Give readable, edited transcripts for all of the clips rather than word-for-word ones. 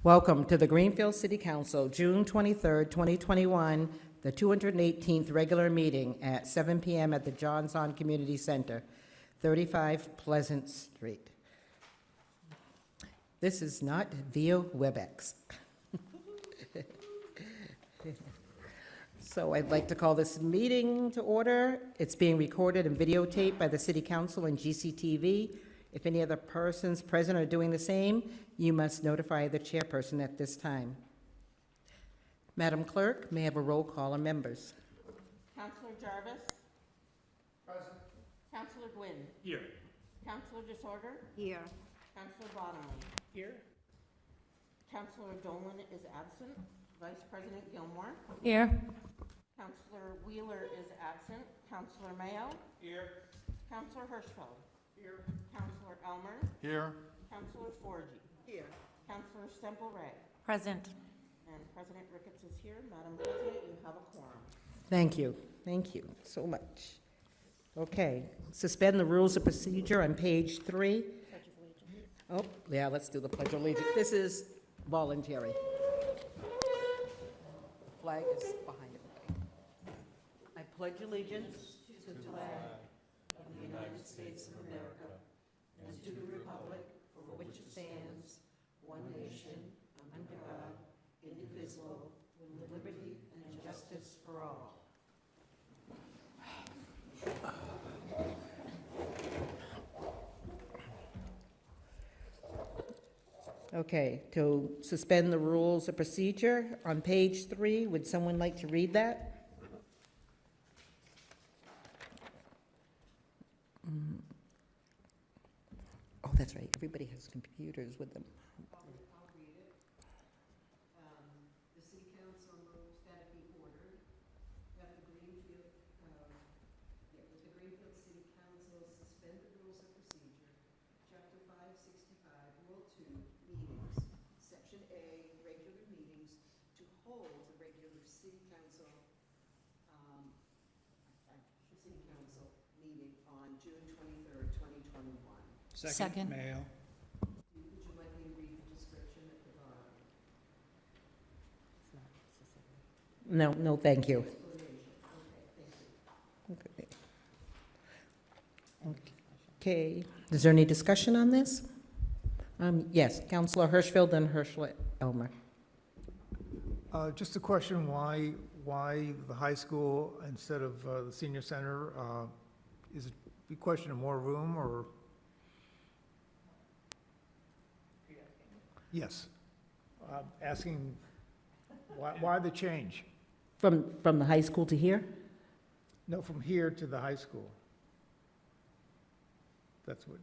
Welcome to the Greenfield City Council, June 23rd, 2021, the 218th regular meeting at 7 p.m. at the Johnson Community Center, 35 Pleasant Street. This is not via WebEx. So I'd like to call this meeting to order. It's being recorded and videotaped by the City Council and GCTV. If any other persons present are doing the same, you must notify the chairperson at this time. Madam Clerk, may I have a roll call of members? Councillor Jarvis? Present. Councillor Gwynn? Here. Councillor Disorder? Here. Councillor Bottomley? Here. Councillor Dolan is absent. Vice President Gilmore? Here. Councillor Wheeler is absent. Councillor Mayo? Here. Councillor Hirschfeld? Here. Councillor Elmer? Here. Councillor Forgy? Here. Councillor Stemple-Ray? Present. And President Ricketts is here. Madam President, you have a quorum. Thank you. Thank you so much. Okay, suspend the rules of procedure on page 3. Oh, yeah, let's do the Pledge of Allegiance. This is voluntary. The flag is behind everybody. I pledge allegiance to the flag of the United States of America and to the republic for which it stands, one nation, under God, indivisible, with liberty and justice for all. Okay, to suspend the rules of procedure on page 3, would someone like to read that? Oh, that's right, everybody has computers with them. I'll read it. The city council moves that it be ordered that the Greenfield City Council suspend the rules of procedure, Chapter 565, Rule 2, meetings, Section A, regular meetings, to hold the regular city council meeting on June 23rd, 2021. Second. Mayo. Would you like me to read the description at the bottom? No, thank you. Okay, thank you. Okay, is there any discussion on this? Yes, Councilor Hirschfeld and Elmer. Just a question, why the high school instead of the senior center? Is it a question of more room, or? Yes. Asking, why the change? From the high school to here? No, from here to the high school. That's what,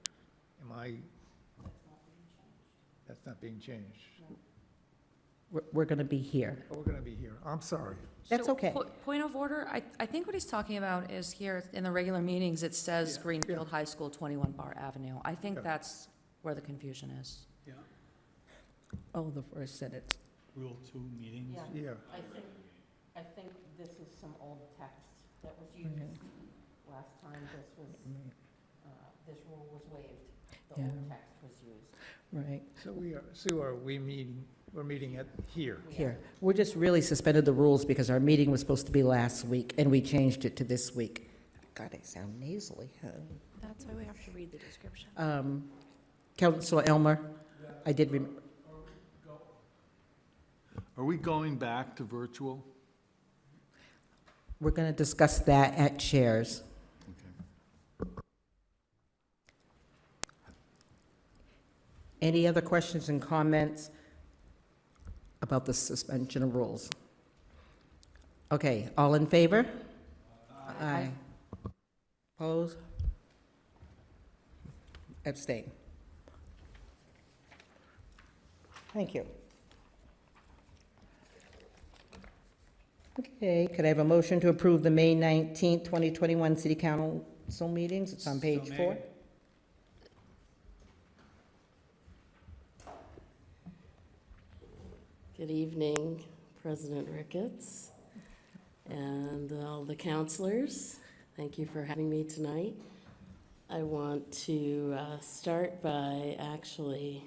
that's not being changed. We're going to be here. Oh, we're going to be here. I'm sorry. That's So, okay. Point of order, I think what he's talking about is here in the regular meetings, it says Greenfield High School, 21 Bar Avenue. I think Yeah. that's where the confusion is. Yeah. Oh, the first sentence. Rule 2 meetings. Yeah. I think this is some old text that was used last time this rule was waived. The old Yeah. text was used. Right, We're meeting at here. here. We're just really suspended the rules because our meeting was supposed to be last week, and we changed it to this week. God, I sound nasally. That's why we have to read the description. Councilor Elmer, I did remember. Are we going back to virtual? We're going to discuss that at chairs. Okay. Any other questions and comments about the suspension of rules? Okay, all in favor? Aye. Oppose? Abstain. Thank you. Okay, could I have a motion to approve the May 19th, 2021 City Council meetings? It's on page 4. Good evening, President Ricketts and all the counselors. Thank you for having me tonight. I want to start by actually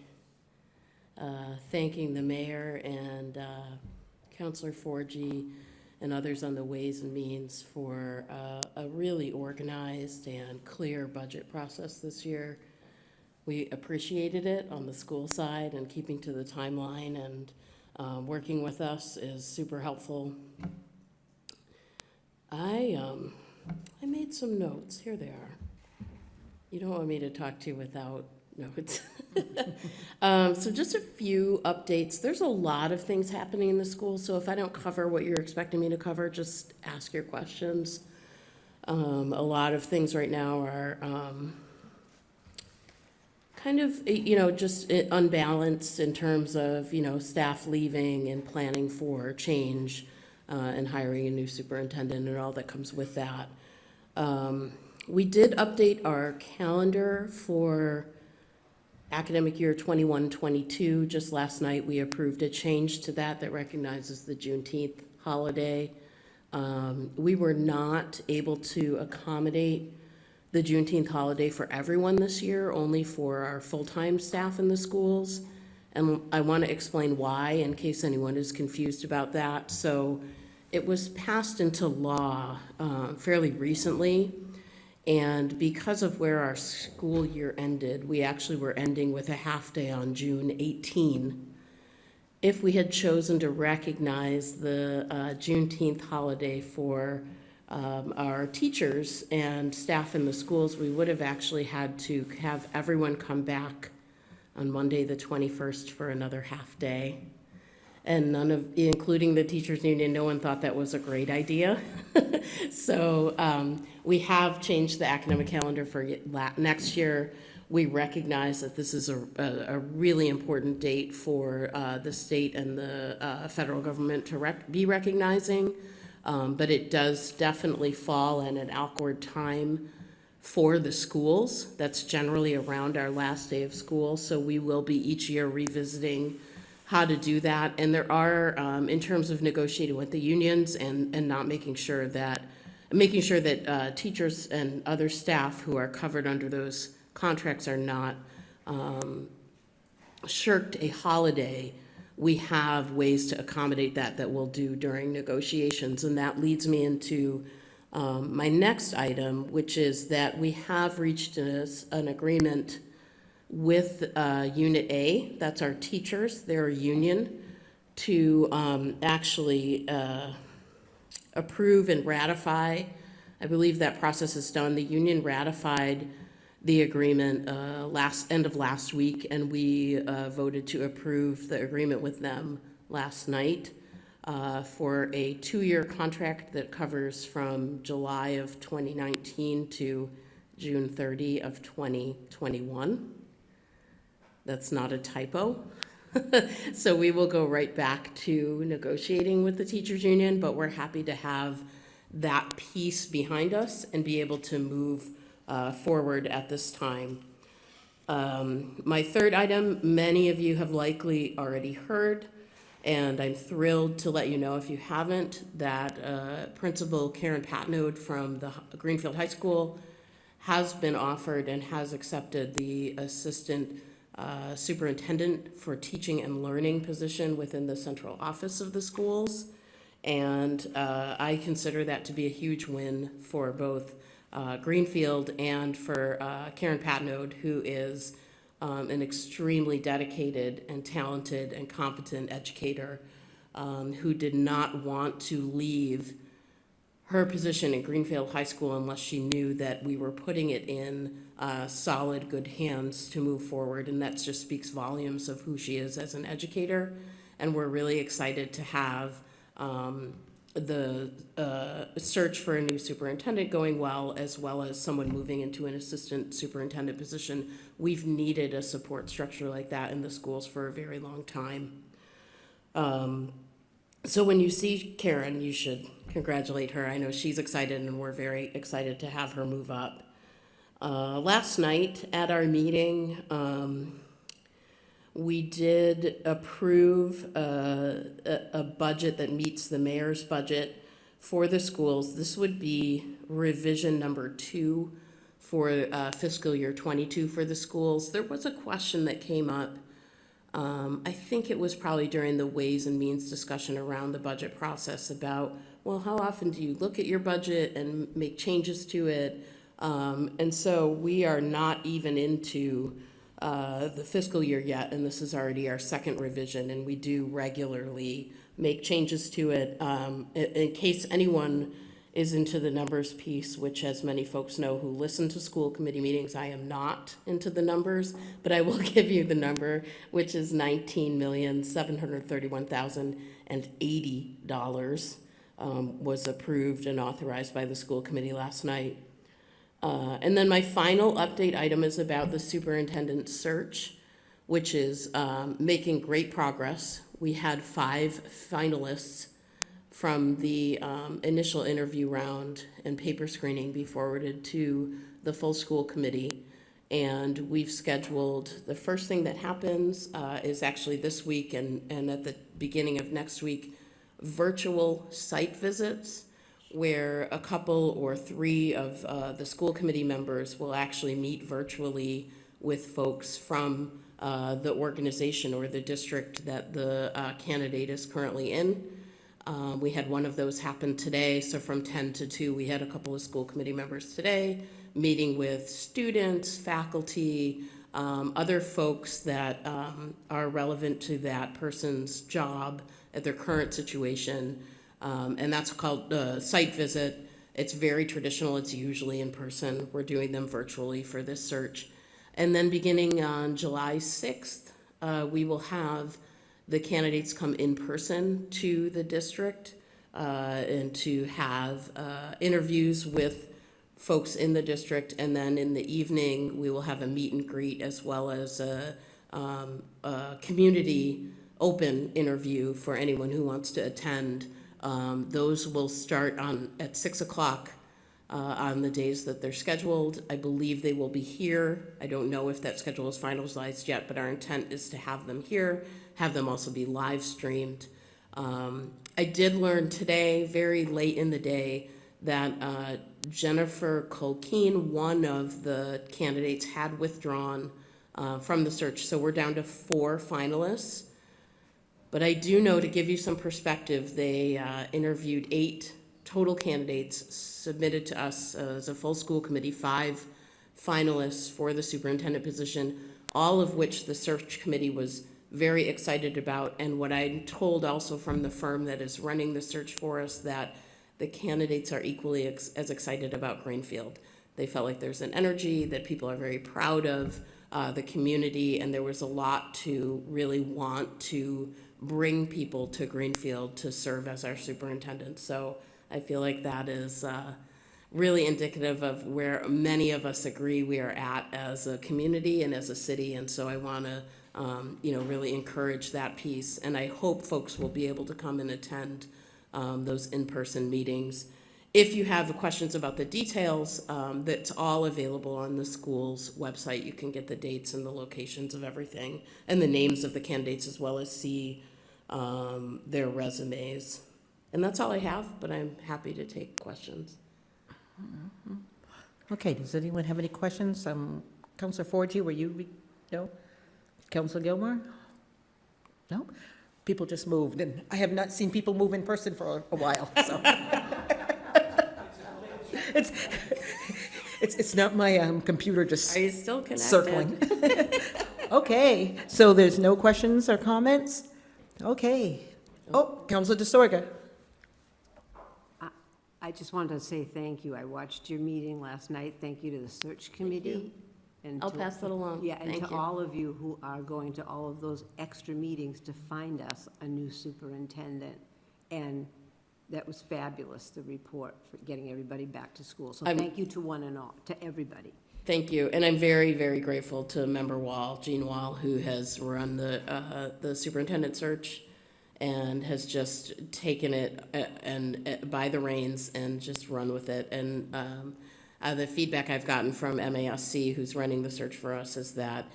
thanking the mayor and Councilor Forgy and others on the Ways and Means for a really organized and clear budget process this year. We appreciated it on the school side, and keeping to the timeline and working with us is super helpful. I made some notes. Here they are. You don't want me to talk to you without notes. So just a few updates. There's a lot of things happening in the school, so if I don't cover what you're expecting me to cover, just ask your questions. A lot of things right now are kind of, just unbalanced in terms of, staff leaving and planning for change and hiring a new superintendent and all that comes with that. We did update our calendar for academic year 21-22. Just last night, we approved a change to that recognizes the Juneteenth holiday. We were not able to accommodate the Juneteenth holiday for everyone this year, only for our full-time staff in the schools. And I want to explain why, in case anyone is confused about that. So it was passed into law fairly recently. And because of where our school year ended, we actually were ending with a half day on June 18. If we had chosen to recognize the Juneteenth holiday for our teachers and staff in the schools, we would have actually had to have everyone come back on Monday, the 21st, for another half day. And including the teachers union, no one thought that was a great idea. So we have changed the academic calendar for next year. We recognize that this is a really important date for the state and the federal government to be recognizing, but it does definitely fall in an awkward time for the schools. That's generally around our last day of school, so we will be each year revisiting how to do that. And there are, in terms of negotiating with the unions and not making sure that teachers and other staff who are covered under those contracts are not shirked a holiday, we have ways to accommodate that we'll do during negotiations. And that leads me into my next item, which is that we have reached an agreement with Unit A, that's our teachers, they're a union, to actually approve and ratify. I believe that process is done. The union ratified the agreement end of last week, and we voted to approve the agreement with them last night for a 2-year contract that covers from July of 2019 to June 30 of 2021. That's not a typo. So we will go right back to negotiating with the teachers union, but we're happy to have that piece behind us and be able to move forward at this time. My third item, many of you have likely already heard, and I'm thrilled to let you know, if you haven't, that Principal Karen Patnode from the Greenfield High School has been offered and has accepted the assistant superintendent for teaching and learning position within the central office of the schools. And I consider that to be a huge win for both Greenfield and for Karen Patnode, who is an extremely dedicated and talented and competent educator who did not want to leave her position in Greenfield High School unless she knew that we were putting it in solid, good hands to move forward. And that just speaks volumes of who she is as an educator. And we're really excited to have the search for a new superintendent going well as someone moving into an assistant superintendent position. We've needed a support structure like that in the schools for a very long time. So when you see Karen, you should congratulate her. I know she's excited, and we're very excited to have her move up. Last night at our meeting, we did approve a budget that meets the mayor's budget for the schools. This would be revision number 2 for fiscal year 22 for the schools. There was a question that came up I think it was probably during the Ways and Means discussion around the budget process about, well, how often do you look at your budget and make changes to it? And so we are not even into the fiscal year yet, and this is already our second revision, and we do regularly make changes to it. In case anyone is into the numbers piece, which as many folks know who listen to school committee meetings, I am not into the numbers, but I will give you the number, which is $19,731,080 was approved and authorized by the school committee last night. And then my final update item is about the superintendent search, which is making great progress. We had 5 finalists from the initial interview round, and paper screening be forwarded to the full school committee. And we've scheduled, the first thing that happens is actually this week and at the beginning of next week, virtual site visits where a couple or 3 of the school committee members will actually meet virtually with folks from the organization or the district that the candidate is currently in. We had one of those happen today, so from 10 to 2, we had a couple of school committee members today meeting with students, faculty, other folks that are relevant to that person's job at their current situation. And that's called a site visit. It's very traditional. It's usually in person. We're doing them virtually for this search. And then beginning on July 6th, we will have the candidates come in person to the district and to have interviews with folks in the district. And then in the evening, we will have a meet and greet as well as a community open interview for anyone who wants to attend. Those will start at 6 o'clock on the days that they're scheduled. I believe they will be here. I don't know if that schedule is finalized yet, but our intent is to have them here, have them also be live streamed. I did learn today, very late in the day, that Jennifer Colkeen, one of the candidates, had withdrawn from the search. So we're down to 4 finalists. But I do know, to give you some perspective, they interviewed 8 total candidates, submitted to us as a full school committee, 5 finalists for the superintendent position, all of which the search committee was very excited about. And what I'm told also from the firm that is running the search for us, that the candidates are equally as excited about Greenfield. They felt like there's an energy that people are very proud of, the community, and there was a lot to really want to bring people to Greenfield to serve as our superintendent. So I feel like that is really indicative of where many of us agree we are at as a community and as a city. And so I want to, really encourage that piece. And I hope folks will be able to come and attend those in-person meetings. If you have questions about the details, that's all available on the school's website. You can get the dates and the locations of everything and the names of the candidates, as well as see their resumes. And that's all I have, but I'm happy to take questions. Okay, does anyone have any questions? Councilor Forgy, were you, no? Councilor Gilmore? No? People just moved, and I have not seen people move in person for a while, so. It's not my computer just Are you still connected? circling. Okay, so there's no questions or comments? Okay. Oh, Councilor DeSorga. I just wanted to say thank you. I watched your meeting last night. Thank you to the search committee. And I'll to- pass that along. Yeah, and Thank to you. all of you who are going to all of those extra meetings to find us a new superintendent. And that was fabulous, the report for getting everybody back to school. So I'm- thank you to one and all, to everybody. Thank you, and I'm very, very grateful to Member Wall, Jean Wall, who has run the superintendent search and has just taken it and by the reins and just run with it. And the feedback I've gotten from MASC, who's running the search for us, is that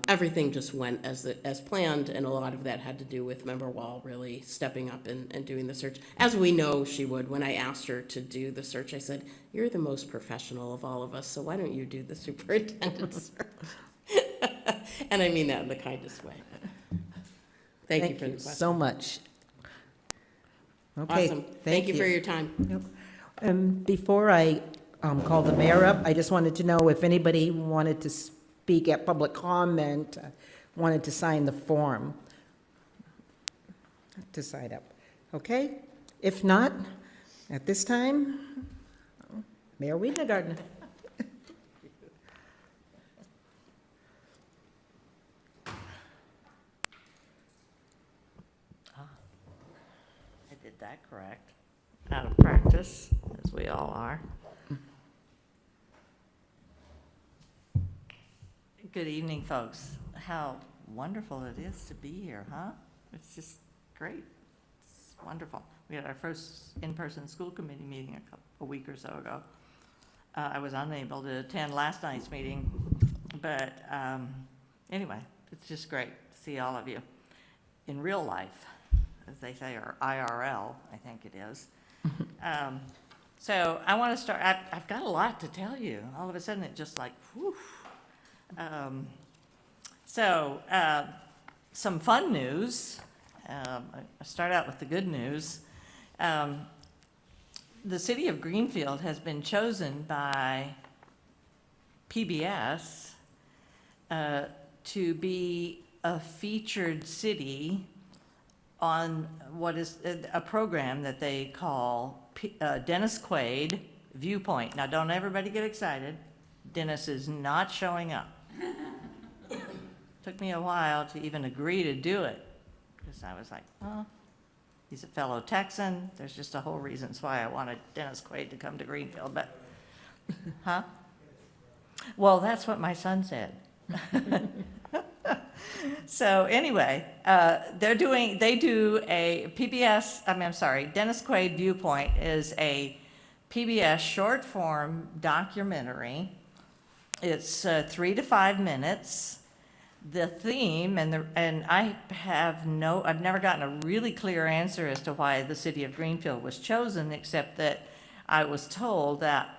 everything just went as planned, and a lot of that had to do with Member Wall really stepping up and doing the search, as we know she would. When I asked her to do the search, I said, "You're the most professional of all of us, so why don't you do the superintendent search?" And I mean that in the kindest way. Thank you for the question. so much. Okay, Awesome. Thank you for your time. Before I call the mayor up, I just wanted to know if anybody wanted to speak at public comment, wanted to sign the form to sign up. Okay? If not, at this time, Mayor Wiedegarten. I did that correct. Out of practice, as we all are. Good evening, folks. How wonderful it is to be here, huh? It's just great. It's wonderful. We had our first in-person school committee meeting a week or so ago. I was unable to attend last night's meeting, but anyway, it's just great to see all of you in real life, as they say, or IRL, I think it is. So I want to start, I've got a lot to tell you. All of a sudden, it just like, whew. Some fun news. I start out with the good news. The city of Greenfield has been chosen by PBS to be a featured city on what is a program that they call Dennis Quaid Viewpoint. Now, don't everybody get excited. Dennis is not showing up. Took me a while to even agree to do it, because I was like, oh, he's a fellow Texan. There's just a whole reasons why I wanted Dennis Quaid to come to Greenfield, but, huh? Well, that's what my son said. So anyway, they do a PBS, I'm sorry, Dennis Quaid Viewpoint is a PBS short form documentary. It's 3 to 5 minutes. The theme, and I've never gotten a really clear answer as to why the city of Greenfield was chosen, except that I was told that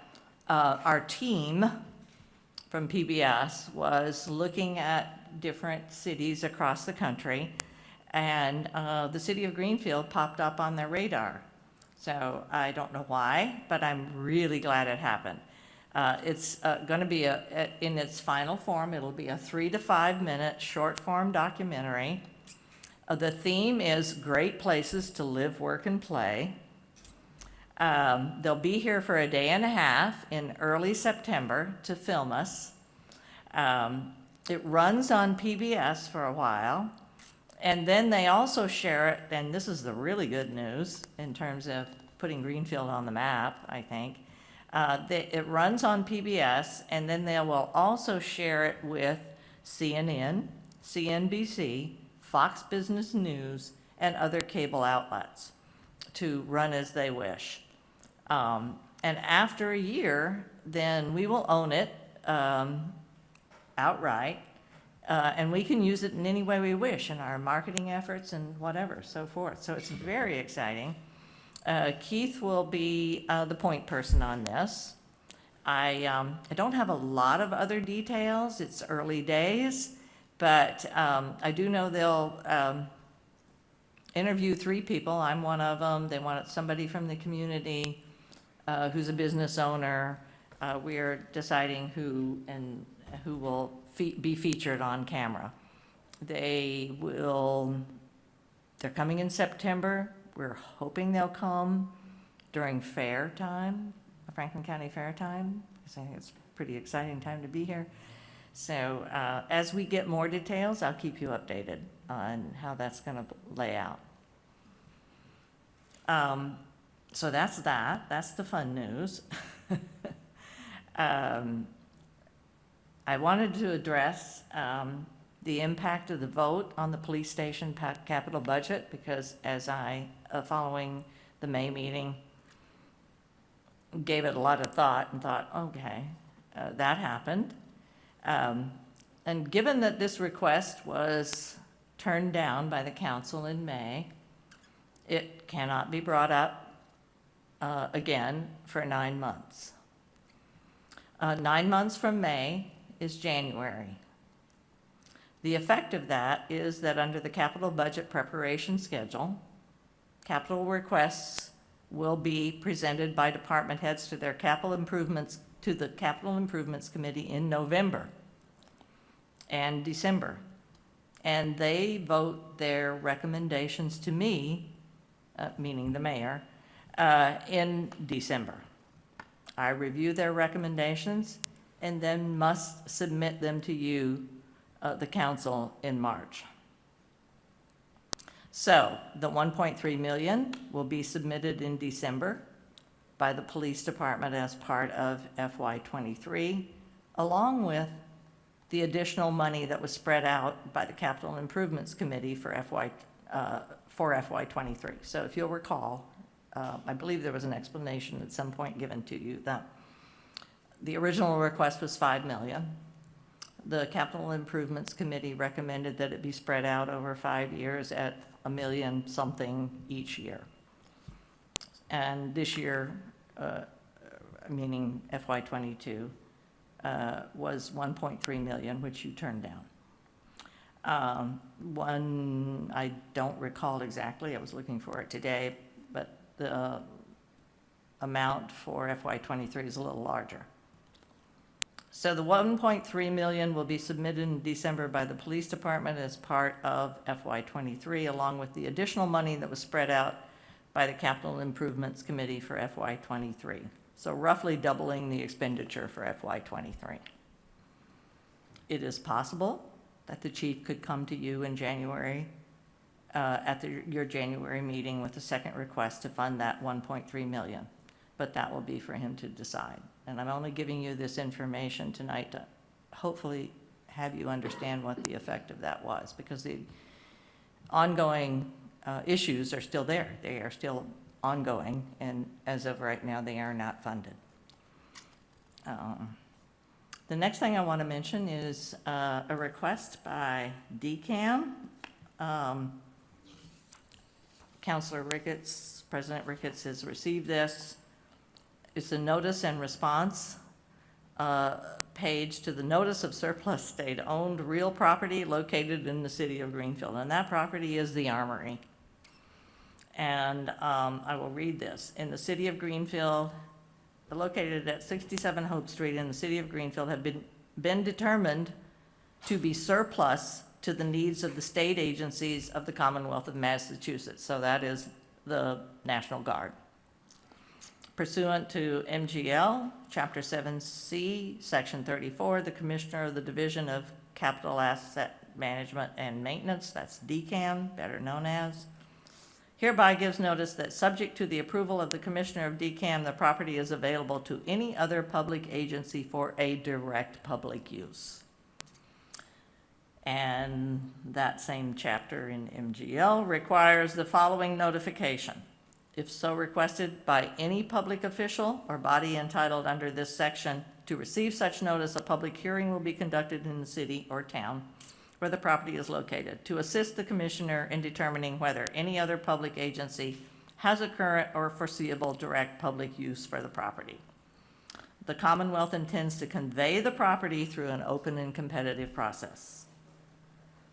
our team from PBS was looking at different cities across the country, and the city of Greenfield popped up on their radar. So I don't know why, but I'm really glad it happened. It's going to be in its final form, it'll be a 3 to 5 minute short form documentary. The theme is great places to live, work, and play. They'll be here for a day and a half in early September to film us. It runs on PBS for a while, and then they also share it, and this is the really good news in terms of putting Greenfield on the map, I think. It runs on PBS, and then they will also share it with CNN, CNBC, Fox Business News, and other cable outlets to run as they wish. And after a year, then we will own it outright, and we can use it in any way we wish in our marketing efforts and whatever, so forth. So it's very exciting. Keith will be the point person on this. I don't have a lot of other details. It's early days, but I do know they'll interview 3 people. I'm one of them. They want somebody from the community who's a business owner. We're deciding who will be featured on camera. They're coming in September. We're hoping they'll come during fair time, Franklin County Fair time, because I think it's a pretty exciting time to be here. So as we get more details, I'll keep you updated on how that's going to lay out. So that's that. That's the fun news. I wanted to address the impact of the vote on the police station capital budget, because as following the May meeting, gave it a lot of thought and thought, okay, that happened. And given that this request was turned down by the council in May, it cannot be brought up again for 9 months. 9 months from May is January. The effect of that is that under the capital budget preparation schedule, capital requests will be presented by department heads to their capital improvements, to the Capital Improvements Committee in November and December. And they vote their recommendations to me, meaning the mayor, in December. I review their recommendations and then must submit them to you, the council, in March. So the 1.3 million will be submitted in December by the police department as part of FY23, along with the additional money that was spread out by the Capital Improvements Committee for FY23. So if you'll recall, I believe there was an explanation at some point given to you that the original request was 5 million. The Capital Improvements Committee recommended that it be spread out over 5 years at $1 million something each year. And this year, meaning FY22, was 1.3 million, which you turned down. One, I don't recall exactly, I was looking for it today, but the amount for FY23 is a little larger. So the 1.3 million will be submitted in December by the police department as part of FY23, along with the additional money that was spread out by the Capital Improvements Committee for FY23. So roughly doubling the expenditure for FY23. It is possible that the chief could come to you in January, at your January meeting with a second request to fund that 1.3 million, but that will be for him to decide. And I'm only giving you this information tonight to hopefully have you understand what the effect of that was, because the ongoing issues are still there. They are still ongoing, and as of right now, they are not funded. The next thing I want to mention is a request by DCAM. Councilor Ricketts, President Ricketts has received this. It's a notice and response page to the notice of surplus state-owned real property located in the city of Greenfield, and that property is the Armory. And I will read this. In the city of Greenfield, located at 67 Hope Street in the city of Greenfield, have been determined to be surplus to the needs of the state agencies of the Commonwealth of Massachusetts. So that is the National Guard. Pursuant to MGL, Chapter 7C, Section 34, the Commissioner of the Division of Capital Asset Management and Maintenance, that's DCAM, better known as, hereby gives notice that subject to the approval of the Commissioner of DCAM, the property is available to any other public agency for a direct public use. And that same chapter in MGL requires the following notification. If so requested by any public official or body entitled under this section to receive such notice, a public hearing will be conducted in the city or town where the property is located to assist the commissioner in determining whether any other public agency has a current or foreseeable direct public use for the property. The Commonwealth intends to convey the property through an open and competitive process.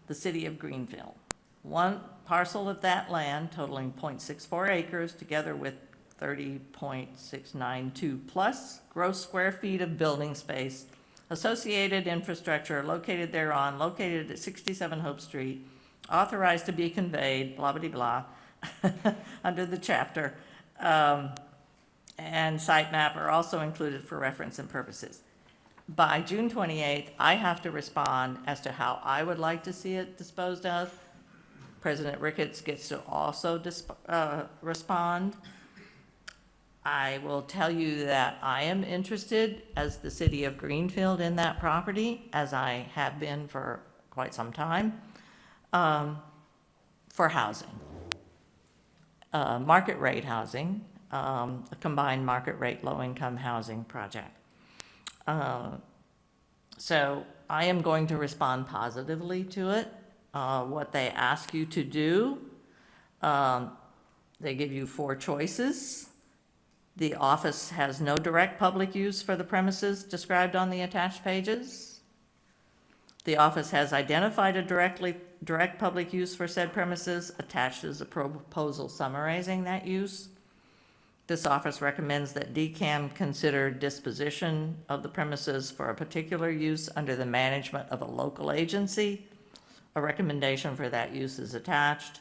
The city of Greenfield. One parcel of that land totaling 0.64 acres, together with 30.692 plus gross square feet of building space, associated infrastructure located thereon, located at 67 Hope Street, authorized to be conveyed, blah, blah, blah, under the chapter, and site map are also included for reference and purposes. By June 28th, I have to respond as to how I would like to see it disposed of. President Ricketts gets to also respond. I will tell you that I am interested, as the city of Greenfield, in that property, as I have been for quite some time, for housing. Market rate housing, a combined market rate low-income housing project. So I am going to respond positively to it. What they ask you to do, they give you 4 choices. The office has no direct public use for the premises described on the attached pages. The office has identified a direct public use for said premises, attached is a proposal summarizing that use. This office recommends that DCAM consider disposition of the premises for a particular use under the management of a local agency. A recommendation for that use is attached.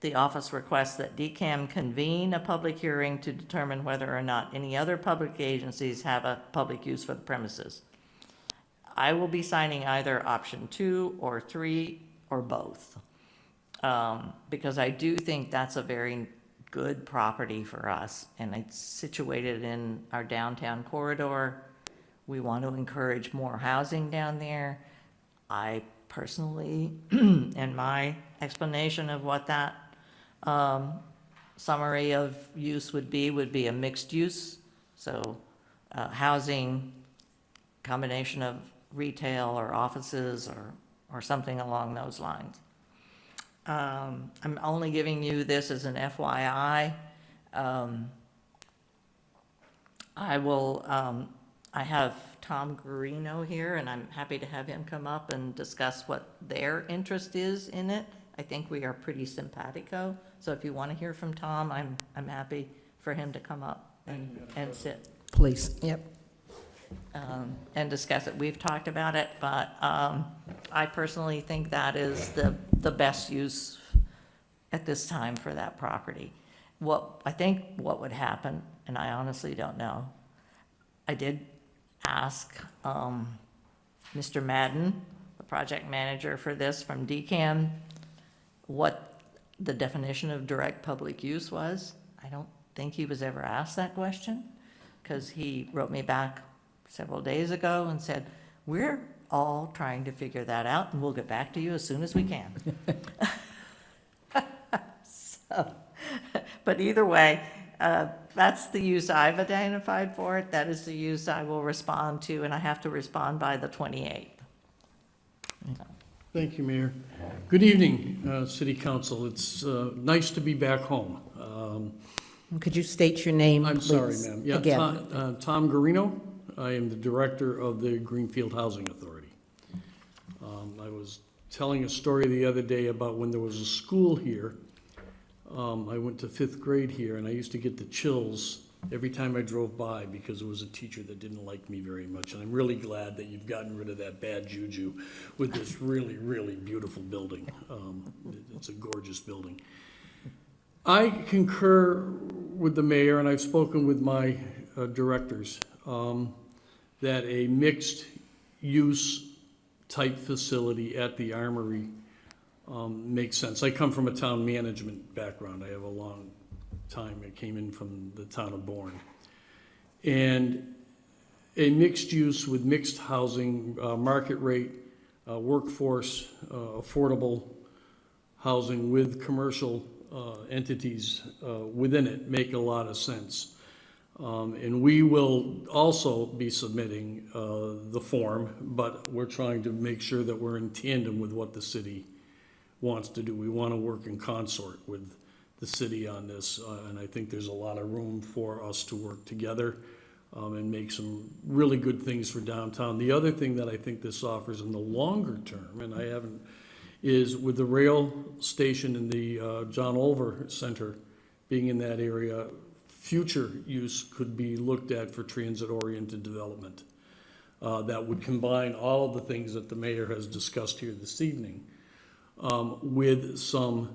The office requests that DCAM convene a public hearing to determine whether or not any other public agencies have a public use for the premises. I will be signing either option 2 or 3 or both, because I do think that's a very good property for us, and it's situated in our downtown corridor. We want to encourage more housing down there. I personally, in my explanation of what that summary of use would be a mixed use. So housing, combination of retail or offices or something along those lines. I'm only giving you this as an FYI. I have Tom Guarino here, and I'm happy to have him come up and discuss what their interest is in it. I think we are pretty simpatico, so if you want to hear from Tom, I'm happy for him to come up and sit. Please, yep. And discuss it. We've talked about it, but I personally think that is the best use at this time for that property. I think what would happen, and I honestly don't know, I did ask Mr. Madden, the project manager for this from DCAM, what the definition of direct public use was. I don't think he was ever asked that question, because he wrote me back several days ago and said, we're all trying to figure that out, and we'll get back to you as soon as we can. But either way, that's the use I've identified for it. That is the use I will respond to, and I have to respond by the 28th. Thank you, Mayor. Good evening, City Council. It's nice to be back home. Could you state your name, I'm please? sorry, ma'am. Yeah, Again. Tom Guarino. I am the director of the Greenfield Housing Authority. I was telling a story the other day about when there was a school here. I went to 5th grade here, and I used to get the chills every time I drove by because it was a teacher that didn't like me very much. And I'm really glad that you've gotten rid of that bad juju with this really, really beautiful building. It's a gorgeous building. I concur with the mayor, and I've spoken with my directors, that a mixed-use type facility at the Armory makes sense. I come from a town management background. I have a long time. I came in from the town of Bourne. And a mixed use with mixed housing, market rate, workforce, affordable housing with commercial entities within it make a lot of sense. And we will also be submitting the form, but we're trying to make sure that we're in tandem with what the city wants to do. We want to work in consort with the city on this, and I think there's a lot of room for us to work together and make some really good things for downtown. The other thing that I think this offers in the longer term, and I haven't, is with the rail station and the John Olver Center being in that area, future use could be looked at for transit-oriented development that would combine all of the things that the mayor has discussed here this evening with some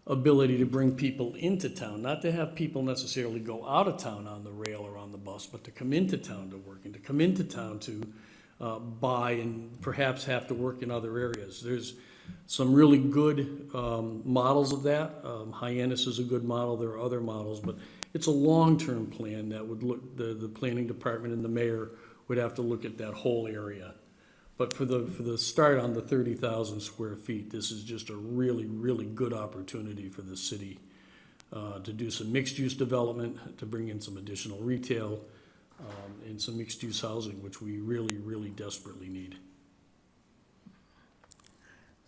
ability to bring people into town, not to have people necessarily go out of town on the rail or on the bus, but to come into town to work and to come into town to buy and perhaps have to work in other areas. There's some really good models of that. Hyannis is a good model. There are other models, but it's a long-term plan that would look, the planning department and the mayor would have to look at that whole area. But for the start on the 30,000 square feet, this is just a really, really good opportunity for the city to do some mixed-use development, to bring in some additional retail, and some mixed-use housing, which we really, really desperately need.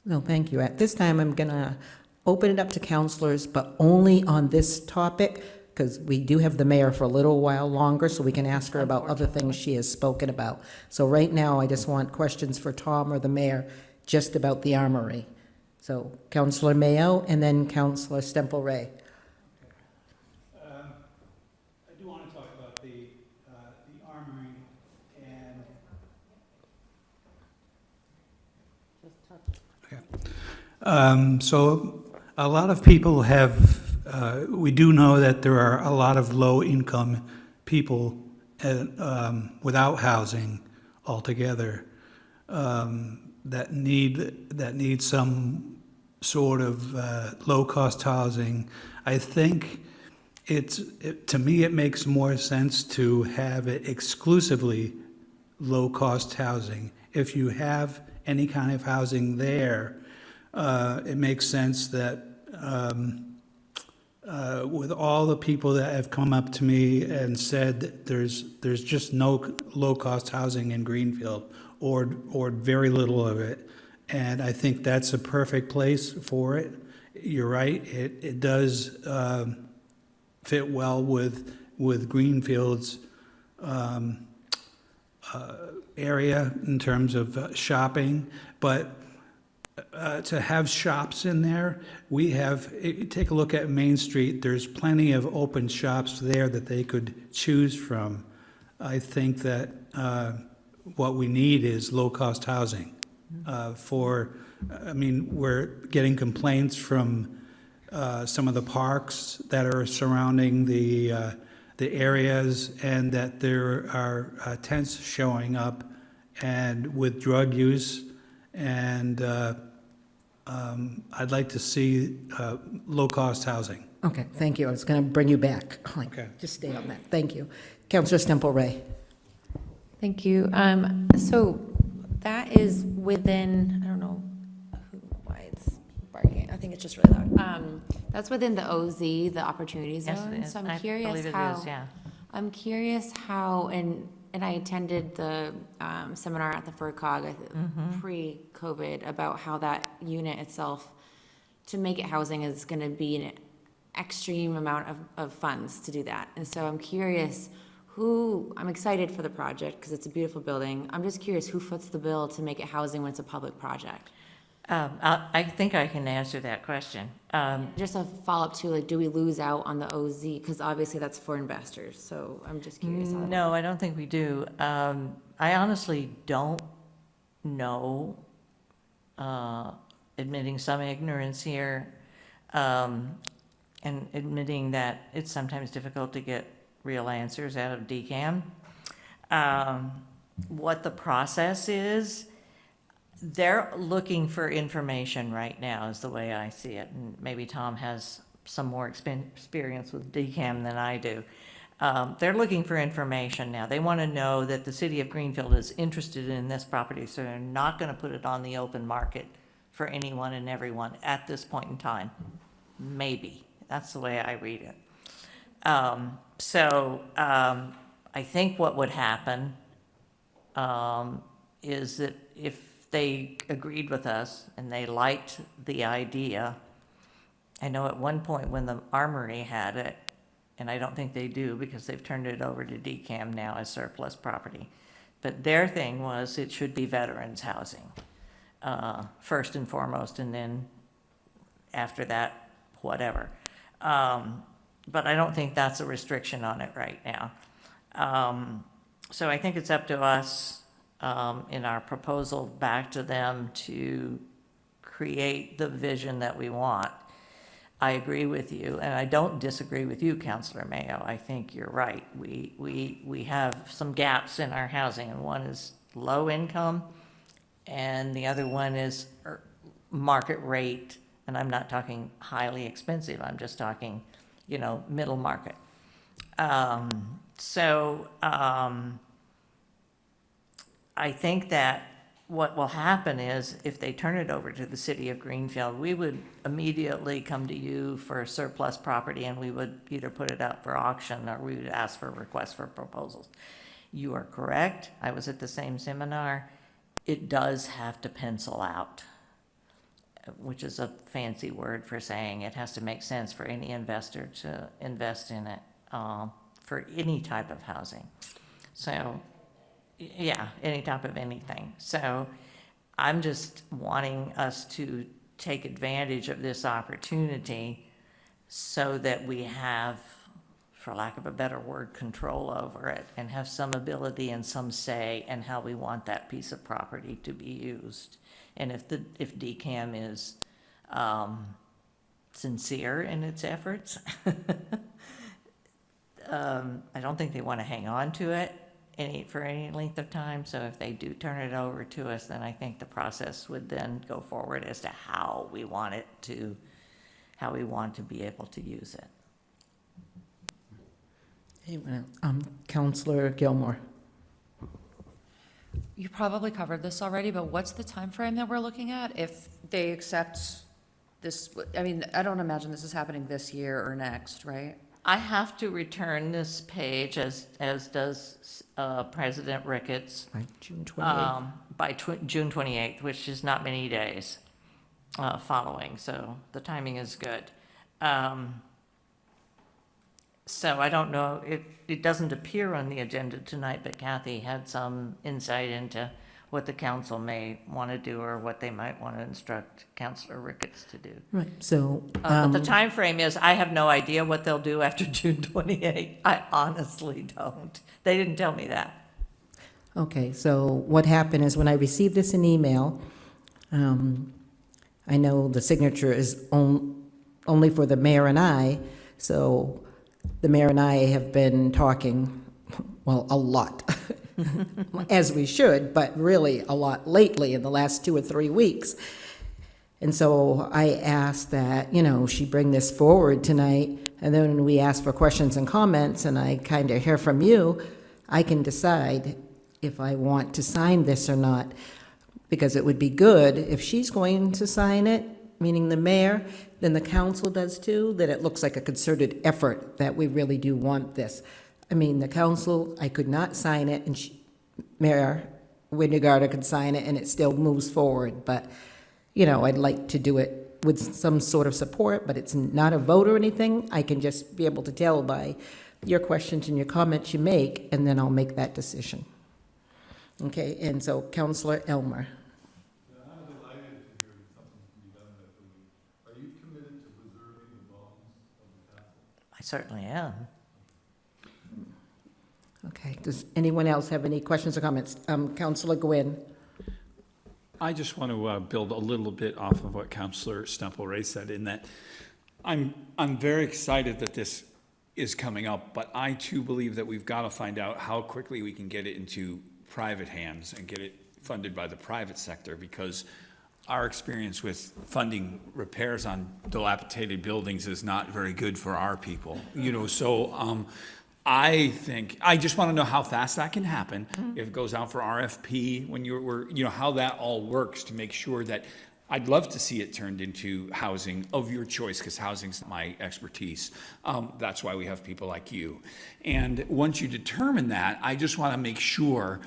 No, thank you. At this time, I'm going to open it up to counselors, but only on this topic. because we do have the mayor for a little while longer, so we can ask her about other things she has spoken about. So right now, I just want questions for Tom or the mayor just about the armory. So Counselor Mayo and then Counselor Stemple Ray. I do want to talk about the armory and. So a lot of people have, we do know that there are a lot of low-income people without housing altogether that need some sort of low-cost housing. I think to me, it makes more sense to have it exclusively low-cost housing. If you have any kind of housing there, it makes sense that with all the people that have come up to me and said there's just no low-cost housing in Greenfield, or very little of it, and I think that's a perfect place for it. You're right, it does fit well with Greenfield's area in terms of shopping, but to have shops in there, take a look at Main Street, there's plenty of open shops there that they could choose from. I think that what we need is low-cost housing we're getting complaints from some of the parks that are surrounding the areas, and that there are tents showing up and with drug use, and I'd like to see low-cost housing. Okay, thank you. I was going to bring you back. Okay. Just stay on that. Thank you. Counselor Stemple Ray. Thank you. So that is within, I don't know why it's barking. I think it's just really loud. That's within the OZ, the Opportunity Yes, Zone. it is. So I believe it is, yeah. I'm curious how, and I attended the seminar at the FERCog pre-COVID about how that unit itself, to make it housing, is going to be an extreme amount of funds to do that. And so I'm curious I'm excited for the project because it's a beautiful building. I'm just curious who foots the bill to make it housing when it's a public project? I think I can answer that question. Just a follow-up to, do we lose out on the OZ? Because obviously that's for investors, so I'm just curious. How that No, I don't think we do. I honestly don't know, admitting some ignorance here, and admitting that it's sometimes difficult to get real answers out of DCAM. What the process is, they're looking for information right now, is the way I see it. And maybe Tom has some more experience with DCAM than I do. They're looking for information now. They want to know that the city of Greenfield is interested in this property, so they're not going to put it on the open market for anyone and everyone at this point in time. Maybe. That's the way I read it. I think what would happen is that if they agreed with us and they liked the idea, I know at one point when the Armory had it, and I don't think they do because they've turned it over to DCAM now as surplus property, but their thing was it should be veterans housing, first and foremost, and then after that, whatever. But I don't think that's a restriction on it right now. So I think it's up to us in our proposal back to them to create the vision that we want. I agree with you, and I don't disagree with you, Councilor Mayo. I think you're right. We have some gaps in our housing, and one is low income, and the other one is market rate, and I'm not talking highly expensive, I'm just talking, middle market. I think that what will happen is if they turn it over to the city of Greenfield, we would immediately come to you for surplus property, and we would either put it out for auction or we would ask for requests for proposals. You are correct. I was at the same seminar. It does have to pencil out. which is a fancy word for saying it has to make sense for any investor to invest in it, for any type of housing. So, yeah, any type of anything. So I'm just wanting us to take advantage of this opportunity so that we have, for lack of a better word, control over it and have some ability and some say in how we want that piece of property to be used. And if DCAM is sincere in its efforts, I don't think they want to hang on to it for any length of time. So if they do turn it over to us, then I think the process would then go forward as to how we want to be able to use it. Anyone else? Counselor Gilmore. You probably covered this already, but what's the time frame that we're looking at? If they accept this, I mean, I don't imagine this is happening this year or next, right? I have to return this page, as does President Ricketts, By June 28th. by June 28th, which is not many days following, so the timing is good. So I don't know, it doesn't appear on the agenda tonight, but Kathy had some insight into what the council may want to do or what they might want to instruct Councilor Ricketts to do. Right, so. But the time frame is, I have no idea what they'll do after June 28th. I honestly don't. They didn't tell me that. Okay, so what happened is when I received this in email, I know the signature is only for the mayor and I, so the mayor and I have been talking, well, a lot, as we should, but really a lot lately in the last 2 or 3 weeks. And so I asked that, she bring this forward tonight, and then when we ask for questions and comments, and I kind of hear from you, I can decide if I want to sign this or not, because it would be good if she's going to sign it, meaning the mayor, then the council does too, that it looks like a concerted effort that we really do want this. I mean, the council, I could not sign it, and Mayor Windegarter could sign it, and it still moves forward, but, I'd like to do it with some sort of support, but it's not a vote or anything. I can just be able to tell by your questions and your comments you make, and then I'll make that decision. Okay, and so Councilor Elmer. I'm delighted to hear that something can be done in that building. Are you committed to preserving the bones of the castle? I certainly am. Okay, does anyone else have any questions or comments? Councilor Gwynn. I just want to build a little bit off of what Councilor Stempel-Ray said, in that I'm very excited that this is coming up, but I too believe that we've got to find out how quickly we can get it into private hands and get it funded by the private sector, because our experience with funding repairs on dilapidated buildings is not very good for our people. I just want to know how fast that can happen, if it goes out for RFP, when how that all works, to make sure that, I'd love to see it turned into housing of your choice, because housing's my expertise. That's why we have people like you. And once you determine that, I just want to make sure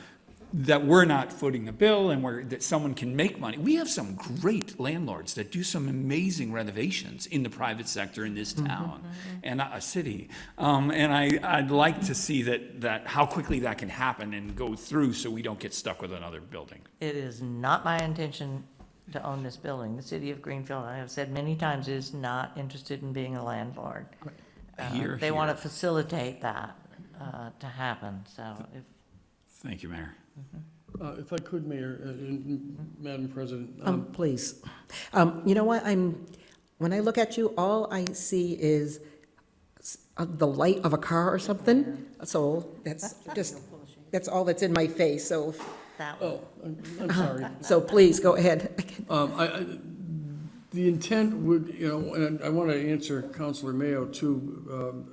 that we're not footing the bill, and that someone can make money. We have some great landlords that do some amazing renovations in the private sector in this town and a city. And I'd like to see that how quickly that can happen and go through, so we don't get stuck with another building. It is not my intention to own this building. The city of Greenfield, I have said many times, is not interested in being a landlord. They want to facilitate that to happen, so if. Thank you, Mayor. If I could, Mayor, Madam President. Please. You know what, when I look at you, all I see is the light of a car or something, so that's all that's in my face, so. I'm sorry. So please, go ahead. The intent would, and I want to answer Councilor Mayo too.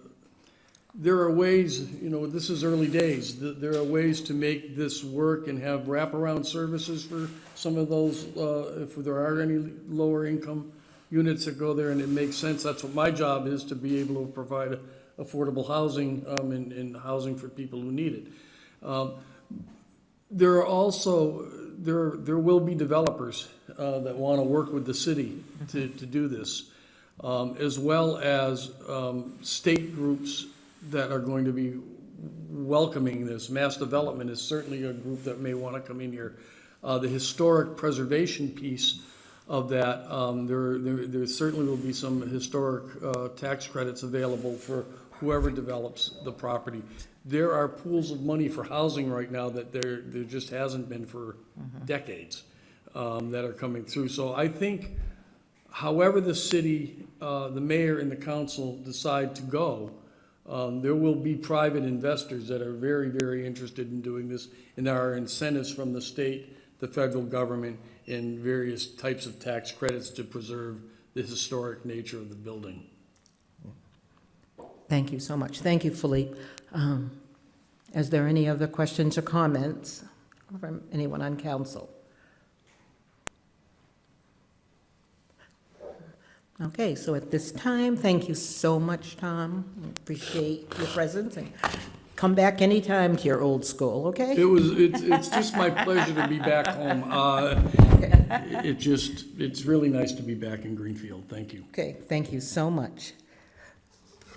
There are ways, this is early days, there are ways to make this work and have wraparound services for some of those, if there are any lower income units that go there and it makes sense. That's what my job is, to be able to provide affordable housing and housing for people who need it. There are also, there will be developers that want to work with the city to do this, as well as state groups that are going to be welcoming this. Mass Development is certainly a group that may want to come in here. The historic preservation piece of that, there certainly will be some historic tax credits available for whoever develops the property. There are pools of money for housing right now that there just hasn't been for decades, that are coming through. So I think however the city, the mayor and the council decide to go, there will be private investors that are very, very interested in doing this, and there are incentives from the state, the federal government, and various types of tax credits to preserve the historic nature of the building. Thank you so much. Thank you, Philippe. Is there any other questions or comments from anyone on council? Okay, so at this time, thank you so much, Tom. Appreciate your presence, and come back anytime to your old school, okay? It's just my pleasure to be back home. It's really nice to be back in Greenfield. Thank you. Okay, thank you so much.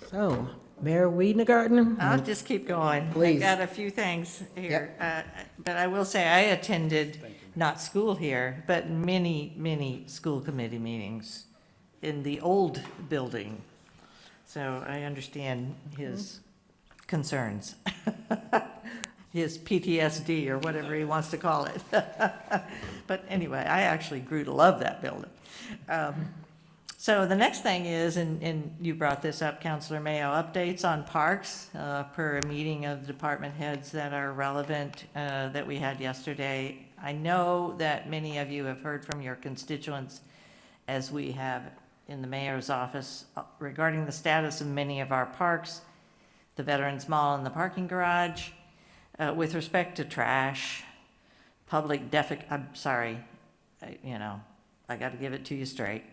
So, Mayor Wiedengarten? I'll just keep going. Please. I've got a few things here. But I will say, I attended, not school here, but many, many school committee meetings in the old building. So I understand his concerns, his PTSD or whatever he wants to call it. But anyway, I actually grew to love that building. So the next thing is, and you brought this up, Councilor Mayo, updates on parks per a meeting of the department heads that are relevant that we had yesterday. I know that many of you have heard from your constituents, as we have in the mayor's office, regarding the status of many of our parks, the Veterans Mall and the parking garage, with respect to trash, public I'm sorry, I got to give it to you straight.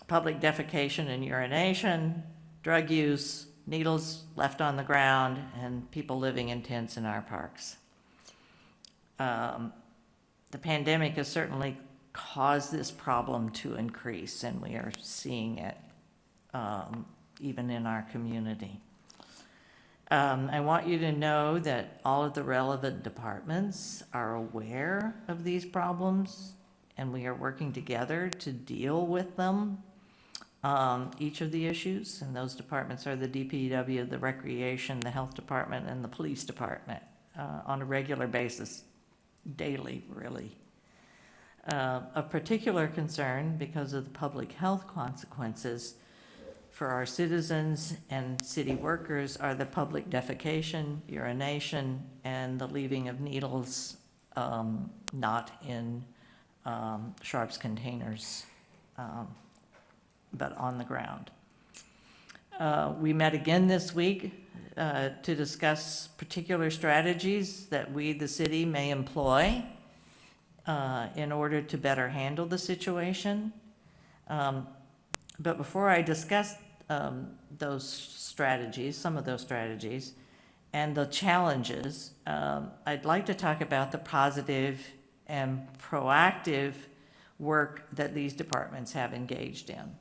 Public defecation and urination, drug use, needles left on the ground, and people living in tents in our parks. The pandemic has certainly caused this problem to increase, and we are seeing it even in our community. I want you to know that all of the relevant departments are aware of these problems, and we are working together to deal with them, each of the issues, and those departments are the DPW, the Recreation, the Health Department, and the Police Department, on a regular basis, daily, really. Of particular concern, because of the public health consequences for our citizens and city workers, are the public defecation, urination, and the leaving of needles not in sharps containers, but on the ground. We met again this week to discuss particular strategies that we, the city, may employ in order to better handle the situation. But before I discuss those strategies, some of those strategies, and the challenges, I'd like to talk about the positive and proactive work that these departments have engaged in.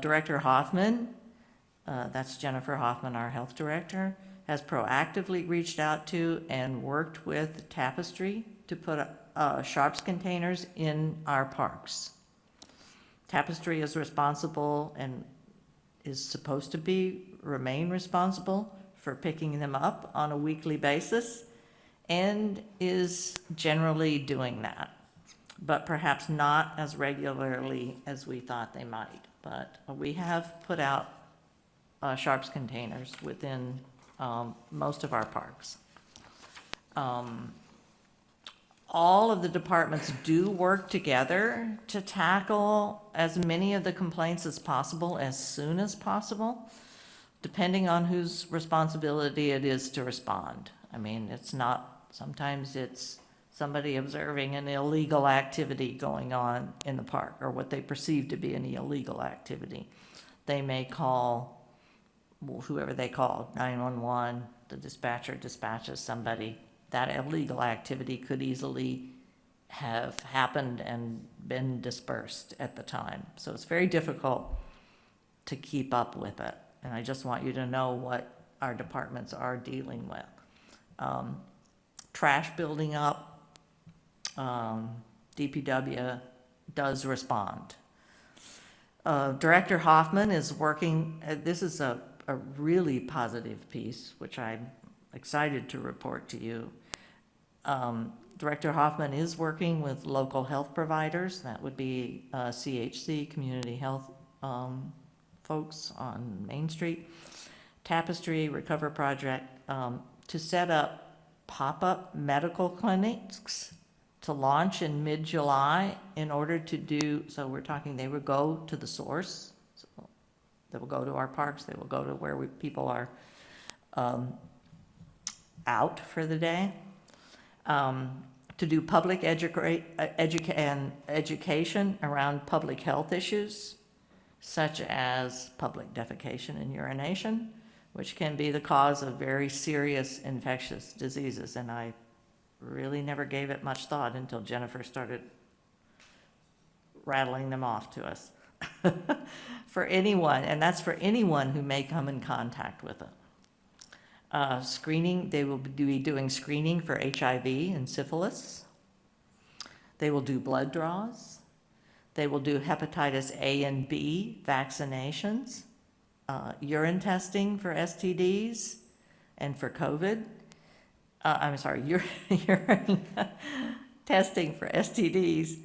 Director Hoffman, that's Jennifer Hoffman, our health director, has proactively reached out to and worked with Tapestry to put sharps containers in our parks. Tapestry is responsible and is supposed to remain responsible for picking them up on a weekly basis, and is generally doing that, but perhaps not as regularly as we thought they might. But we have put out sharps containers within most of our parks. All of the departments do work together to tackle as many of the complaints as possible, as soon as possible, depending on whose responsibility it is to respond. I mean, sometimes it's somebody observing an illegal activity going on in the park, or what they perceive to be an illegal activity. They may call, whoever they call, 911, the dispatcher dispatches somebody. That illegal activity could easily have happened and been dispersed at the time. So it's very difficult to keep up with it. And I just want you to know what our departments are dealing with. Trash building up, DPW does respond. Director Hoffman is working, this is a really positive piece, which I'm excited to report to you. Director Hoffman is working with local health providers, that would be CHC, Community Health folks on Main Street, Tapestry, Recover Project, to set up pop-up medical clinics to launch in mid-July in order to do, so we're talking they would go to the source, so they will go to our parks, they will go to where people are out for the day, to do public education around public health issues, such as public defecation and urination, which can be the cause of very serious infectious diseases. And I really never gave it much thought until Jennifer started rattling them off to us. For anyone, and that's for anyone who may come in contact with it. Screening, they will be doing screening for HIV and syphilis. They will do blood draws. They will do hepatitis A and B vaccinations, urine testing for STDs and for COVID. I'm sorry, urine testing for STDs,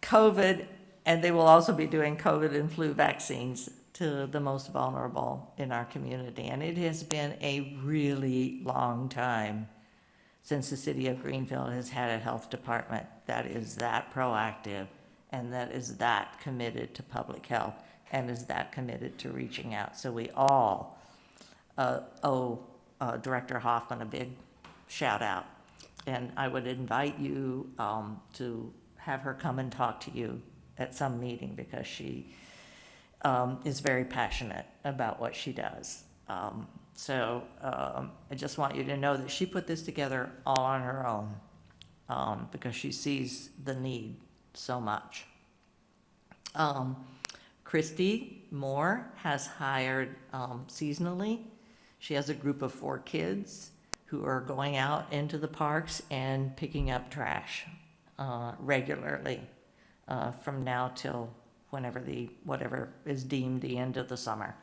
COVID, and they will also be doing COVID and flu vaccines to the most vulnerable in our community. And it has been a really long time since the city of Greenfield has had a health department that is that proactive and that is that committed to public health and is that committed to reaching out. So we all owe Director Hoffman a big shout out. And I would invite you to have her come and talk to you at some meeting because she is very passionate about what she does. So I just want you to know that she put this together all on her own because she sees the need so much. Christy Moore has hired seasonally. She has a group of 4 kids who are going out into the parks and picking up trash regularly from now till whatever is deemed the end of the summer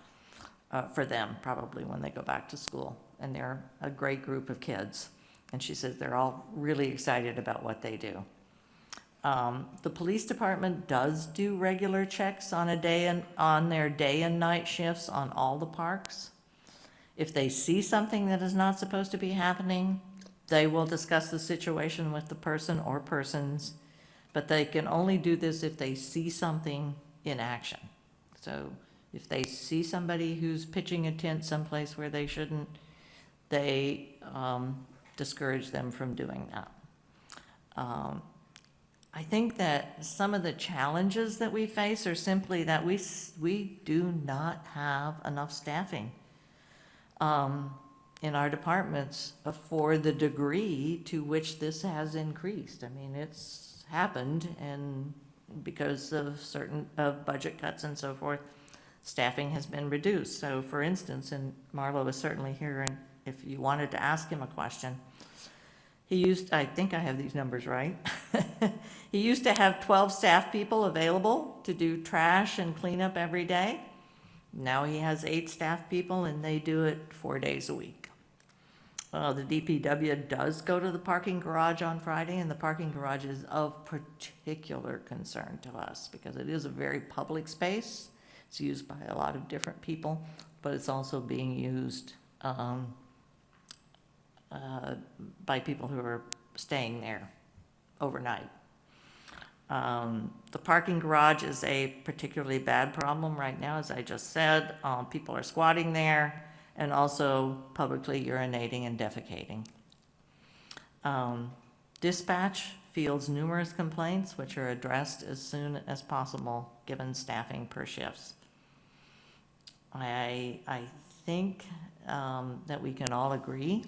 for them, probably when they go back to school. And they're a great group of kids. And she says they're all really excited about what they do. The police department does do regular checks on their day and night shifts on all the parks. If they see something that is not supposed to be happening, they will discuss the situation with the person or persons, but they can only do this if they see something in action. So if they see somebody who's pitching a tent someplace where they shouldn't, they discourage them from doing that. I think that some of the challenges that we face are simply that we do not have enough staffing in our departments for the degree to which this has increased. I mean, it's happened, and because of certain budget cuts and so forth, staffing has been reduced. So for instance, and Marlo is certainly here, and if you wanted to ask him a question, I think I have these numbers right. He used to have 12 staff people available to do trash and cleanup every day. Now he has 8 staff people and they do it 4 days a week. The DPW does go to the parking garage on Friday, and the parking garage is of particular concern to us because it is a very public space. It's used by a lot of different people, but it's also being used by people who are staying there overnight. The parking garage is a particularly bad problem right now, as I just said. People are squatting there and also publicly urinating and defecating. Dispatch fields numerous complaints, which are addressed as soon as possible, given staffing per shifts. I think that we can all agree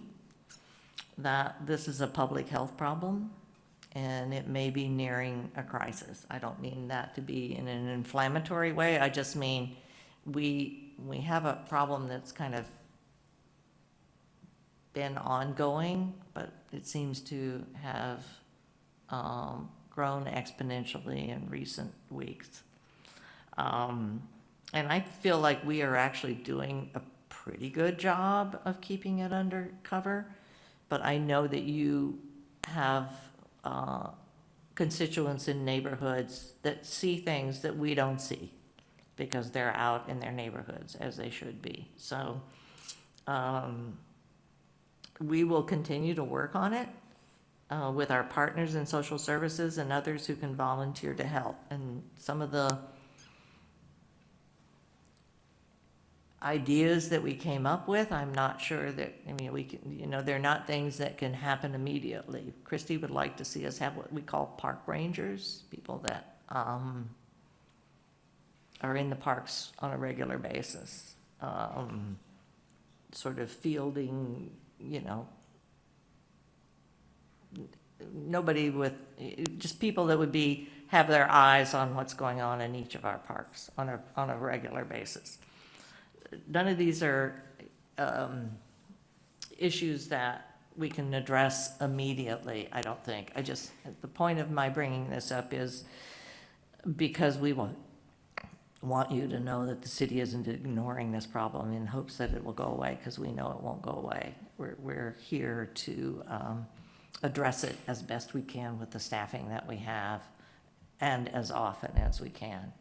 that this is a public health problem and it may be nearing a crisis. I don't mean that to be in an inflammatory way, I just mean we have a problem that's kind of been ongoing, but it seems to have grown exponentially in recent weeks. And I feel like we are actually doing a pretty good job of keeping it under cover, but I know that you have constituents in neighborhoods that see things that we don't see because they're out in their neighborhoods as they should be. So we will continue to work on it with our partners in social services and others who can volunteer to help. And some of the ideas that we came up with, I'm not sure that, I mean, we can, they're not things that can happen immediately. Christy would like to see us have what we call park rangers, people that are in the parks on a regular basis, sort of fielding, nobody with, just people that would have their eyes on what's going on in each of our parks on a regular basis. None of these are issues that we can address immediately, I don't think. The point of my bringing this up is because we want you to know that the city isn't ignoring this problem in hopes that it will go away, because we know it won't go away. We're here to address it as best we can with the staffing that we have and as often as we can.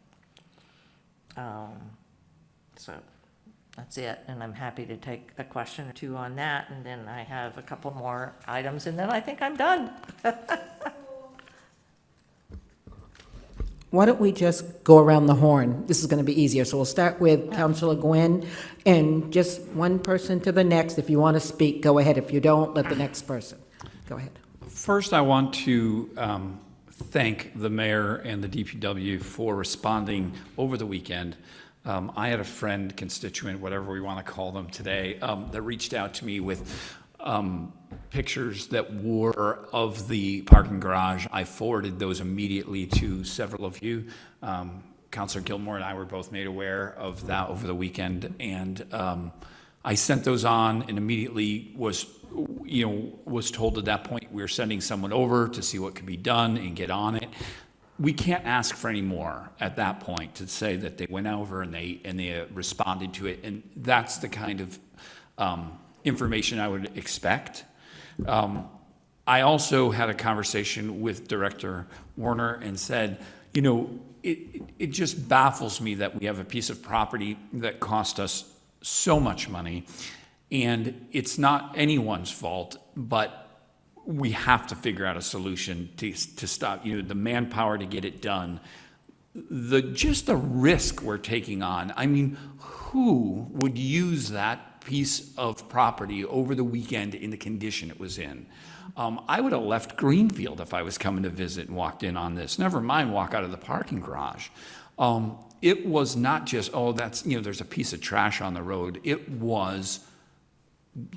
So that's it, and I'm happy to take a question or two on that, and then I have a couple more items, and then I think I'm done. Why don't we just go around the horn? This is going to be easier. So we'll start with Councilor Gwynn, and just one person to the next. If you want to speak, go ahead. If you don't, let the next person. Go ahead. First, I want to thank the mayor and the DPW for responding over the weekend. I had a friend, constituent, whatever we want to call them today, that reached out to me with pictures that were of the parking garage. I forwarded those immediately to several of you. Councilor Gilmore and I were both made aware of that over the weekend, and I sent those on and immediately was told at that point we were sending someone over to see what could be done and get on it. We can't ask for any more at that point to say that they went over and they responded to it, and that's the kind of information I would expect. I also had a conversation with Director Warner and said, it just baffles me that we have a piece of property that cost us so much money, and it's not anyone's fault, but we have to figure out a solution to stop, the manpower to get it done. Just the risk we're taking on. I mean, who would use that piece of property over the weekend in the condition it was in? I would have left Greenfield if I was coming to visit and walked in on this. Never mind walk out of the parking garage. It was not just, there's a piece of trash on the road. It was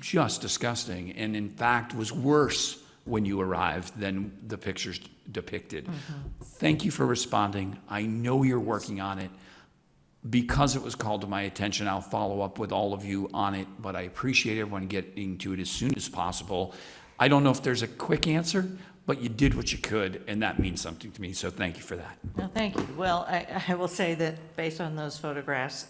just disgusting, and in fact was worse when you arrived than the pictures depicted. Mm-hmm. Thank you for responding. I know you're working on it. Because it was called to my attention, I'll follow up with all of you on it, but I appreciate everyone getting to it as soon as possible. I don't know if there's a quick answer, but you did what you could, and that means something to me, so thank you for that. No, thank you. Well, I will say that based on those photographs,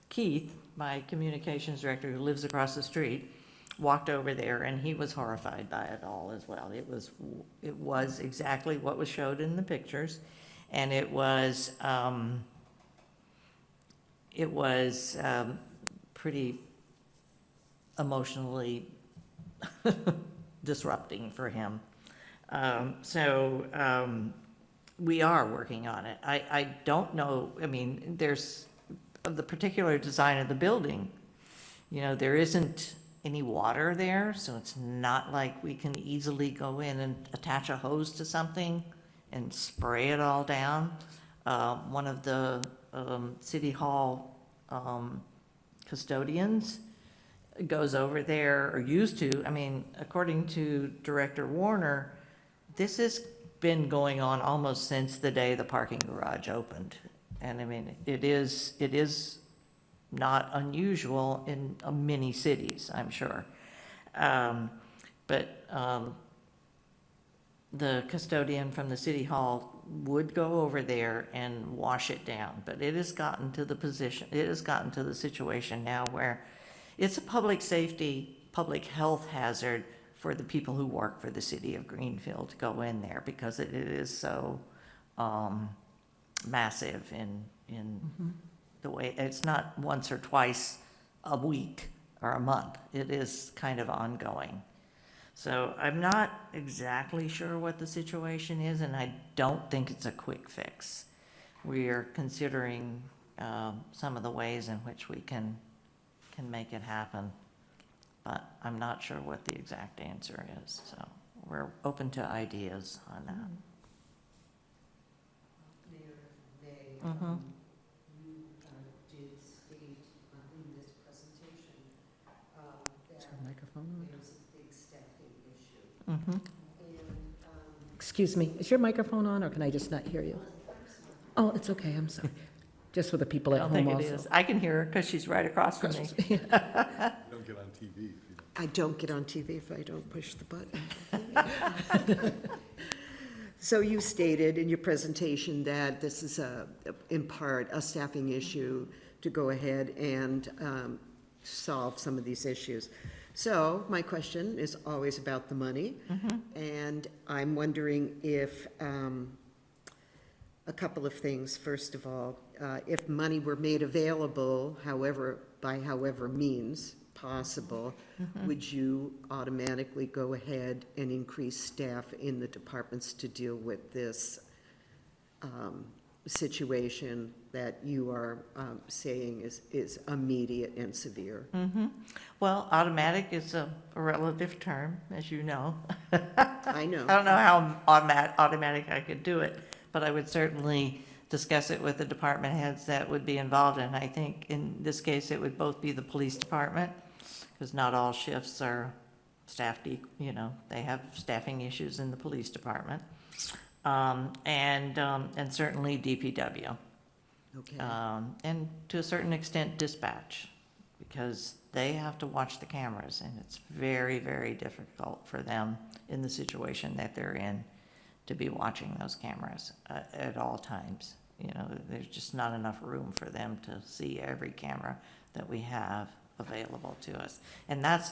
Keith, my communications director who lives across the street, walked over there, and he was horrified by it all as well. It was exactly what was showed in the pictures, and it was pretty emotionally disrupting for him. We are working on it. I don't know, there's, of the particular design of the building, there isn't any water there, so it's not like we can easily go in and attach a hose to something and spray it all down. One of the City Hall custodians goes over there, or used to, according to Director Warner, this has been going on almost since the day the parking garage opened. And I mean, it is not unusual in many cities, I'm sure. But the custodian from the city hall would go over there and wash it down. But it has gotten to the situation now where it's a public safety, public health hazard for the people who work for the city of Greenfield to go in there, because it is so massive in the way, it's not once or twice a week or a month. It is kind of ongoing. So I'm not exactly sure what the situation is, and I don't think it's a quick fix. We are considering some of the ways in which we can make it happen, but I'm not sure what the exact answer is. So we're open to ideas on that. Mayor, you did state in this presentation that Microphone on? there's a big staffing issue. Mm-hmm. And Excuse me, is your microphone on, or can I just not hear you? Oh, it's okay, I'm sorry. Just for the people I at don't home think also. it is. I can hear her because she's right across from me. You don't get on TV if you don't. I don't get on TV if I don't push the button. So you stated in your presentation that this is in part, a staffing issue to go ahead and solve some of these issues. So my question is always about the money. And I'm wondering if, a couple of things. First of all, if money were made available, by however means possible, would you automatically go ahead and increase staff in the departments to deal with this situation that you are saying is immediate and severe? Well, automatic is a relative term, as you know. I know. I don't know how automatic I could do it, but I would certainly discuss it with the department heads that would be involved. And I think in this case, it would both be the police department, because not all shifts are staffed, they have staffing issues in the police department. And certainly DPW. Okay. And to a certain extent dispatch, because they have to watch the cameras, and it's very, very difficult for them in the situation that they're in to be watching those cameras at all times. There's just not enough room for them to see every camera that we have available to us. And that's,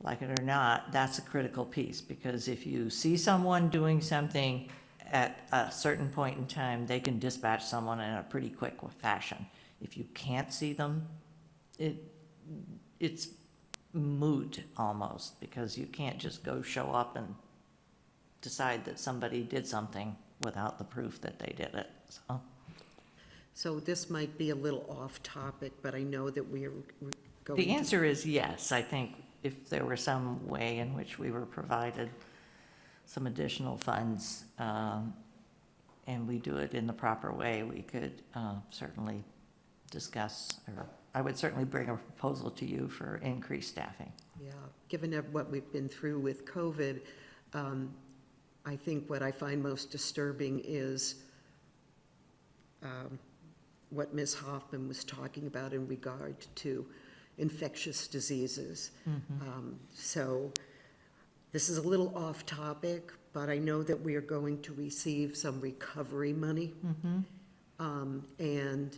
like it or not, that's a critical piece, because if you see someone doing something at a certain point in time, they can dispatch someone in a pretty quick fashion. If you can't see them, it's moot almost, because you can't just go show up and decide that somebody did something without the proof that they did it. So this might be a little off topic, but I know that we're going The to. answer is yes. I think if there were some way in which we were provided some additional funds, and we do it in the proper way, we could certainly discuss, or I would certainly bring a proposal to you for increased staffing. Yeah, given what we've been through with COVID, I think what I find most disturbing is what Ms. Hoffman was talking about in regard to infectious diseases. So this is a little off topic, but I know that we are going to receive some recovery money. And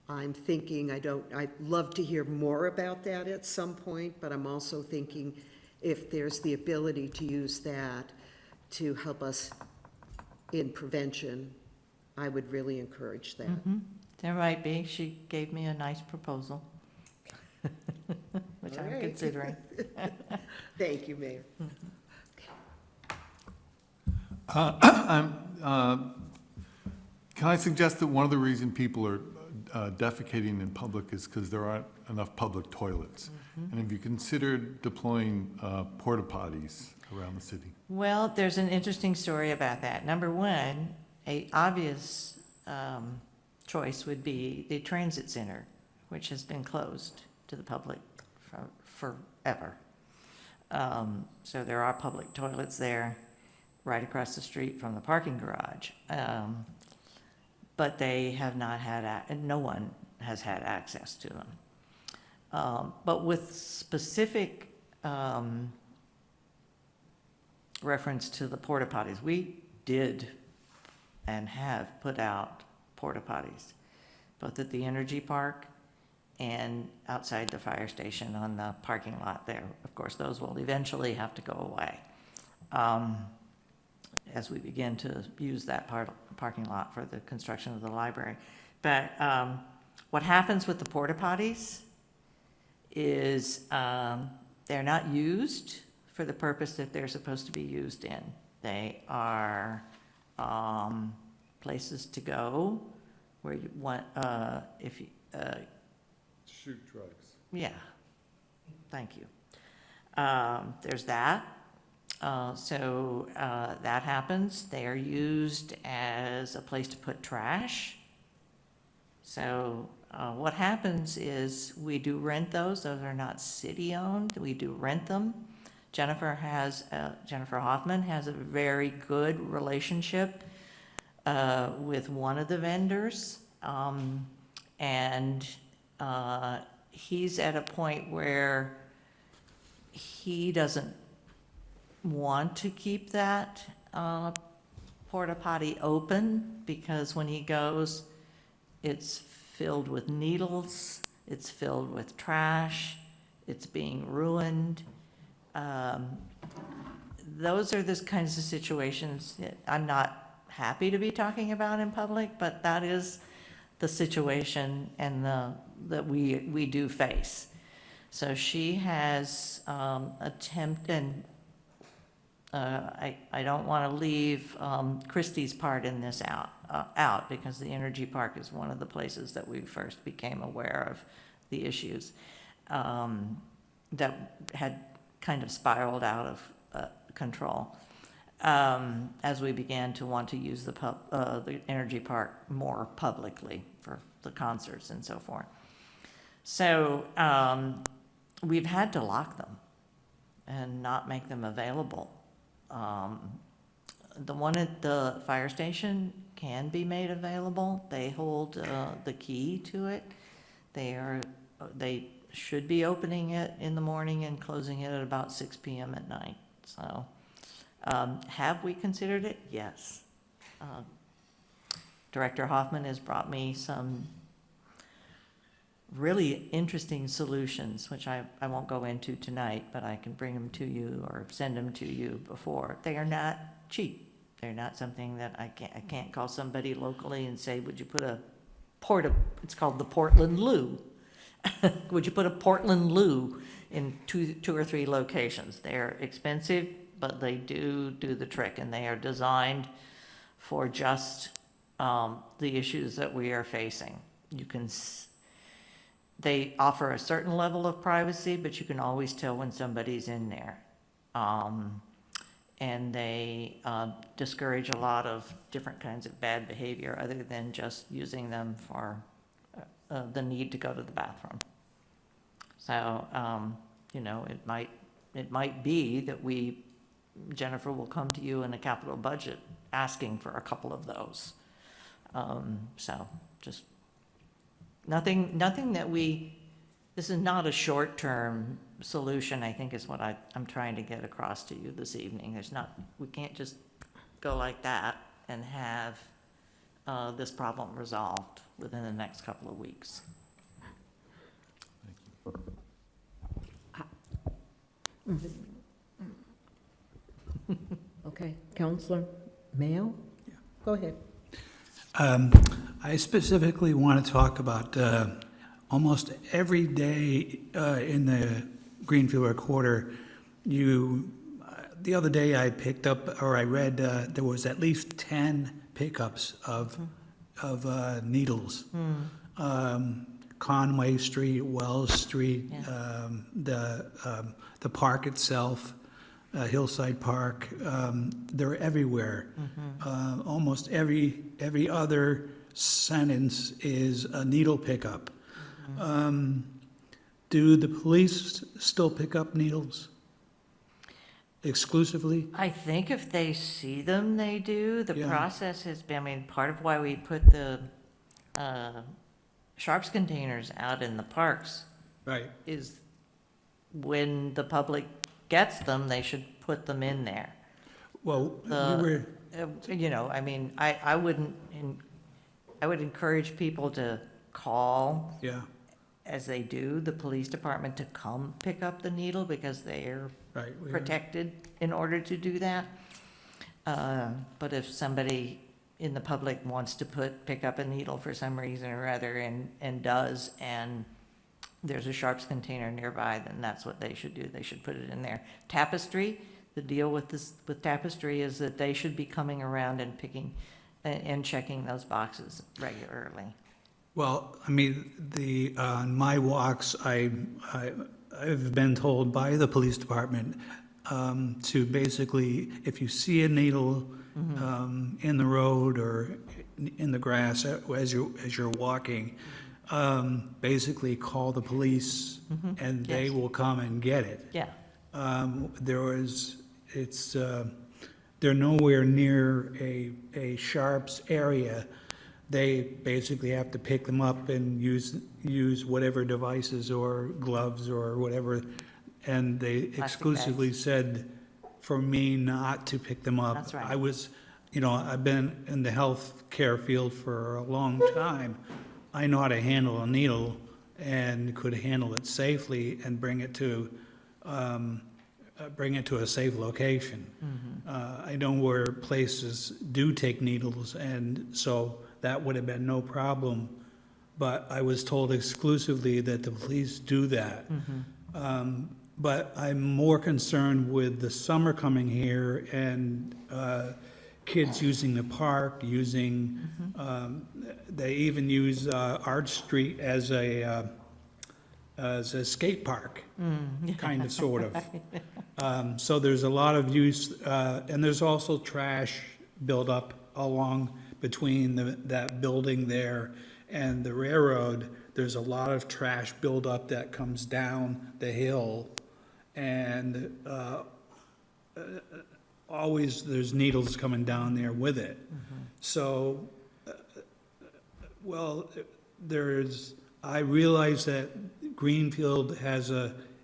I'm thinking, I'd love to hear more about that at some point, but I'm also thinking if there's the ability to use that to help us in prevention, I would really encourage that. There might be. She gave me a nice proposal, which All I'm right. considering. Thank you, Mayor. Can I suggest that one of the reasons people are defecating in public is because there aren't enough public toilets? And have you considered deploying porta potties around the city? Well, there's an interesting story about that. Number one, a obvious choice would be the transit center, which has been closed to the public forever. So there are public toilets there, right across the street from the parking garage. But they have not had, no one has had access to them. But with specific reference to the porta potties, we did and have put out porta potties, both at the Energy Park and outside the fire station on the parking lot there. Of course, those will eventually have to go away as we begin to use that parking lot for the construction of the library. But what happens with the porta potties is they're not used for the purpose that they're supposed to be used in. They are places to go where you want, if you, Shoot drugs. yeah, thank you. There's that. So that happens. They are used as a place to put trash. So what happens is we do rent those. Those are not city-owned. We do rent them. Jennifer Hoffman has a very good relationship with one of the vendors. And he's at a point where he doesn't want to keep that porta potty open, because when he goes, it's filled with needles, it's filled with trash, it's being ruined. Those are the kinds of situations that I'm not happy to be talking about in public, but that is the situation and that we do face. So she has attempted, I don't want to leave Christie's part in this out, because the Energy Park is one of the places that we first became aware of the issues that had kind of spiraled out of control as we began to want to use the Energy Park more publicly for the concerts and so forth. So we've had to lock them and not make them available. The one at the fire station can be made available. They hold the key to it. They should be opening it in the morning and closing it at about 6 p.m. at night. So have we considered it? Yes. Director Hoffman has brought me some really interesting solutions, which I won't go into tonight, but I can bring them to you or send them to you before. They are not cheap. They're not something that I can't call somebody locally and say, would you put it's called the Portland Loo. Would you put a Portland Loo in two or three locations? They're expensive, but they do the trick, and they are designed for just the issues that we are facing. They offer a certain level of privacy, but you can always tell when somebody's in there. And they discourage a lot of different kinds of bad behavior other than just using them for the need to go to the bathroom. So, it might be that Jennifer will come to you in a capital budget asking for a couple of those. So just nothing that this is not a short-term solution, I think is what I'm trying to get across to you this evening. We can't just go like that and have this problem resolved within the next couple of weeks. Okay, Counselor Mayo? Go ahead. I specifically want to talk about almost every day in the Greenfield Recorder. The other day I picked up, or I read, there was at least 10 pickups of needles. Conway Street, Wells Street, the park itself, Hillside Park, they're everywhere. Almost every other sentence is a needle pickup. Do the police still pick up needles? exclusively? I think if they see them, they do. The Yeah. process has been, I mean, part of why we put the sharps containers out in the parks Right. is when the public gets them, they should put them in there. Well, we The- were, You know, I mean, I wouldn't, I would encourage people to call, yeah, as they do, the police department to come pick up the needle because they're right. we were- protected in order to do that. But if somebody in the public wants to pick up a needle for some reason or other and does, and there's a sharps container nearby, then that's what they should do. They should put it in there. Tapestry, the deal with this, with Tapestry is that they should be coming around and picking and checking those boxes regularly. Well, I mean, on my walks, I've been told by the police department to basically, if you see a needle in the road or in the grass as you're walking, basically call the police and they Yes. will come and get it. Yeah, They're nowhere near a sharps area. They basically have to pick them up and use whatever devices or gloves or whatever. And they exclusively said for me not to pick them up. That's right. I've been in the healthcare field for a long time. I know how to handle a needle and could handle it safely and bring it to a safe location. I know where places do take needles, and so that would have been no problem. But I was told exclusively that the police do that. But I'm more concerned with the summer coming here and kids using the park, they even use Arch Street as a skate park, kind of, sort of. So there's a lot of use, and there's also trash buildup along between that building there and the railroad. There's a lot of trash buildup that comes down the hill, and always there's needles coming down there with it. So, I realize that Greenfield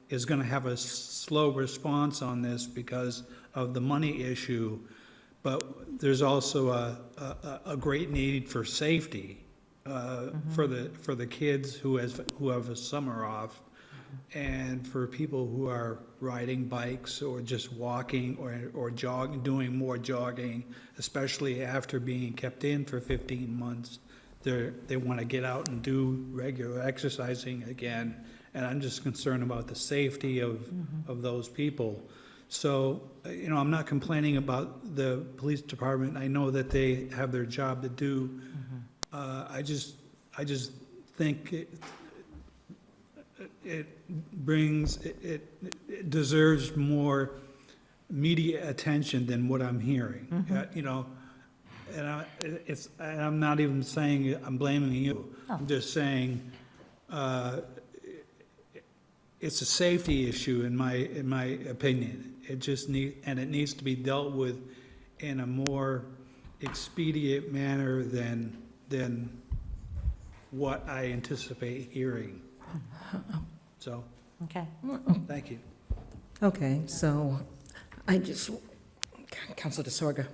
is gonna have a slow response on this because of the money issue, but there's also a great need for safety, for the kids who have a summer off, and for people who are riding bikes or just walking or jogging, doing more jogging, especially after being kept in for 15 months. They want to get out and do regular exercising again, and I'm just concerned about the safety of those people. So, I'm not complaining about the police department. I know that they have their job to do. I just think it deserves more media attention than what I'm hearing. And I'm not even saying I'm blaming you. I'm just saying it's a safety issue in my opinion. It needs to be dealt with in a more expedient manner than what I anticipate hearing. So, okay. thank you. Okay, so Councilor DeSorga.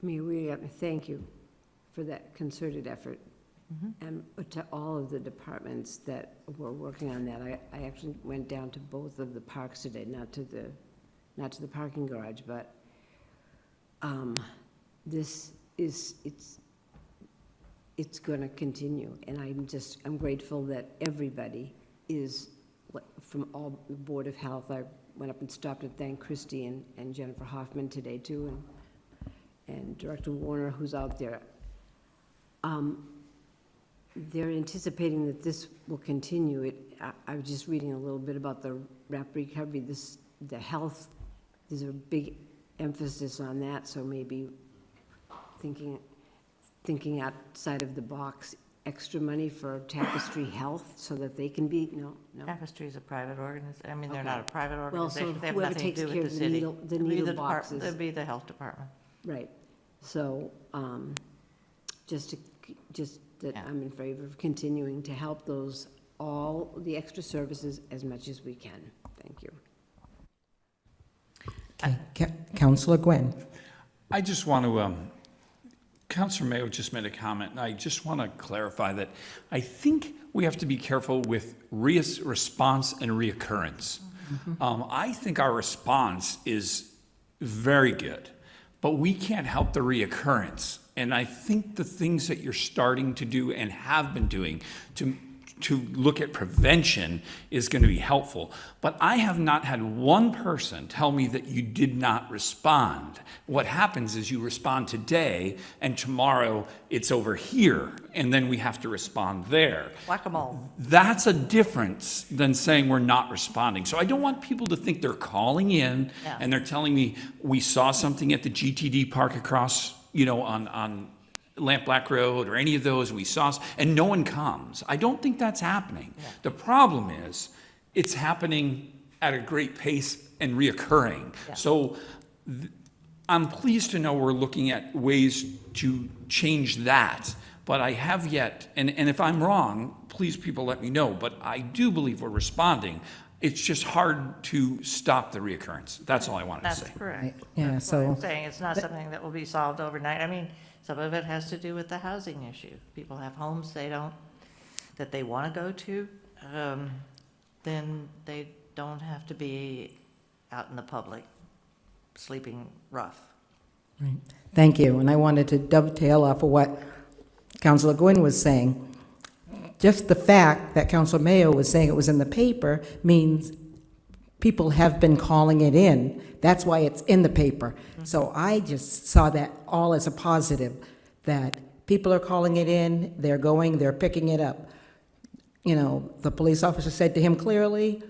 Mayor, we have to thank you for that concerted effort. And to all of the departments that were working on that. I actually went down to both of the parks today, not to the parking garage, but it's gonna continue. And I'm grateful that everybody is, from all, the Board of Health. I went up and stopped and thanked Christy and Jennifer Hoffman today too, and Director Warner, who's out there. They're anticipating that this will continue. I was just reading a little bit about the rapid recovery, the health, there's a big emphasis on that, so maybe thinking outside of the box extra money for Tapestry Health so that they can be, no? Tapestry is a private organization. I mean, they're Okay. not a private Well, so organization. They have whoever nothing to takes do care with the of the city. needle- the It'd be needle the boxes. It'd be the health department. Right. So, just that Yeah. I'm in favor of continuing to help those, all the extra services as much as we can. Thank you. Okay, Counselor Gwen. I just want to, Counselor Mayo just made a comment, and I just want to clarify that I think we have to be careful with response and reoccurrence. I think our response is very good, but we can't help the reoccurrence. And I think the things that you're starting to do and have been doing to look at prevention is going to be helpful. But I have not had one person tell me that you did not respond. What happens is you respond today, and tomorrow it's over here, and then we have to respond there. Whack-a-mole. That's a difference than saying we're not responding. So I don't want people to think they're calling in Yeah. and they're telling me, we saw something at the GTD park across, on Lampblack Road or any of those, we saw, and no one comes. I don't think that's happening. Yeah. The problem is, it's happening at a great pace and reoccurring. Yeah. So I'm pleased to know we're looking at ways to change that, but I have yet, and if I'm wrong, please people let me know, but I do believe we're responding. It's just hard to stop the reoccurrence. That's all I wanted to That's say. correct. Yeah, That's what I'm so, saying. It's not something that will be solved overnight. I mean, some of it has to do with the housing issue. People have homes that they want to go to, then they don't have to be out in the public, sleeping rough. right. Thank you. And I wanted to dovetail off of what Counselor Gwynn was saying. Just the fact that Counselor Mayo was saying it was in the paper means people have been calling it in. That's why it's in the paper. So I just saw that all as a positive, that people are calling it in, they're picking it up. The police officer said to him clearly,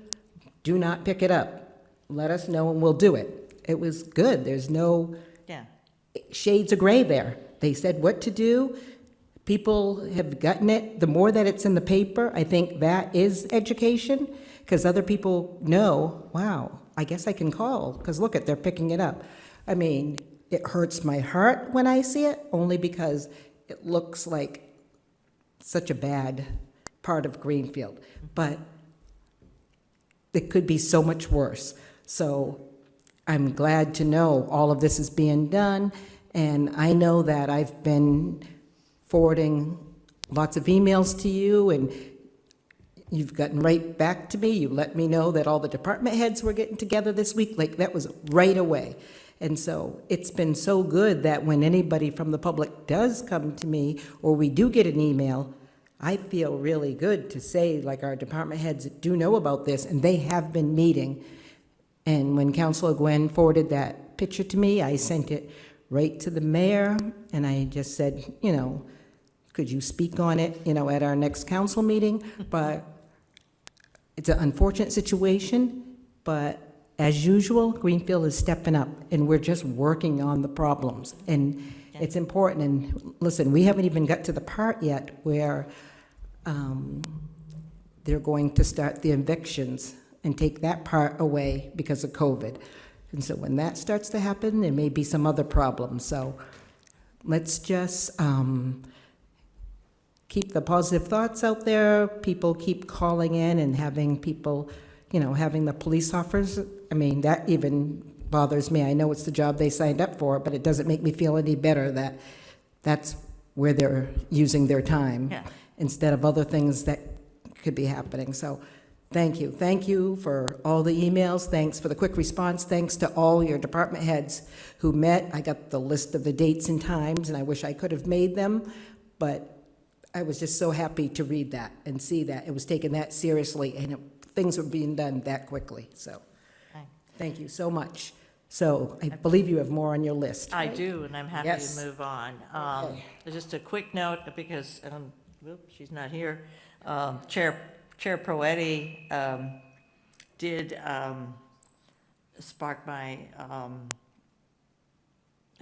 do not pick it up. Let us know and we'll do it. It was good. There's no Yeah. shades of gray there. They said what to do. People have gotten it. The more that it's in the paper, I think that is education, because other people know, wow, I guess I can call, because look they're picking it up. I mean, it hurts my heart when I see it, only because it looks like such a bad part of Greenfield. But it could be so much worse. So I'm glad to know all of this is being done, and I know that I've been forwarding lots of emails to you, and you've gotten right back to me. You let me know that all the department heads were getting together this week, like that was right away. And so it's been so good that when anybody from the public does come to me, or we do get an email, I feel really good to say, like, our department heads do know about this, and they have been meeting. And when Councilor Gwen forwarded that picture to me, I sent it right to the mayor, and I just said, could you speak on it, at our next council meeting? But it's an unfortunate situation, but as usual, Greenfield is stepping up, and we're just working on the problems. And it's important, and listen, we haven't even got to the part yet where they're going to start the evictions and take that part away because of COVID. And so when that starts to happen, there may be some other problems. So let's just keep the positive thoughts out there. People keep calling in and having people, having the police officers. I mean, that even bothers me. I know it's the job they signed up for, but it doesn't make me feel any better that that's where they're using their time instead of other things that could be happening. So thank you. Thank you for all the emails. Thanks for the quick response. Thanks to all your department heads who met. I got the list of the dates and times, and I wish I could have made them, but I was just so happy to read that and see that it was taken that seriously, and things were being done that quickly. So thank you so much. So I believe you have more on your list, I right? do, and I'm happy Yes. to move on. Okay. Just a quick note, because, she's not here. Chair Proetti did spark my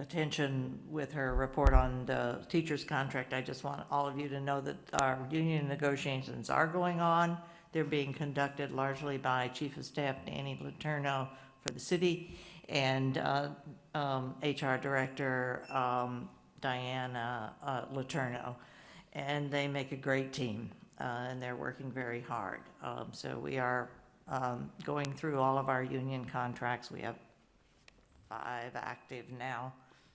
attention with her report on the teacher's contract. I just want all of you to know that our union negotiations are going on. They're being conducted largely by Chief of Staff Danny Letourneau for the city and HR Director Diana Letourneau. And they make a great team, and they're working very hard. So we are going through all of our union contracts. We have 5 active now,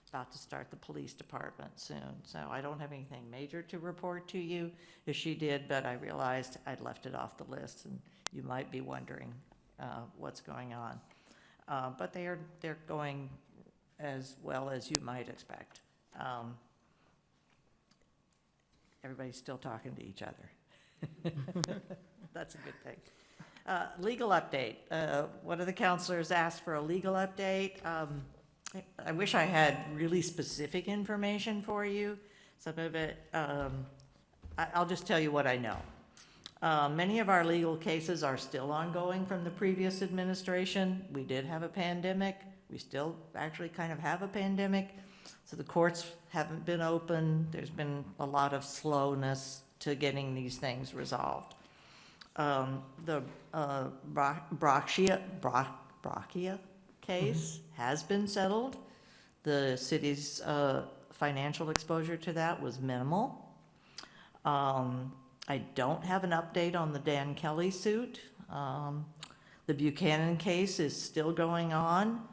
about to start the police department soon. So I don't have anything major to report to you, as she did, but I realized I'd left it off the list, and you might be wondering what's going on. But they're going as well as you might expect. Everybody's still talking to each other. That's a good thing. Legal update. One of the counselors asked for a legal update. I wish I had really specific information for you. Some of it, I'll just tell you what I know. Many of our legal cases are still ongoing from the previous administration. We did have a pandemic. We still actually kind of have a pandemic. So the courts haven't been open. There's been a lot of slowness to getting these things resolved. The Brachia case has been settled. The city's financial exposure to that was minimal. I don't have an update on the Dan Kelly suit. The Buchanan case is still going on.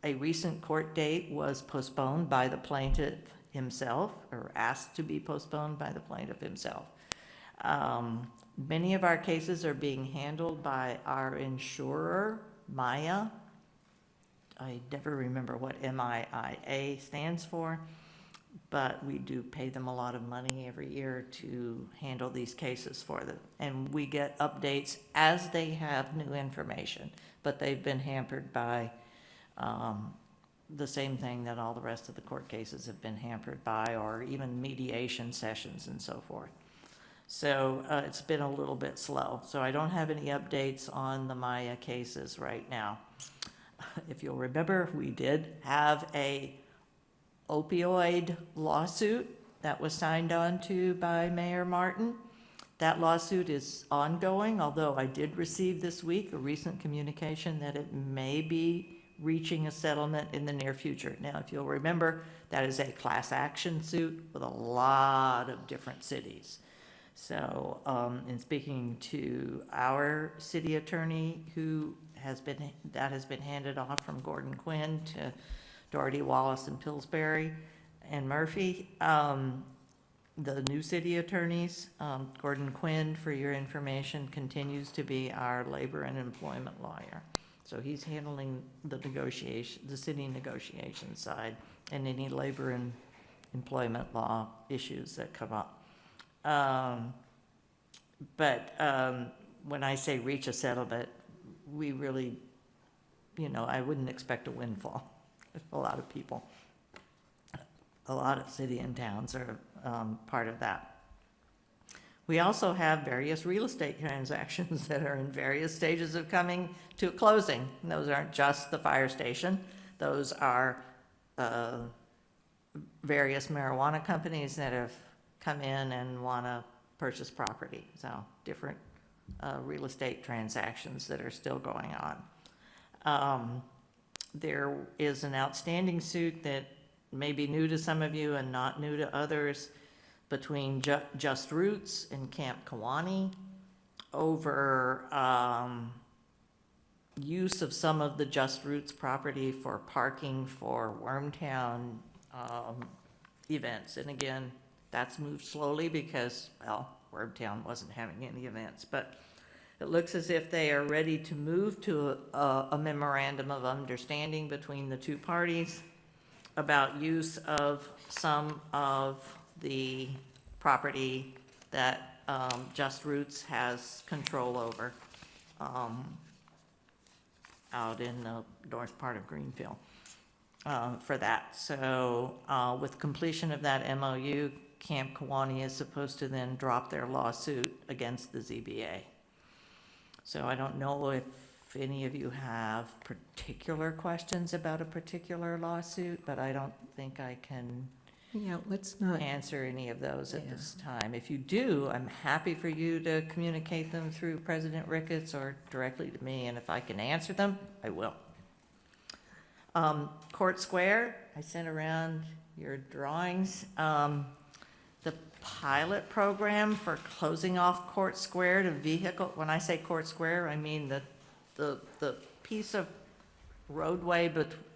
A recent court date was postponed by the plaintiff himself, or asked to be postponed by the plaintiff himself. Many of our cases are being handled by our insurer, Maya. I never remember what MIIA stands for, but we do pay them a lot of money every year to handle these cases for them. And we get updates as they have new information, but they've been hampered by the same thing that all the rest of the court cases have been hampered by, or even mediation sessions and so forth. So it's been a little bit slow. So I don't have any updates on the Maya cases right now. If you'll remember, we did have a opioid lawsuit that was signed on to by Mayor Martin. That lawsuit is ongoing, although I did receive this week a recent communication that it may be reaching a settlement in the near future. Now, if you'll remember, that is a class action suit with a lot of different cities. So, in speaking to our city attorney, that has been handed off from Gordon Quinn to Doherty, Wallace, and Pillsbury and Murphy. The new city attorneys, Gordon Quinn, for your information, continues to be our labor and employment lawyer. So he's handling the city negotiation side and any labor and employment law issues that come up. But when I say reach a settlement, we really, I wouldn't expect a windfall. A lot of people, a lot of city and towns are part of that. We also have various real estate transactions that are in various stages of coming to a closing. And those aren't just the fire station. Those are various marijuana companies that have come in and want to purchase property. So different real estate transactions that are still going on. There is an outstanding suit that may be new to some of you and not new to others between Just Roots and Camp Kiwanee over use of some of the Just Roots property for parking for Wormtown events. And again, that's moved slowly because, well, Wormtown wasn't having any events, but it looks as if they are ready to move to a memorandum of understanding between the two parties about use of some of the property that Just Roots has control over out in the north part of Greenfield for that. So with completion of that MOU, Camp Kiwanee is supposed to then drop their lawsuit against the ZBA. So I don't know if if any of you have particular questions about a particular lawsuit, but I don't think I can Yeah, let's not, answer any of those at Yeah. this time. If you do, I'm happy for you to communicate them through President Ricketts or directly to me, and if I can answer them, I will. Court Square, I sent around your drawings. The pilot program for closing off Court Square to vehicle, when I say Court Square, I mean the piece of roadway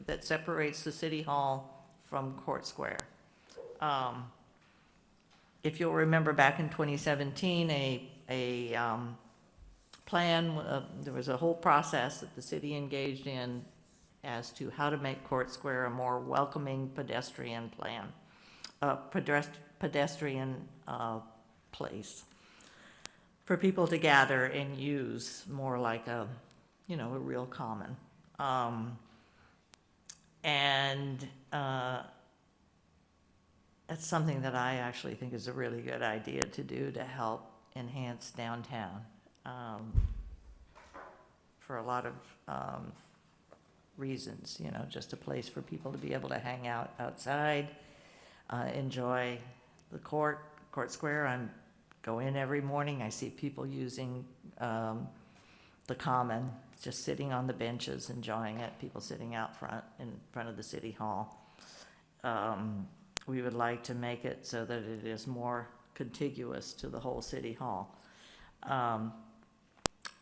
that separates the city hall from Court Square. If you'll remember back in 2017, a plan, there was a whole process that the city engaged in as to how to make Court Square a more welcoming pedestrian place for people to gather and use, more like a real common. That's something that I actually think is a really good idea to do to help enhance downtown, for a lot of reasons, just a place for people to be able to hang out outside, enjoy the Court Square. I go in every morning, I see people using the common, just sitting on the benches, enjoying it, people sitting out front, in front of the city hall. We would like to make it so that it is more contiguous to the whole city hall.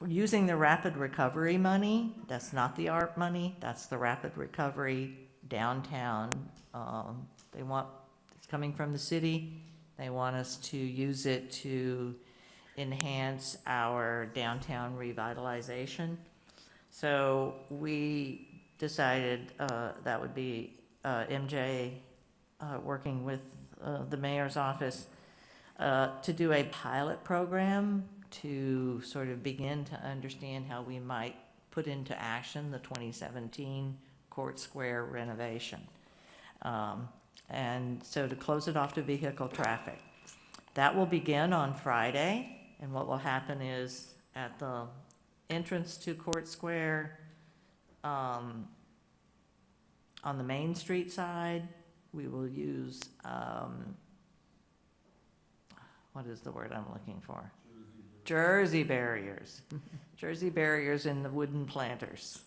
Using the rapid recovery money, that's not the ARP money, that's the rapid recovery downtown. It's coming from the city. They want us to use it to enhance our downtown revitalization. So we decided that would be MJ working with the mayor's office to do a pilot program to sort of begin to understand how we might put into action the 2017 Court Square renovation. And so to close it off to vehicle traffic. That will begin on Friday, and what will happen is at the entrance to Court Square, on the Main Street side, we will use, what is the word I'm looking for? Jersey barriers. Jersey barriers in the wooden planters.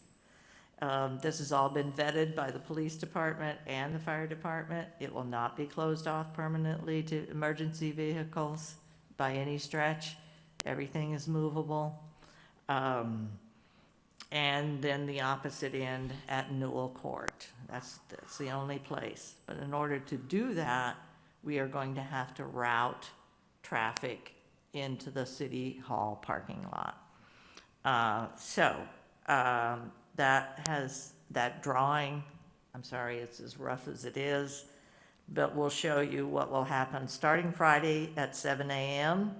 This has all been vetted by the police department and the fire department. It will not be closed off permanently to emergency vehicles by any stretch. Everything is movable. And then the opposite end at Newell Court. That's the only place. But in order to do that, we are going to have to route traffic into the city hall parking lot. That drawing, I'm sorry, it's as rough as it is, but we'll show you what will happen starting Friday at 7 a.m.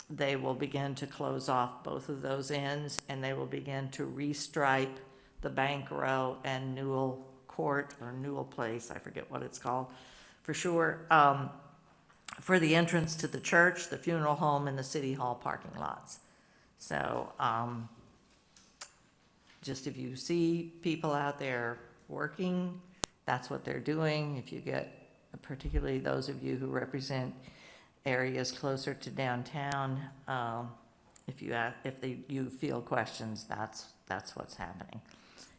They will begin to close off both of those ends, and they will begin to restripe the Bank Row and Newell Court, or Newell Place, I forget what it's called, for sure, for the entrance to the church, the funeral home, and the city hall parking lots. So, just if you see people out there working, that's what they're doing. If you get, particularly those of you who represent areas closer to downtown, if you feel questions, that's what's happening.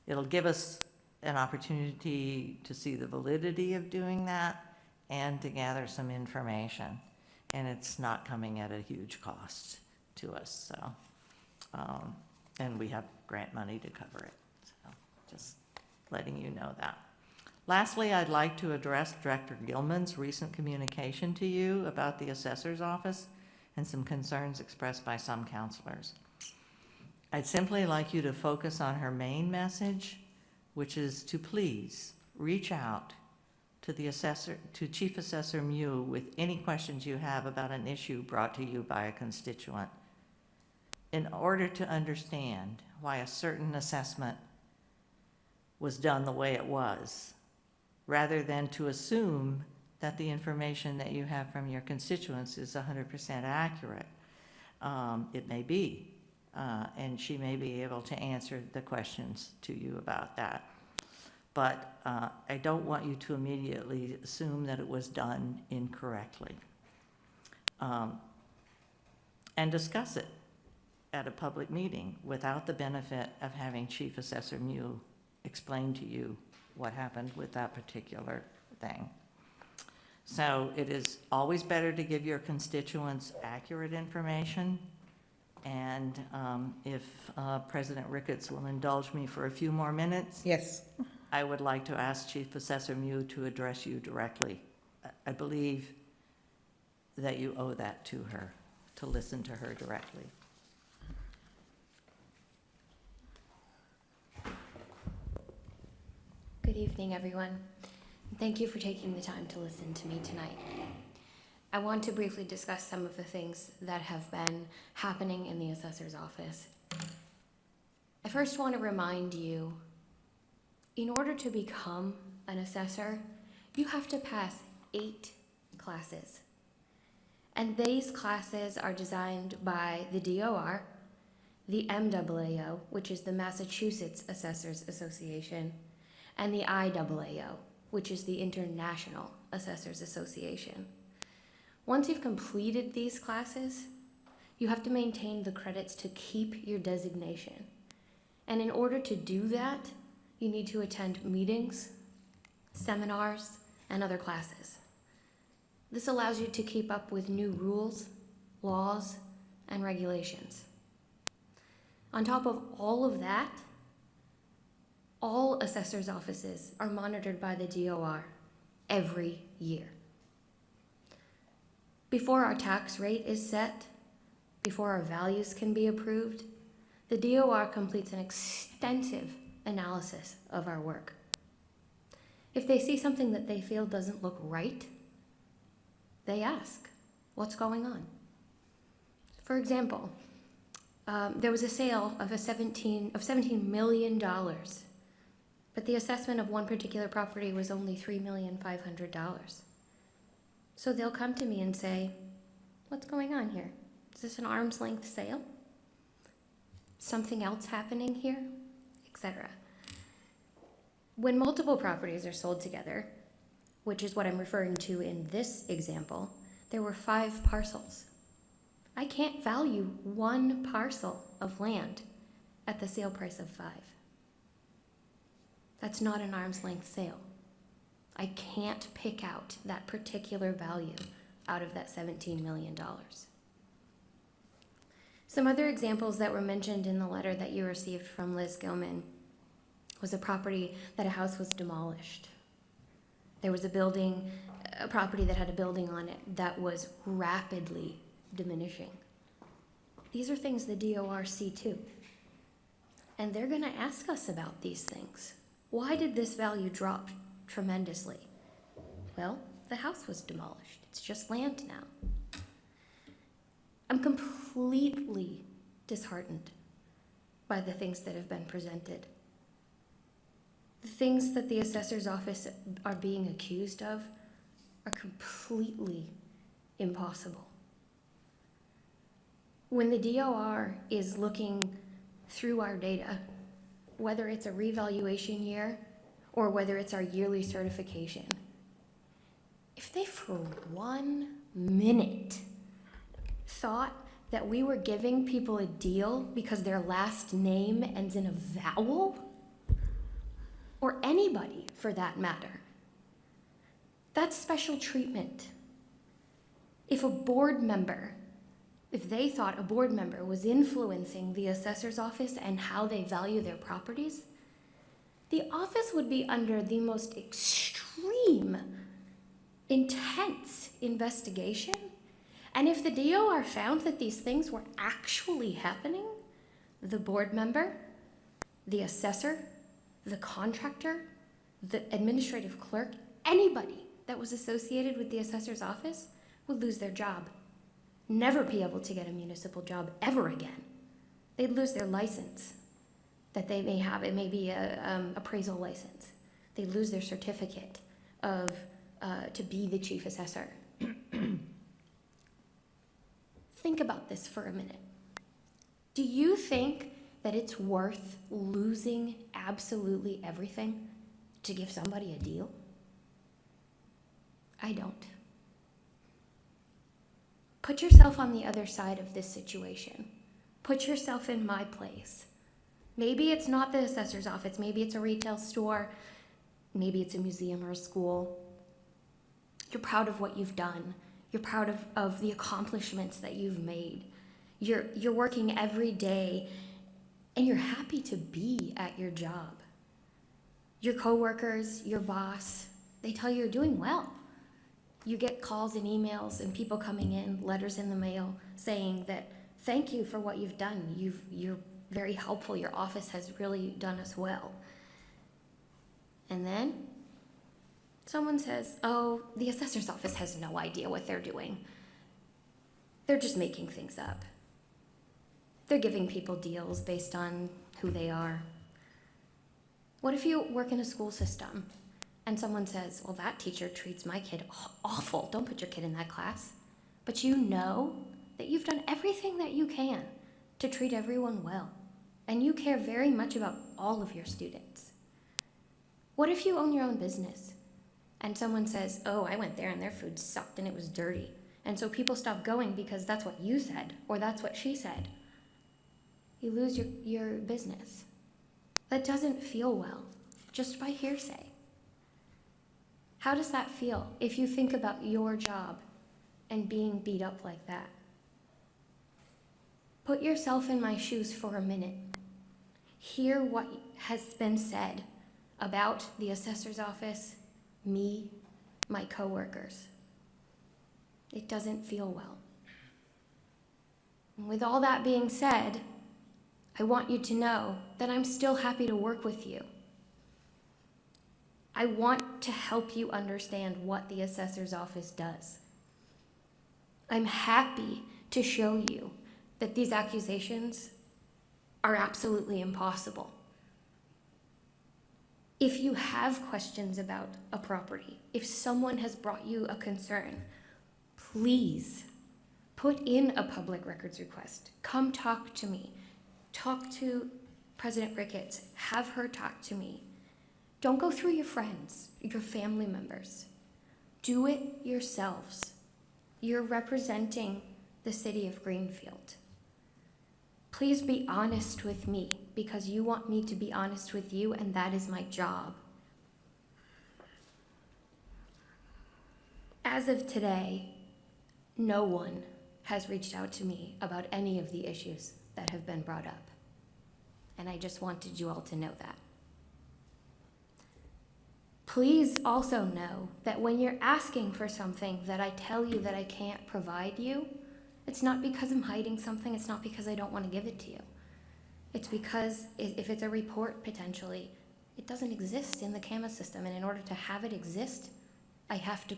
It'll give us an opportunity to see the validity of doing that and to gather some information. And it's not coming at a huge cost to us, so, and we have grant money to cover it. So just letting you know that. Lastly, I'd like to address Director Gilman's recent communication to you about the assessor's office and some concerns expressed by some counselors. I'd simply like you to focus on her main message, which is to please reach out to the assessor, to Chief Assessor Mew, with any questions you have about an issue brought to you by a constituent, in order to understand why a certain assessment was done the way it was, rather than to assume that the information that you have from your constituents is 100% accurate. It may be, and she may be able to answer the questions to you about that. But I don't want you to immediately assume that it was done incorrectly. And discuss it at a public meeting without the benefit of having Chief Assessor Mew explain to you what happened with that particular thing. So it is always better to give your constituents accurate information. And if President Ricketts will indulge me for a few more minutes, Yes. I would like to ask Chief Assessor Mew to address you directly. I believe that you owe that to her, to listen to her directly. Good evening, everyone. Thank you for taking the time to listen to me tonight. I want to briefly discuss some of the things that have been happening in the assessor's office. I first want to remind you, in order to become an assessor, you have to pass 8 classes. And these classes are designed by the DOR, the MAAO, which is the Massachusetts Assessors Association, and the IAAO, which is the International Assessors Association. Once you've completed these classes, you have to maintain the credits to keep your designation. And in order to do that, you need to attend meetings, seminars, and other classes. This allows you to keep up with new rules, laws, and regulations. On top of all of that, all assessors' offices are monitored by the DOR every year. Before our tax rate is set, before our values can be approved, the DOR completes an extensive analysis of our work. If they see something that they feel doesn't look right, they ask, what's going on? For example, there was a sale of $17 million, but the assessment of one particular property was only $3,500,000. So they'll come to me and say, what's going on here? Is this an arm's length sale? Something else happening here? Etc. When multiple properties are sold together, which is what I'm referring to in this example, there were 5 parcels. I can't value one parcel of land at the sale price of 5. That's not an arm's length sale. I can't pick out that particular value out of that $17 million. Some other examples that were mentioned in the letter that you received from Liz Gilman was a property that a house was demolished. There was a property that had a building on it that was rapidly diminishing. These are things the DOR see too. And they're going to ask us about these things. Why did this value drop tremendously? Well, the house was demolished. It's just land now. I'm completely disheartened by the things that have been presented. The things that the assessor's office are being accused of are completely impossible. When the DOR is looking through our data, whether it's a revaluation year or whether it's our yearly certification, if they for 1 minute thought that we were giving people a deal because their last name ends in a vowel, or anybody for that matter, that's special treatment. If they thought a board member was influencing the assessor's office and how they value their properties, the office would be under the most extreme, intense investigation. And if the DOR found that these things were actually happening, the board member, the assessor, the contractor, the administrative clerk, anybody that was associated with the assessor's office would lose their job. Never be able to get a municipal job ever again. They'd lose their license that they may have. It may be an appraisal license. They'd lose their certificate of to be the chief assessor. Think about this for a minute. Do you think that it's worth losing absolutely everything to give somebody a deal? I don't. Put yourself on the other side of this situation. Put yourself in my place. Maybe it's not the assessor's office, maybe it's a retail store, maybe it's a museum or a school. You're proud of what you've done. You're proud of the accomplishments that you've made. You're working every day and you're happy to be at your job. Your coworkers, your boss, they tell you you're doing well. You get calls and emails and people coming in, letters in the mail saying that thank you for what you've done. You're very helpful. Your office has really done us well. And then someone says, oh, the assessor's office has no idea what they're doing. They're just making things up. They're giving people deals based on who they are. What if you work in a school system and someone says, well, that teacher treats my kid awful. Don't put your kid in that class. But you know that you've done everything that you can to treat everyone well. And you care very much about all of your students. What if you own your own business and someone says, oh, I went there and their food sucked and it was dirty. And so people stop going because that's what you said or that's what she said. You lose your business. That doesn't feel well, just by hearsay. How does that feel if you think about your job and being beat up like that? Put yourself in my shoes for a minute. Hear what has been said about the assessor's office, me, my coworkers. It doesn't feel well. And with all that being said, I want you to know that I'm still happy to work with you. I want to help you understand what the assessor's office does. I'm happy to show you that these accusations are absolutely impossible. If you have questions about a property, if someone has brought you a concern, please put in a public records request. Come talk to me. Talk to President Ricketts. Have her talk to me. Don't go through your friends, your family members. Do it yourselves. You're representing the city of Greenfield. Please be honest with me because you want me to be honest with you, and that is my job. As of today, no one has reached out to me about any of the issues that have been brought up. And I just wanted you all to know that. Please also know that when you're asking for something that I tell you that I can't provide you, it's not because I'm hiding something, it's not because I don't want to give it to you. It's because if it's a report potentially, it doesn't exist in the CAMA system, and in order to have it exist, I have to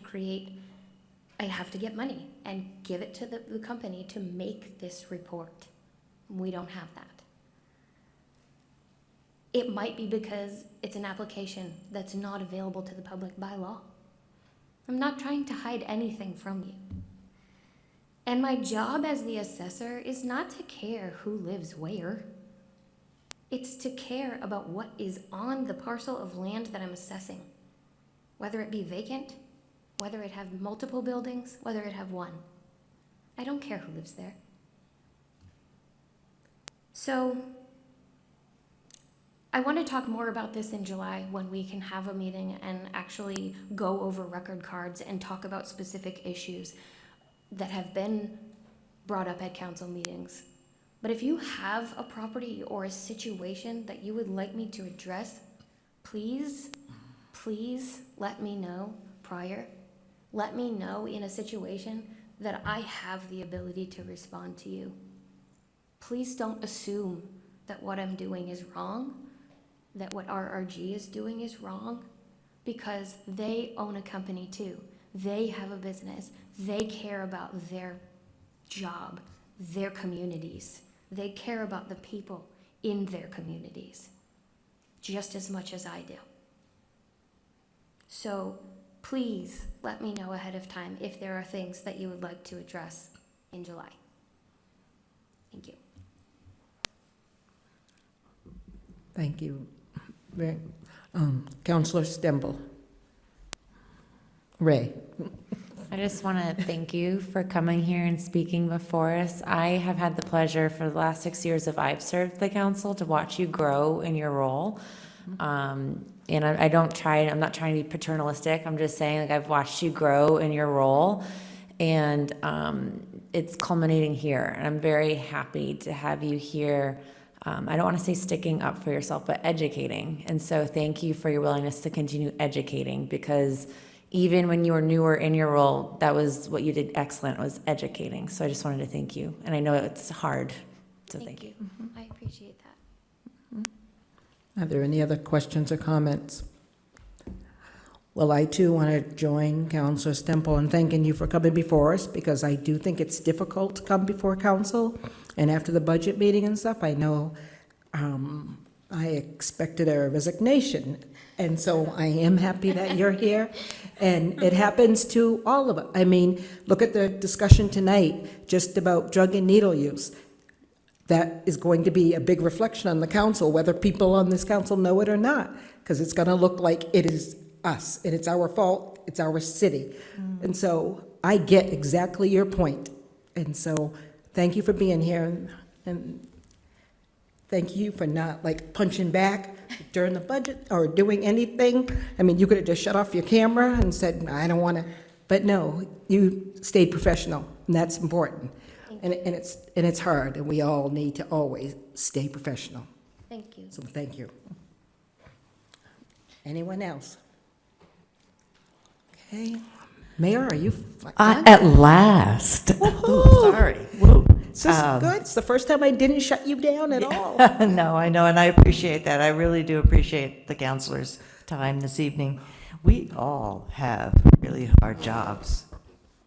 get money and give it to the company to make this report. We don't have that. It might be because it's an application that's not available to the public by law. I'm not trying to hide anything from you. And my job as the assessor is not to care who lives where. It's to care about what is on the parcel of land that I'm assessing. Whether it be vacant, whether it have multiple buildings, whether it have one. I don't care who lives there. So, I want to talk more about this in July when we can have a meeting and actually go over record cards and talk about specific issues that have been brought up at council meetings. But if you have a property or a situation that you would like me to address, please let me know prior. Let me know in a situation that I have the ability to respond to you. Please don't assume that what I'm doing is wrong, that what RRG is doing is wrong, because they own a company too. They have a business. They care about their job, their communities. They care about the people in their communities just as much as I do. So please let me know ahead of time if there are things that you would like to address in July. Thank you. Thank you. Counselor Stemble. Ray. I just want to thank you for coming here and speaking before us. I have had the pleasure for the last 6 years of I've served the council to watch you grow in your role. And I'm not trying to be paternalistic. I'm just saying, like, I've watched you grow in your role, and it's culminating here. And I'm very happy to have you here. I don't want to say sticking up for yourself, but educating. And so thank you for your willingness to continue educating, because even when you were newer in your role, that was what you did excellent, was educating. So I just wanted to thank you. And I know it's hard, so thank you. I appreciate that. Are there any other questions or comments? Well, I too want to join Councilor Stemple in thanking you for coming before us, because I do think it's difficult to come before council. And after the budget meeting and stuff, I know I expected a resignation. And so I am happy that you're here. And it happens to all of us. I mean, look at the discussion tonight just about drug and needle use. That is going to be a big reflection on the council, whether people on this council know it or not, because it's going to look like it is us, and it's our fault, it's our city. And so I get exactly your point. And so thank you for being here, and thank you for not like punching back during the budget or doing anything. I mean, you could have just shut off your camera and said, I don't want to, but no, you stayed professional, and that's important. And it's hard, and we all need to always stay professional. Thank you. So thank you. Anyone else? Okay. Mayor, are you done? At last. Sorry. Woo. This is good. It's the first time I didn't shut you down at all. No, I know, and I appreciate that. I really do appreciate the counselor's time this evening. We all have really hard jobs.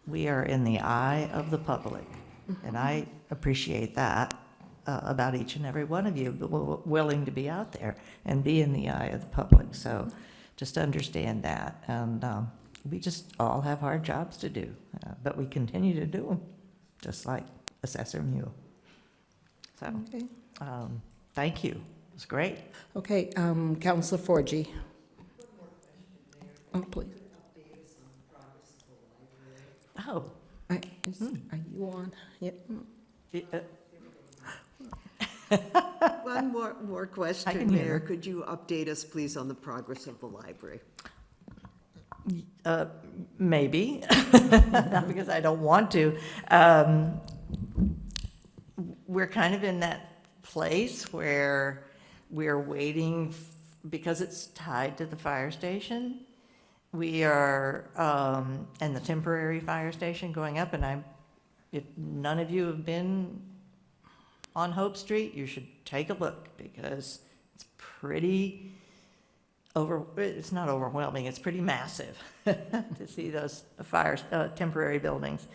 We are in the eye of the public, and I appreciate that about each and every one of you, willing to be out there and be in the eye of the public. So just understand that. And we just all have hard jobs to do, but we continue to do them, just like Assessor Mule. So, Okay. thank you. It was great. Okay, Councilor Forgy. Oh, please. Oh. Are you on? Yep. One more I question, can hear Mayor. her. Could you update us, please, on the progress of the library? Maybe, not because I don't want to. We're kind of in that place where we're waiting, because it's tied to the fire station. We are, and the temporary fire station going up, and if none of you have been on Hope Street, you should take a look, because it's pretty it's not overwhelming, it's pretty massive to see those temporary buildings.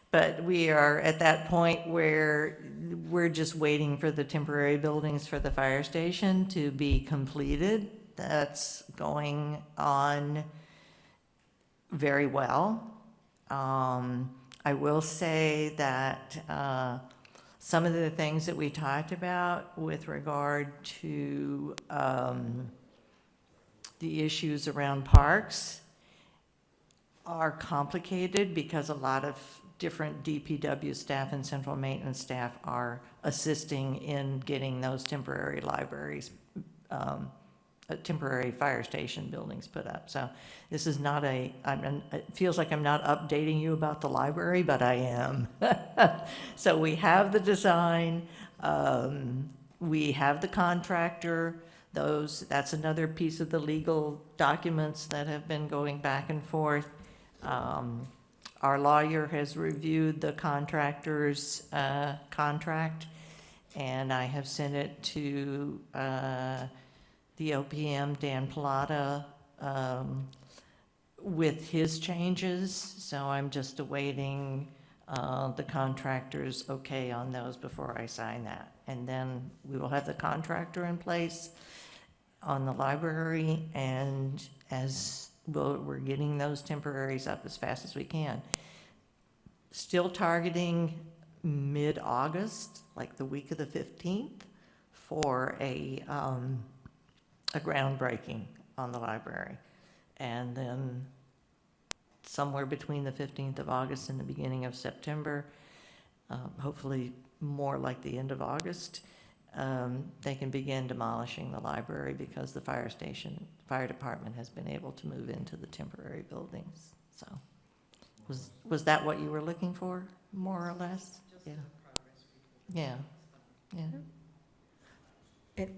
But we are at that point where we're just waiting for the temporary buildings for the fire station to be completed. That's going on very well. I will say that some of the things that we talked about with regard to the issues around parks are complicated, because a lot of different DPW staff and central maintenance staff are assisting in getting those temporary libraries, temporary fire station buildings put up. So this is not it feels like I'm not updating you about the library, but I am. So we have the design, we have the contractor. That's another piece of the legal documents that have been going back and forth. Our lawyer has reviewed the contractor's contract, and I have sent it to the OPM, Dan Plata, with his changes. So I'm just awaiting the contractor's okay on those before I sign that. And then we will have the contractor in place on the library, and we're getting those temporaries up as fast as we can. Still targeting mid-August, like the week of the 15th, for a groundbreaking on the library. And then somewhere between the 15th of August and the beginning of September, hopefully more like the end of August, they can begin demolishing the library because the fire department has been able to move into the temporary buildings. So was that what you were looking for, more or less? Yeah. Yeah, yeah.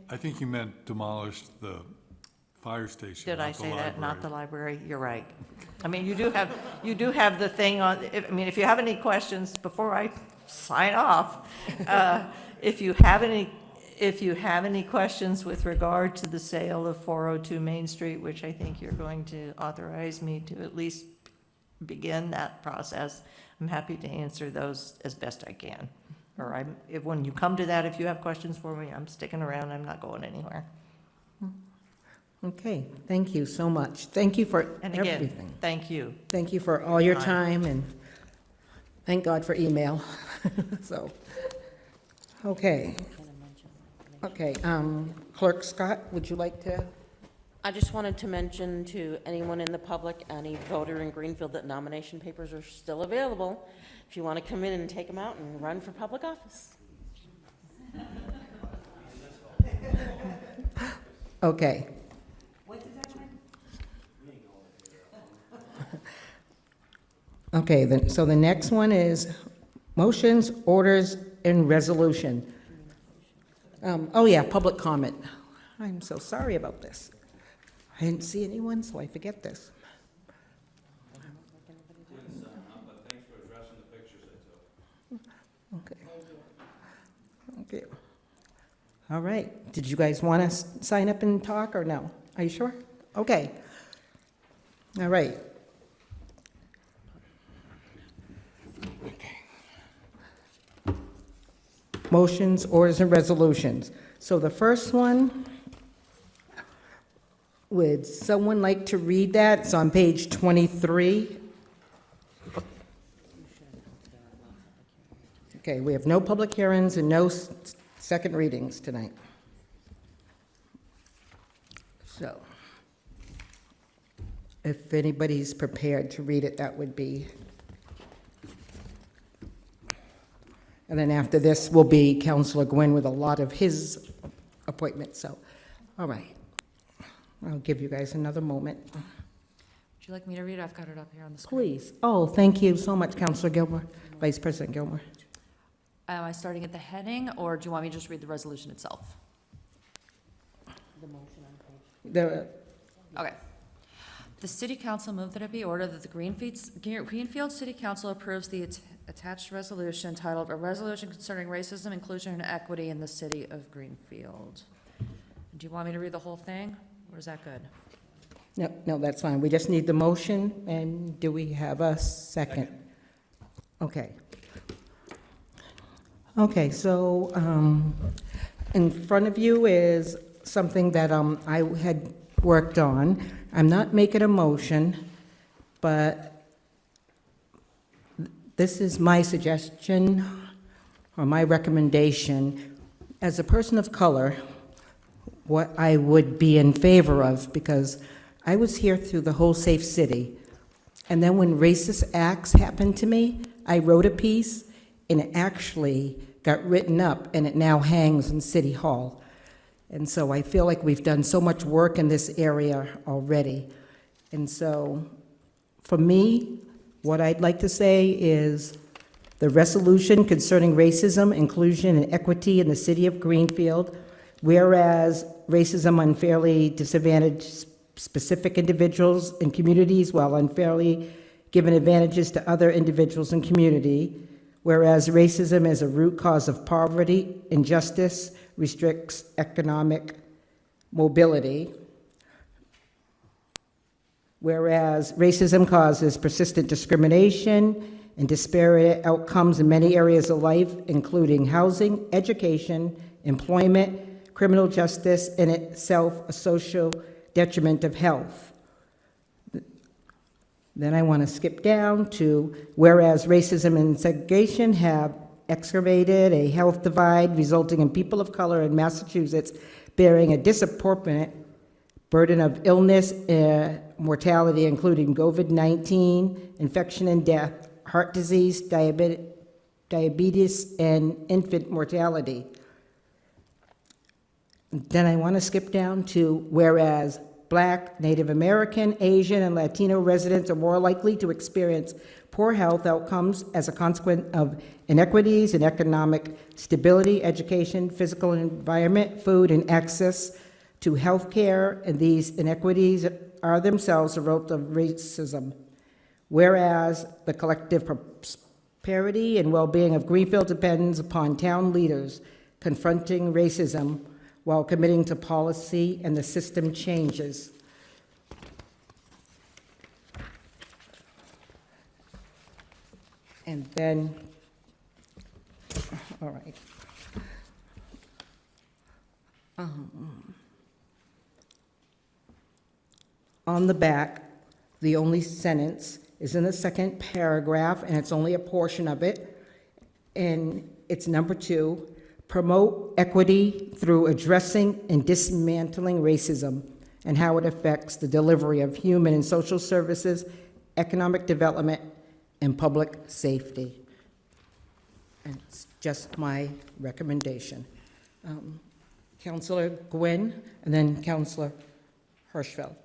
I think you meant demolish the fire station, Did I not the say that, not library. the library? You're right. I mean, you do have the thing on, if you have any questions, before I sign off, if you have any questions with regard to the sale of 402 Main Street, which I think you're going to authorize me to at least begin that process, I'm happy to answer those as best I can. Or when you come to that, if you have questions for me, I'm sticking around, I'm not going anywhere. Okay, thank you so much. Thank you for And again, everything. thank you. Thank you for all your time, and thank God for email. So, okay. Okay, Clerk Scott, would you like to? I just wanted to mention to anyone in the public, any voter in Greenfield, that nomination papers are still available if you want to come in and take them out and run for public office. Okay. Okay, then, so the next one is motions, orders, and resolution. Oh yeah, public comment. I'm so sorry about this. I didn't see anyone, so I forget this. Okay. Thank you. All right, did you guys want to sign up and talk, or no? Are you sure? Okay. All right. Motions, orders, and resolutions. So the first one, would someone like to read that? It's on page 23. Okay, we have no public hearings and no second readings tonight. So, if anybody's prepared to read it, that would be. And then after this will be Councilor Gwynn with a lot of his appointments, so, all right. I'll give you guys another moment. Would you like me to read it? I've got it up here on the screen. Please. Oh, thank you so much, Councilor Gilmore, Vice President Gilmore. Am I starting at the heading, or do you want me to just read the resolution itself? The motion on page. The, Okay. The City Council moved that it be ordered that the Greenfield City Council approves the attached resolution titled, "A Resolution Concerning Racism, Inclusion, and Equity in the City of Greenfield." Do you want me to read the whole thing, or is that good? no, that's fine. We just need the motion, and do we have a second? Okay. Okay, so in front of you is something that I had worked on. I'm not making a motion, but this is my suggestion or my recommendation. As a person of color, what I would be in favor of, because I was here through the whole Safe City, and then when racist acts happened to me, I wrote a piece, and it actually got written up, and it now hangs in City Hall. And so I feel like we've done so much work in this area already. And so, for me, what I'd like to say is the resolution concerning racism, inclusion, and equity in the city of Greenfield, whereas racism unfairly disadvantaged specific individuals and communities while unfairly giving advantages to other individuals and community, whereas racism is a root cause of poverty, injustice, restricts economic mobility, whereas racism causes persistent discrimination and disparate outcomes in many areas of life, including housing, education, employment, criminal justice, and itself a social detriment of health. Then I want to skip down to whereas racism and segregation have exacerbated a health divide, resulting in people of color in Massachusetts bearing a disproportionate burden of illness and mortality, including COVID-19, infection and death, heart disease, diabetes, and infant mortality. Then I want to skip down to whereas Black, Native American, Asian, and Latino residents are more likely to experience poor health outcomes as a consequence of inequities in economic stability, education, physical environment, food, and access to health care, and these inequities are themselves a result of racism. Whereas the collective prosperity and well-being of Greenfield depends upon town leaders confronting racism while committing to policy and the system changes. And then, all right. On the back, the only sentence is in the second paragraph, and it's only a portion of it, and it's number 2. Promote equity through addressing and dismantling racism and how it affects the delivery of human and social services, economic development, and public safety. And it's just my recommendation. Councilor Gwynn, and then Councilor Hirschfeld.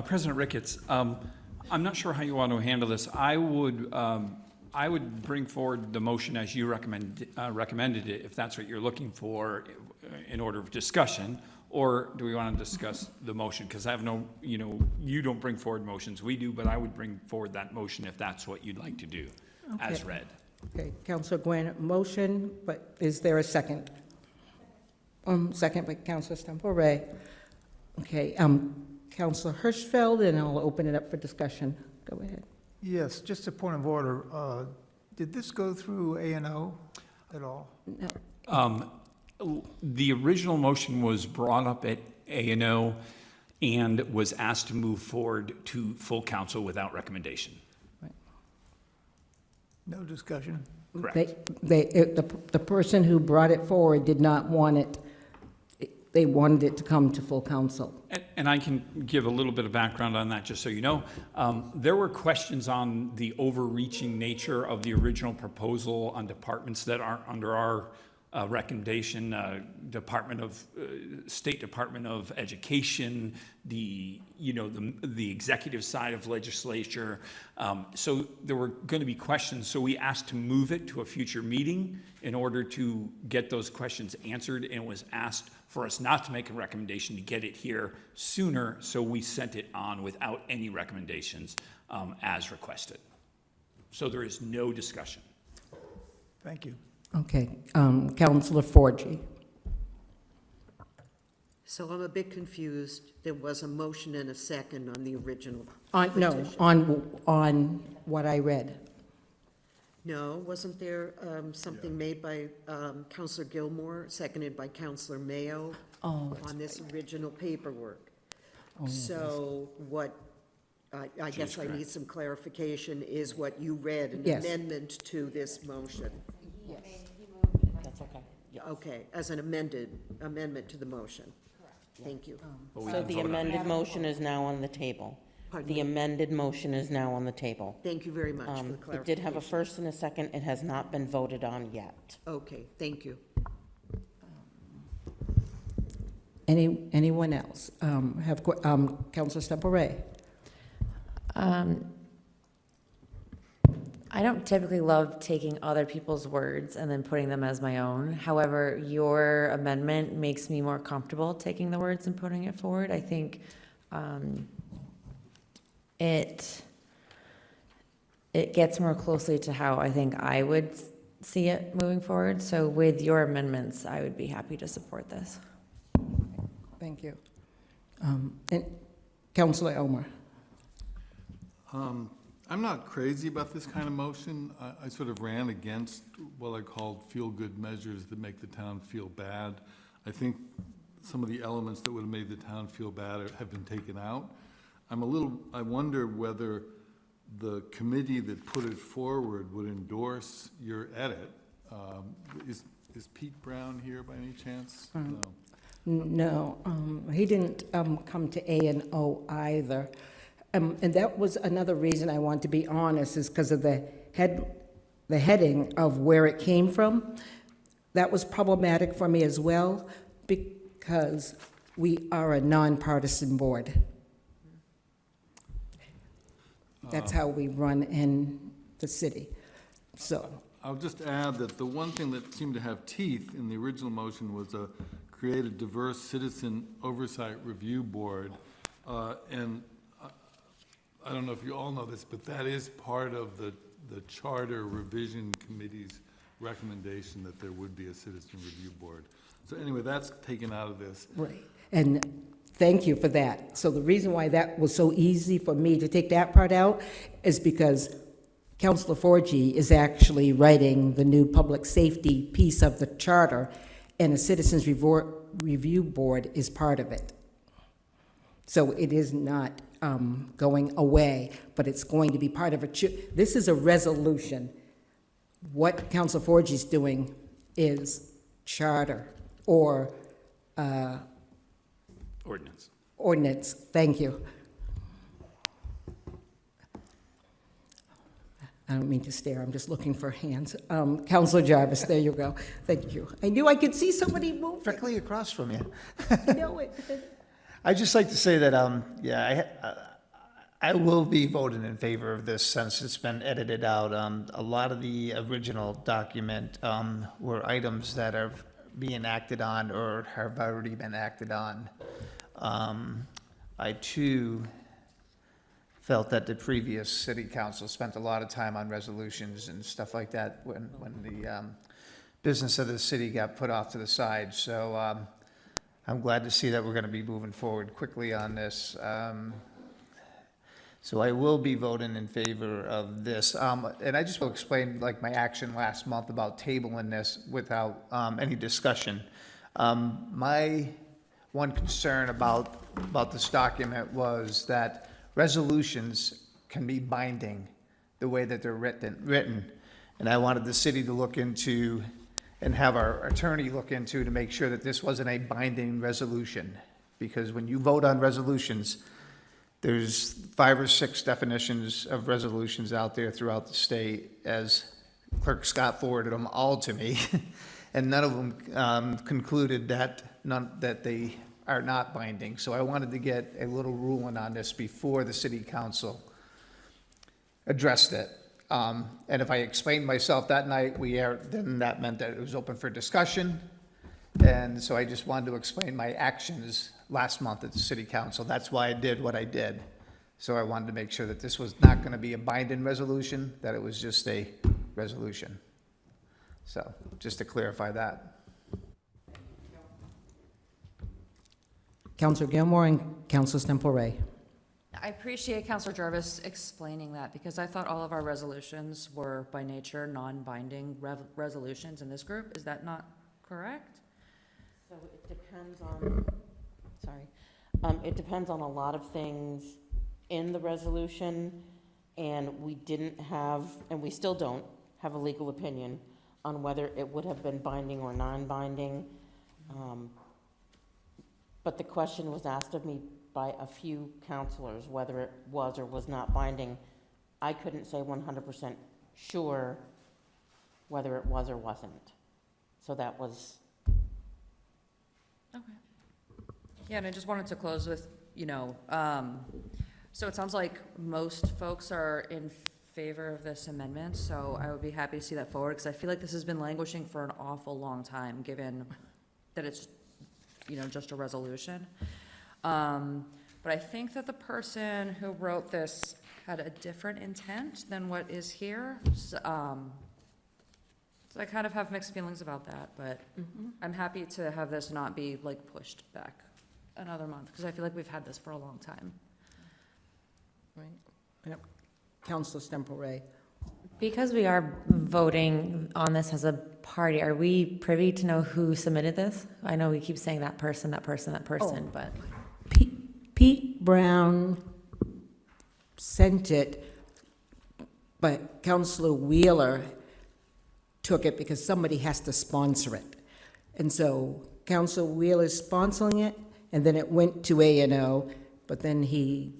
President Ricketts, I'm not sure how you want to handle this. I would bring forward the motion as you recommended it, if that's what you're looking for in order of discussion, or do we want to discuss the motion? Because I have no, you don't bring forward motions, we do, but I would bring forward that motion if that's what you'd like to do, as read. Okay, Councilor Gwynn, motion, but is there a second? Second by Councilor Stample-Ray. Okay, Councilor Hirschfeld, and I'll open it up for discussion. Go ahead. Yes, just a point of order. Did this go through A&O at all? No. The original motion was brought up at A&O and was asked to move forward to full council without recommendation. No discussion? Correct. The person who brought it forward did not want it, they wanted it to come to full council. And I can give a little bit of background on that, just so you know. There were questions on the overreaching nature of the original proposal on departments that aren't under our recommendation, State Department of Education, the executive side of legislature. So there were going to be questions. So we asked to move it to a future meeting in order to get those questions answered, and it was asked for us not to make a recommendation to get it here sooner. So we sent it on without any recommendations as requested. So there is no discussion. Thank you. Okay, Councilor Forgy. So I'm a bit confused. There was a motion and a second on the original No, petition. on what I read. No, wasn't there something made by Counselor Gilmore, seconded by Counselor Mayo Oh, on this original paperwork? Oh, yeah, So what, I guess I need some clarification, is what you read, an Yes. amendment to this motion? Yes. That's okay. Okay, as an amendment to the motion? Thank you. But we So didn't the vote on it. amended motion is now on the table. Pardon The me? amended motion is now on the table. Thank you very much for the It clarification. did have a first and a second. It has not been voted on yet. Okay, thank you. Anyone else? Councilor Stample-Ray. I don't typically love taking other people's words and then putting them as my own. However, your amendment makes me more comfortable taking the words and putting it forward. I think it gets more closely to how I think I would see it moving forward. So with your amendments, I would be happy to support this. Thank you. And Councilor Elmer. I'm not crazy about this kind of motion. I sort of ran against what I called feel-good measures that make the town feel bad. I think some of the elements that would have made the town feel bad have been taken out. I wonder whether the committee that put it forward would endorse your edit. Is Pete Brown here by any chance? No. No, he didn't come to A&O either. And that was another reason I want to be honest, is because of the heading of where it came from. That was problematic for me as well, because we are a nonpartisan board. That's how we run in the city. So, I'll just add that the one thing that seemed to have teeth in the original motion was create a diverse citizen oversight review board. And I don't know if you all know this, but that is part of the Charter Revision Committee's recommendation that there would be a citizen review board. So anyway, that's taken out of this. right, and thank you for that. So the reason why that was so easy for me to take that part out is because Councilor Forgy is actually writing the new public safety piece of the charter, and a citizens review board is part of it. So it is not going away, but it's going to be part of it. This is a resolution. What Councilor Forgy is doing is charter or Ordinance. ordinance. Thank you. I don't mean to stare, I'm just looking for hands. Councilor Jarvis, there you go. Thank you. I knew I could see somebody move. Directly across from you. I know it. I'd just like to say that, I will be voting in favor of this since it's been edited out. A lot of the original document were items that are being acted on or have already been acted on. I too felt that the previous city council spent a lot of time on resolutions and stuff like that when the business of the city got put off to the side. So I'm glad to see that we're going to be moving forward quickly on this. So I will be voting in favor of this. And I just will explain like my action last month about tabling this without any discussion. My one concern about this document was that resolutions can be binding the way that they're written. And I wanted the city to look into and have our attorney look into to make sure that this wasn't a binding resolution. Because when you vote on resolutions, there's 5 or 6 definitions of resolutions out there throughout the state, as Clerk Scott forwarded them all to me. And none of them concluded that they are not binding. So I wanted to get a little ruling on this before the city council addressed it. And if I explained myself that night, then that meant that it was open for discussion. And so I just wanted to explain my actions last month at the city council. That's why I did what I did. So I wanted to make sure that this was not going to be a binding resolution, that it was just a resolution. So just to clarify that. Councilor Gilmore and Councilor Stempore. I appreciate Councilor Jarvis explaining that, because I thought all of our resolutions were by nature non-binding resolutions in this group. Is that not correct? So it depends on, it depends on a lot of things in the resolution, and we didn't have, and we still don't have a legal opinion on whether it would have been binding or non-binding. But the question was asked of me by a few counselors, whether it was or was not binding. I couldn't say 100% sure whether it was or wasn't. So that was. Okay. Yeah, and I just wanted to close with, so it sounds like most folks are in favor of this amendment, so I would be happy to see that forward, because I feel like this has been languishing for an awful long time, given that it's, just a resolution. But I think that the person who wrote this had a different intent than what is here. So I kind of have mixed feelings about that, but I'm happy to have this not be like pushed back another month, because I feel like we've had this for a long time. Right. Yep. Councilor Stempore. Because we are voting on this as a party, are we privy to know who submitted this? I know we keep saying that person, but. Pete Brown sent it but Counselor Wheeler took it because somebody has to sponsor it. And so Counselor Wheeler's sponsoring it, and then it went to A&O, but then he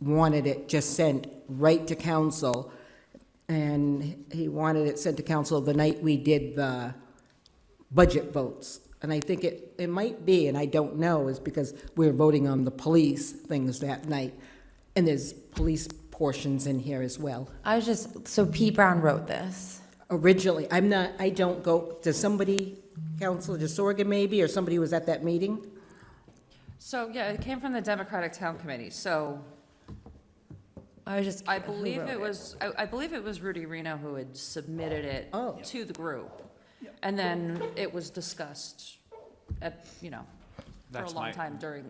wanted it just sent right to council, and he wanted it sent to council the night we did the budget votes. And I think it might be, and I don't know, is because we're voting on the police things that night, and there's police portions in here as well. So Pete Brown wrote this. Originally, I don't go, does somebody, Counselor DeSorga maybe, or somebody who was at that meeting? So, yeah, it came from the Democratic Town Committee, so I believe wrote it it? was, I believe it was Rudy Reno who had submitted it Oh. to the group. And then it was discussed at, for a That's long my- time during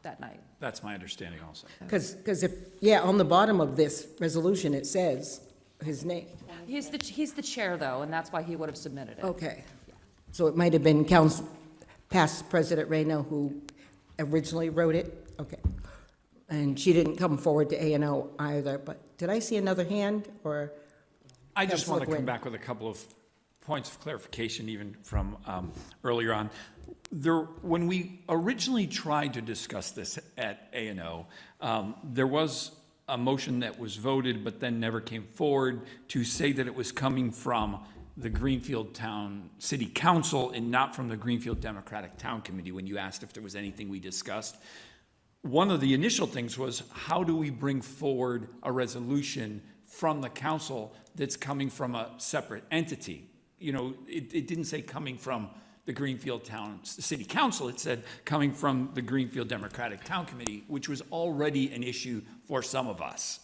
that night. That's my understanding also. Because if, yeah, on the bottom of this resolution, it says his name. He's the chair, though, and that's why he would have submitted it. Okay. So it might have been past President Reno who originally wrote it? Okay. And she didn't come forward to A&O either, but did I see another hand, or? I just want to Councilor come Gwynn? back with a couple of points of clarification, even from earlier on. When we originally tried to discuss this at A&O, there was a motion that was voted but then never came forward to say that it was coming from the Greenfield Town City Council and not from the Greenfield Democratic Town Committee when you asked if there was anything we discussed. One of the initial things was, how do we bring forward a resolution from the council that's coming from a separate entity? It didn't say coming from the Greenfield City Council, it said coming from the Greenfield Democratic Town Committee, which was already an issue for some of us.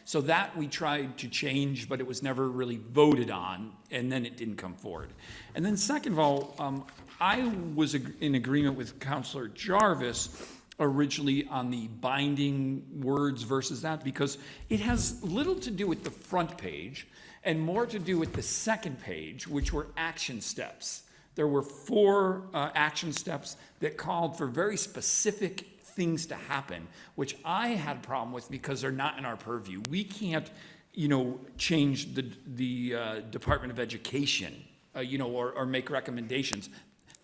So that we tried to change, but it was never really voted on, and then it didn't come forward. And then second of all, I was in agreement with Councilor Jarvis originally on the binding words versus that, because it has little to do with the front page and more to do with the second page, which were action steps. There were 4 action steps that called for very specific things to happen, which I had a problem with because they're not in our purview. We can't, change the Department of Education, or make recommendations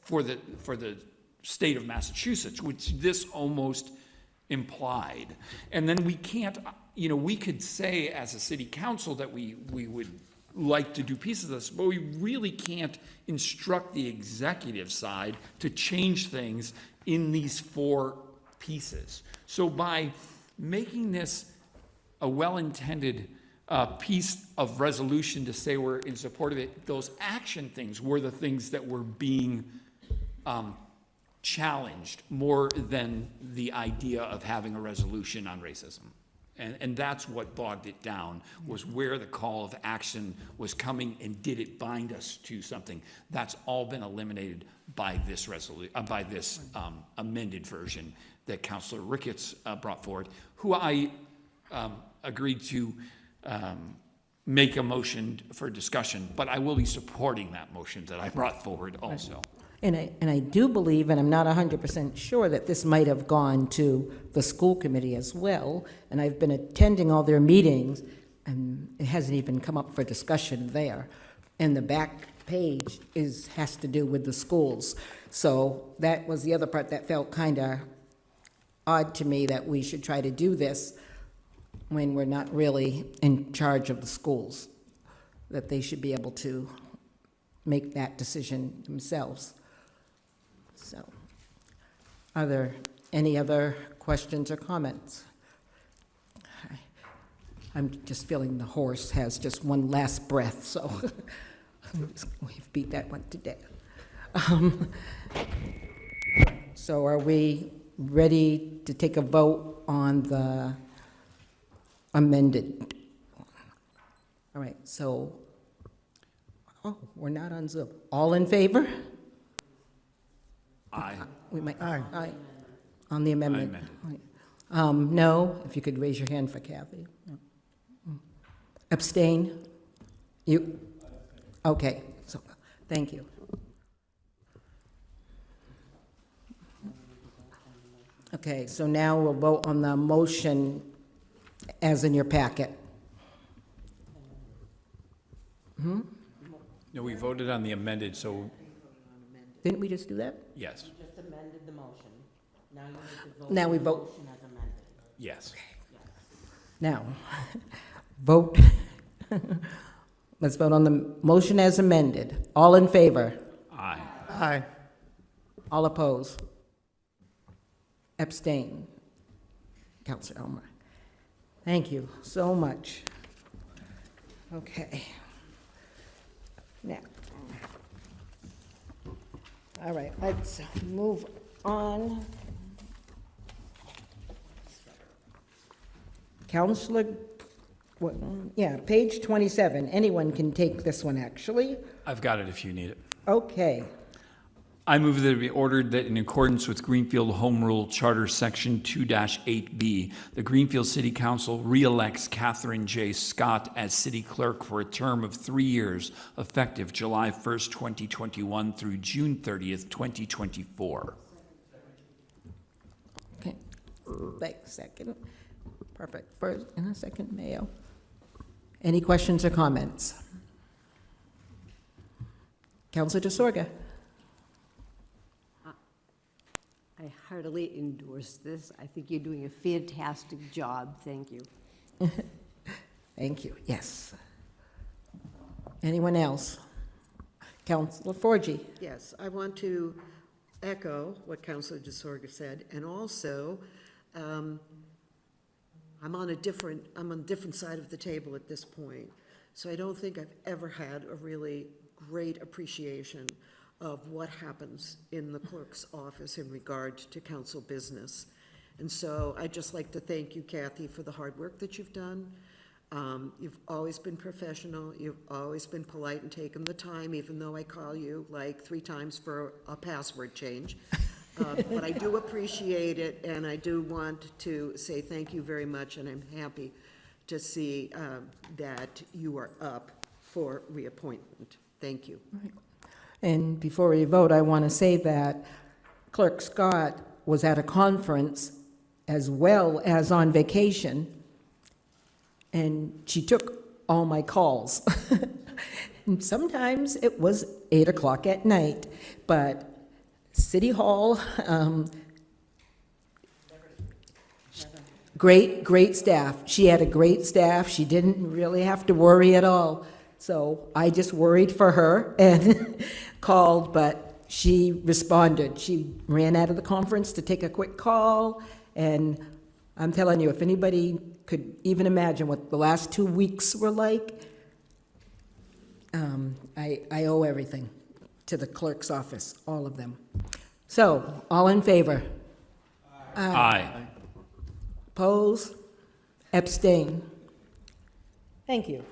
for the state of Massachusetts, which this almost implied. And then we can't, we could say as a city council that we would like to do pieces of this, but we really can't instruct the executive side to change things in these 4 pieces. So by making this a well-intended piece of resolution to say we're in support of it, those action things were the things that were being challenged more than the idea of having a resolution on racism. And that's what bogged it down, was where the call of action was coming and did it bind us to something. That's all been eliminated by this amended version that Councilor Ricketts brought forward, who I agreed to make a motion for discussion, but I will be supporting that motion that I brought forward also. And I do believe, and I'm not 100% sure, that this might have gone to the school committee as well, and I've been attending all their meetings, and it hasn't even come up for discussion there. And the back page has to do with the schools. So that was the other part that felt kind of odd to me, that we should try to do this when we're not really in charge of the schools, that they should be able to make that decision themselves. So, are there any other questions or comments? I'm just feeling the horse has just one last breath, so we've beat that one to death. So are we ready to take a vote on the amended? All right, so, we're not on Zoom. All in favor? Aye. We might, Aye. aye, on the amendment. Amended. No, if you could raise your hand for Kathy. No. Abstain? You? Okay, so, thank you. Okay, so now we'll vote on the motion as in your packet. No, we voted on the amended, so Didn't we just do that? yes, You just amended the motion. Now you need to vote. Now we on the vote. motion as amended. yes. Now, vote. Let's vote on the motion as amended. All in favor? Aye. Aye. All opposed? Abstain? Counselor Elmer. Thank you so much. Okay. Now, all right, let's move on. Counselor, what, yeah, page 27. Anyone can take this one, actually. I've got it if you need it. Okay. I move that it be ordered that in accordance with Greenfield Home Rule Charter Section 2-8B, the Greenfield City Council re-elects Catherine J. Scott as city clerk for a term of 3 years, effective July 1st, 2021 through June 30th, 2024. Okay, wait a second. Perfect. First and a second, Mayo. Any questions or comments? Councilor DeSorga. I heartily endorse this. I think you're doing a fantastic job. Thank you. Thank you, yes. Anyone else? Councilor Forgy. Yes, I want to echo what Councilor DeSorga said, and also, I'm on a different side of the table at this point, so I don't think I've ever had a really great appreciation of what happens in the clerk's office in regard to council business. And so I'd just like to thank you, Kathy, for the hard work that you've done. You've always been professional, you've always been polite and taken the time, even though I call you like 3 times for a password change. But I do appreciate it, and I do want to say thank you very much, and I'm happy to see that you are up for reappointment. Thank you. And before we vote, I want to say that Clerk Scott was at a conference as well as on vacation, and she took all my calls. And sometimes it was 8 o'clock at night, but City Hall, great staff. She had a great staff. She didn't really have to worry at all. So I just worried for her and called, but she responded. She ran out of the conference to take a quick call, and I'm telling you, if anybody could even imagine what the last 2 weeks were like, I owe everything to the clerk's office, all of them. So, all in favor? Aye. Oppose? Abstain? Thank you.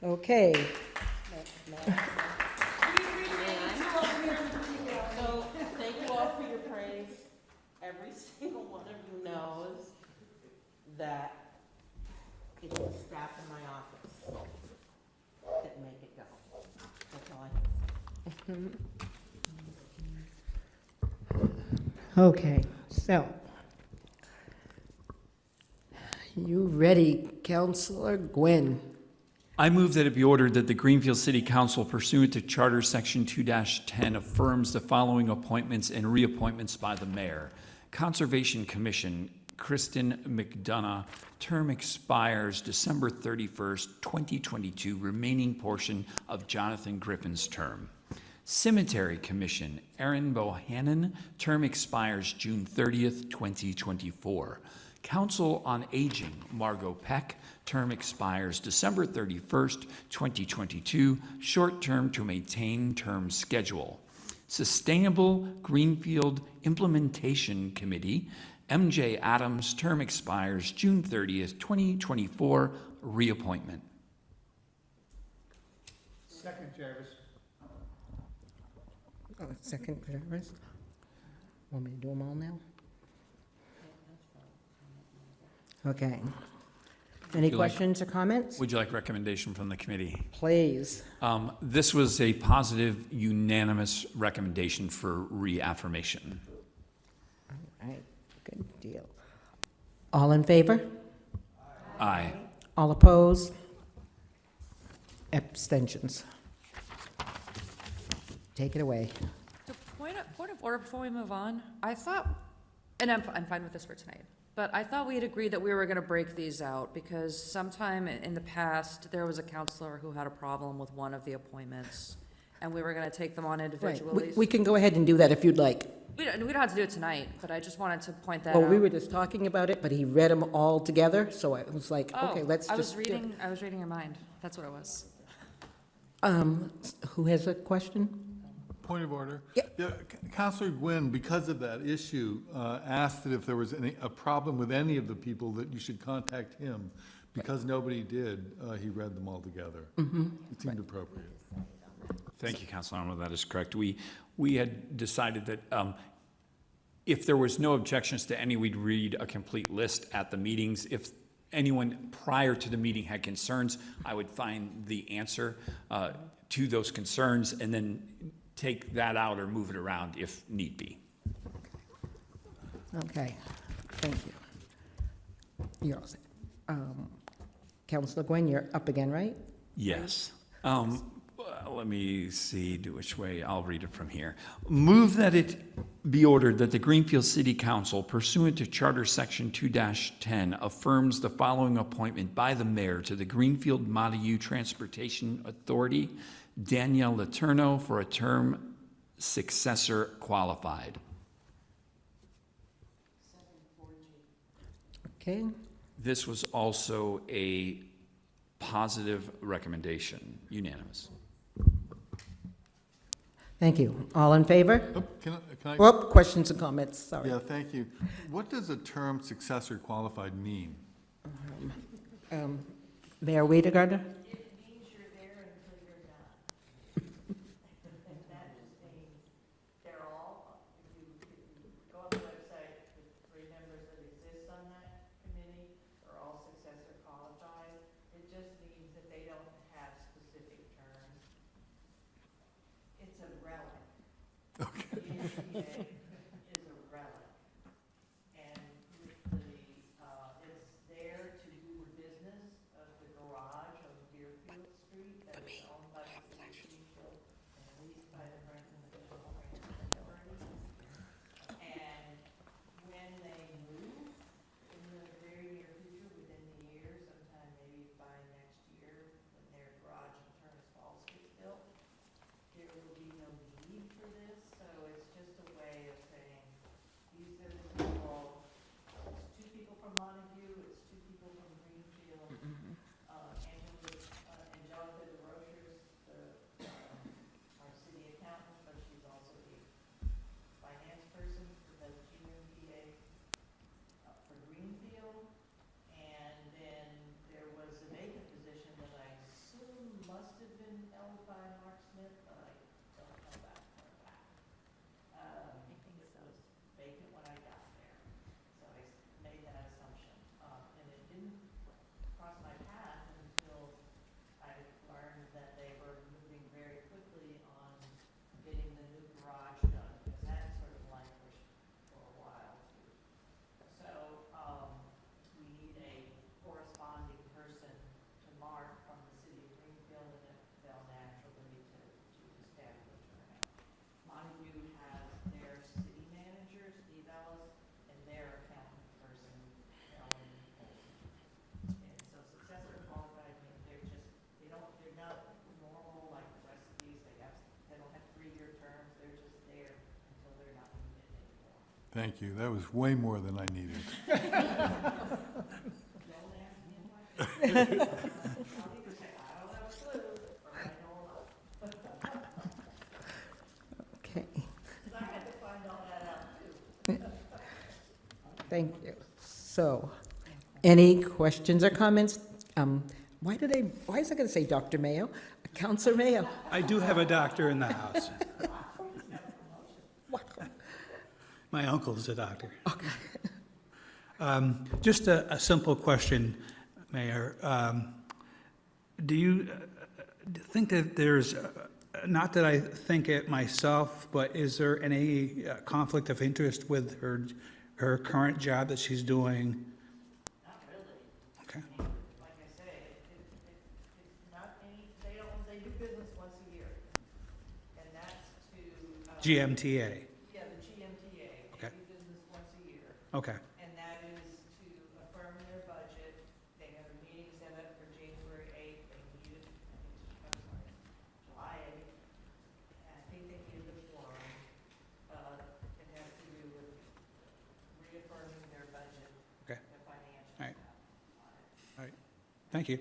Okay. So, thank you all for your praise. Every single one of you knows that it's the staff in my office that make it go. That's all I have to say. Okay, so. You ready, Counselor Gwynn? I move that it be ordered that the Greenfield City Council pursuant to Charter Section 2-10 affirms the following appointments and reappointments by the mayor. Conservation Commission, Kristen McDonough, term expires December 31st, 2022, remaining portion of Jonathan Griffin's term. Cemetery Commission, Erin Bohannon, term expires June 30th, 2024. Council on Aging, Margot Peck, term expires December 31st, 2022, short term to maintain term schedule. Sustainable Greenfield Implementation Committee, MJ Adams, term expires June 30th, 2024, reappointment. Second, Jarvis. Second, Jarvis. Want me to do them all now? Okay. Any Would you like- questions or comments? Would you like recommendation from the committee? Please. This was a positive, unanimous recommendation for reaffirmation. All right, good deal. All in favor? Aye. All opposed? Abstentions. Take it away. So point of order before we move on. I thought, and I'm fine with this for tonight, but I thought we had agreed that we were gonna break these out because sometime in the past, there was a counselor who had a problem with one of the appointments, and we were gonna take them on Right. individually. We can go ahead and do that if you'd like. We don't have to do it tonight, but I just wanted to point that Well, we out. were just talking about it, but he read them all together, so I was like, Oh, okay, let's I was just. do it. I was reading your mind. That's what it was. Who has a question? Point of order. Yeah. Counselor Gwynn, because of that issue, asked that if there was a problem with any of the people, that you should contact him. Because nobody did, he read them all together. It seemed appropriate. Thank you, Councilor Arnold, that is correct. We had decided that if there was no objections to any, we'd read a complete list at the meetings. If anyone prior to the meeting had concerns, I would find the answer to those concerns and then take that out or move it around if need be. Okay, thank you. You're all set. Counselor Gwen, you're up again, right? Yes. Let me see which way, I'll read it from here. Move that it be ordered that the Greenfield City Council pursuant to Charter Section 2-10 affirms the following appointment by the mayor to the Greenfield Montague Transportation Authority, Danielle Letourneau, for a term successor qualified. Okay, This was also a positive recommendation, unanimous. thank you. All in favor? Oh, can I? Well, questions and comments, sorry. Yeah, thank you. What does the term successor qualified mean? Mayor Weidergartner? It means you're there until you're not. And that just means they're all, if you go on the website, the three members that exist on that committee are all successor qualified. It just means that they don't have specific terms. It's a relic. Okay. The NPA is a relic. And with it's there to do the business of the garage on Deerfield Street that is owned by the city of Greenfield and leased by the Franklin Regional Transit Authority. And when they move in the very near future, within the year, sometime maybe by next year, when their garage in Turner's Falls gets built, there will be no need for this, so it's just a way of saying, these are the people, it's two people from Montague, it's two people from Greenfield, Angelica DeRochers, our city accountant, but she's also the finance person for the GMPA for Greenfield. And then there was a vacant position that I assume must have been held by Mark Smith, but I don't know that for a fact. I think it was vacant when I got there, so I made that assumption. And it didn't cross my path until I learned that they were moving very quickly on getting the new garage done, because that sort of languished for a while too. So, we need a corresponding person to Mark from the city of Greenfield, and it fell naturally to establish turnout. Montague has their city manager, Steve Ellis, and their accountant person, Ellen Olson. And so successor qualified means they're not normal like the rest of these, they don't have 3-year terms, they're just there until they're not needed anymore. Thank you. That was way more than I needed. Don't ask me a question. I'll either say, I don't have a clue, or I know a lot. Okay, 'Cause I had to find all that out too. thank you. So, any questions or comments? Why is I going to say Dr. Mayo? Counselor Mayo? I do have a doctor in the house. My uncle's a doctor. Just a simple question, Mayor. Do you think that there's, not that I think it myself, but is there any conflict of interest with her current job that she's doing? Not really. Okay. Like I say, it's not any, they don't GMTA, Yeah, the GMTA. Okay. They do business once a year, okay. and that is to affirm their budget. They have a meeting set up for January 8th. They needed, I'm sorry, July 8th. And I think they needed a forum. It has to do with reaffirming their budget, Okay. their financials. All right. All right, thank you.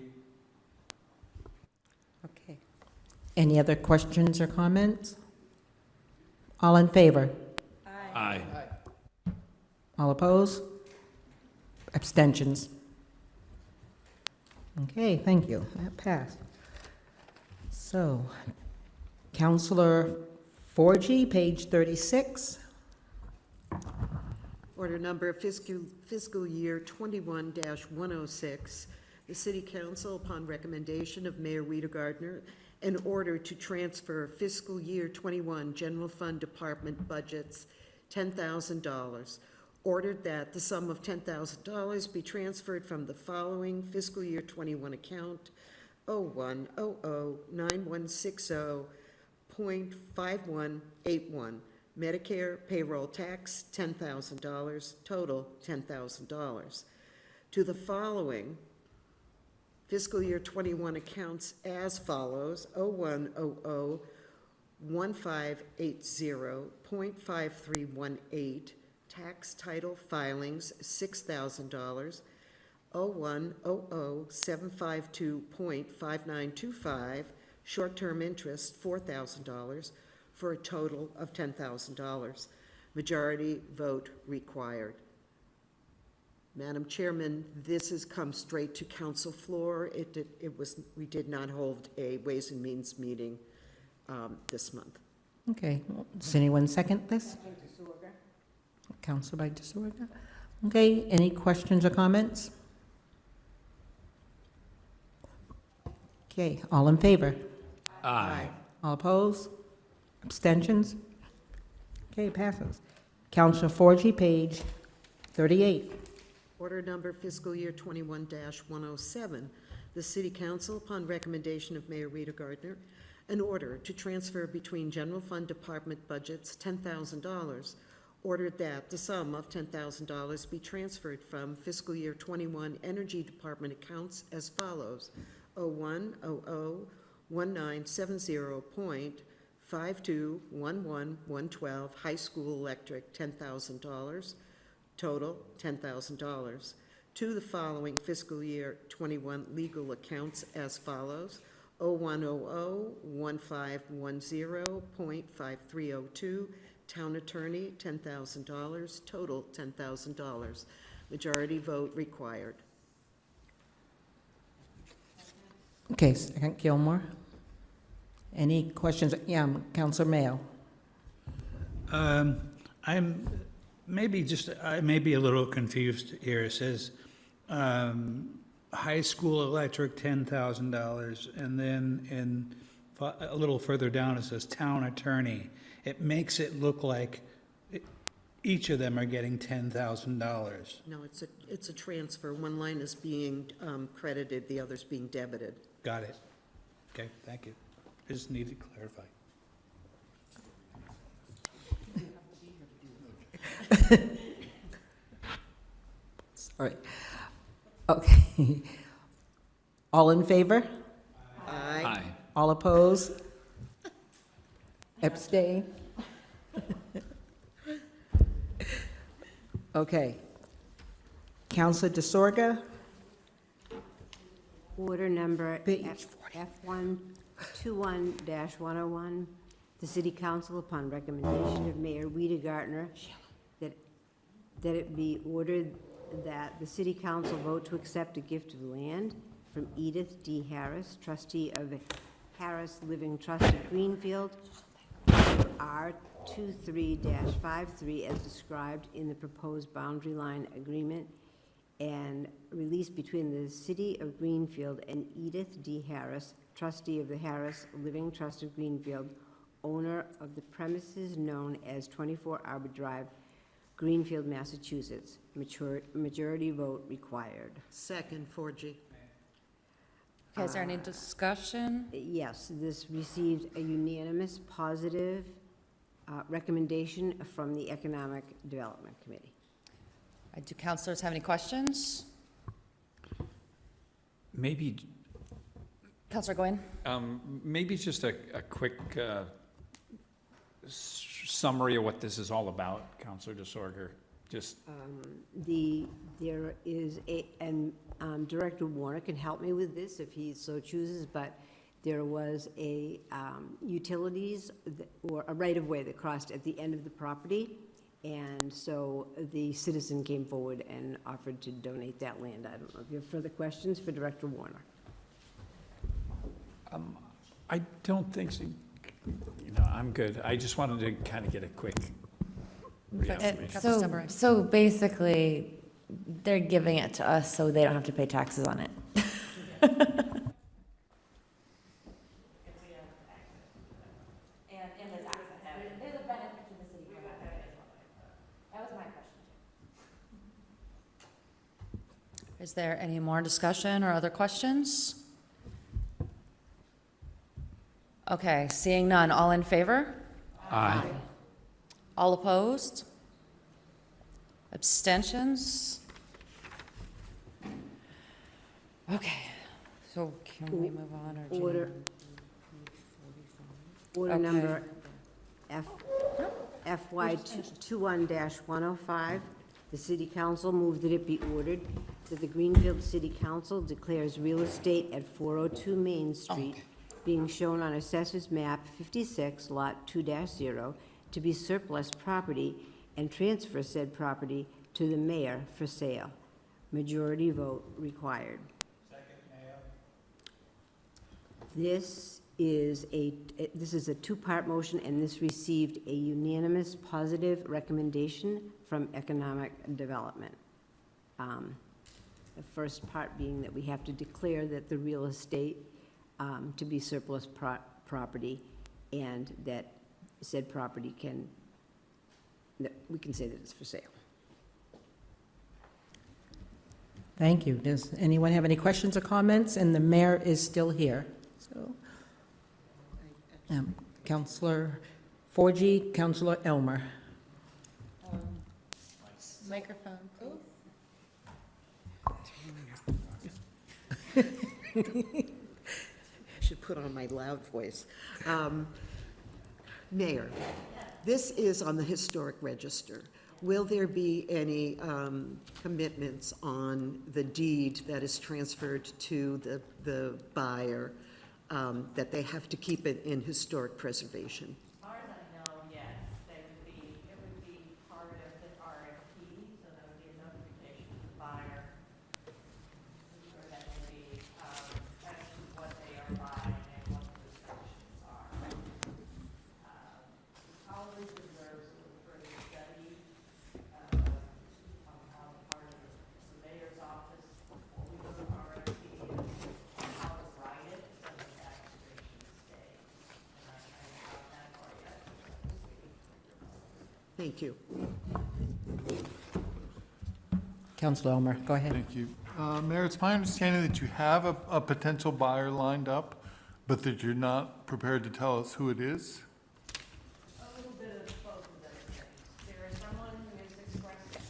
Okay. Any other questions or comments? All in favor? Aye. All opposed? Abstentions? Okay, thank you. That passed. So, Counselor Forgy, page 36. Order number fiscal year 21-106. The City Council, upon recommendation of Mayor Rita Gardner, in order to transfer fiscal year 21 general fund department budgets $10,000, ordered that the sum of $10,000 be transferred from the following fiscal year 21 account 01009160.5181, Medicare payroll tax $10,000, total $10,000, to the following fiscal year 21 accounts as follows: 01001580.5318, tax title filings $6,000, 0100-752.5925, short-term interest $4,000, for a total of $10,000. Majority vote required. Madam Chairman, this has come straight to council floor. We did not hold a Ways and Means meeting this month. Okay, does anyone second this? Counselor by DeSorga. Okay, any questions or comments? Okay, all in favor? Aye. All opposed? Abstentions? Okay, passes. Counselor Forgy, page 38. Order number fiscal year 21-107. The City Council, upon recommendation of Mayor Rita Gardner, an order to transfer between general fund department budgets $10,000, ordered that the sum of $10,000 be transferred from fiscal year 21 Energy Department accounts as follows: 0100-1970.52111112, high school electric $10,000, total $10,000, to the following fiscal year 21 legal accounts as follows: 0100-1510.5302, town attorney $10,000, total $10,000. Majority vote required. Okay, Second Gilmore. Any questions? Yeah, Counselor Mayo. I may be a little confused here. It says, high school electric, $10,000, and then a little further down, it says town attorney. It makes it look like each of them are getting $10,000. No, it's a transfer. One line is being credited, the other's being debited. Got it. Okay, thank you. I just needed to clarify. Sorry. Okay. All in favor? Aye. All opposed? Abstain? Okay. Counselor DeSorga? Order number Page F121-101, the City Council, upon recommendation of Mayor Rita Gardner, that it be ordered that the City Council vote to accept a gift of land from Edith D. Harris, trustee of the Harris Living Trust of Greenfield, R23-53, as described in the proposed boundary line agreement and release between the City of Greenfield and Edith D. Harris, trustee of the Harris Living Trust of Greenfield, owner of the premises known as 24 Arbor Drive, Greenfield, Massachusetts. Majority vote required. Second, 4G. Okay, is there any discussion? Yes, this received a unanimous positive recommendation from the Economic Development Committee. Do councilors have any questions? Maybe, Councilor Goyen? maybe just a quick summary of what this is all about, Counselor DeSorger. Just, There is and Director Warner can help me with this if he so chooses, but there was a utilities or a right-of-way that crossed at the end of the property, and so the citizen came forward and offered to donate that land. I don't know if you have further questions for Director Warner. I don't think so. I'm good. I just wanted to kind of get a quick reaffirmation. So basically, they're giving it to us so they don't have to pay taxes on it. There's a benefit to the city. That was my question. Is there any more discussion or other questions? Okay, seeing none, all in favor? Aye. All opposed? Abstentions? Okay, so can we move on or? do you- Order Okay. number FY 21-105, the City Council moved that it be ordered that the Greenfield City Council declares real estate at 402 Main Street being shown on Assessors Map 56, Lot 2-0, to be surplus property and transfer said property to the mayor for sale. Majority vote required. This is a two-part motion, and this received a unanimous positive recommendation from Economic Development. The first part being that we have to declare that the real estate to be surplus property, and that said property that we can say that it's for sale. Thank you. Does anyone have any questions or comments? And the mayor is still here, so. Counselor Forgy, Counselor Elmer. Microphone, I should put on my loud voice. Mayor, this is on the historic register. Will there be any commitments on the deed that is transferred to the buyer, that they have to keep it in historic preservation? As far as I know, yes, it would be part of the RFP, so that would be a notification to the buyer. Or that would be, as to what they are buying and what the restrictions are. Probably deserves a little further study, on the part of the surveyor's office, what we do with RFP, and how to write it, so that that restriction stays. And I haven't got that far yet. Thank you. Counselor Elmer, go ahead. Thank you. Mayor, it's my understanding that you have a potential buyer lined up, but that you're not prepared to tell us who it is? A little bit of both of those things. There is someone who has expressed a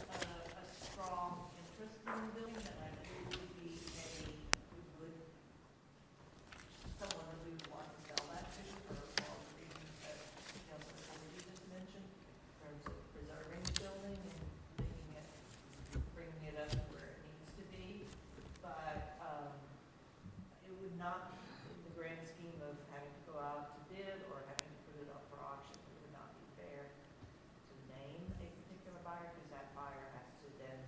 strong interest in the building that I believe would be someone that we would want to sell that to for all the reasons that Councilor Kennedy just mentioned, in terms of preserving the building and bringing it up where it needs to be. But it would not, in the grand scheme of having to go out to bid or having to put it up for auction, it would not be fair to name a particular buyer, because that buyer has to then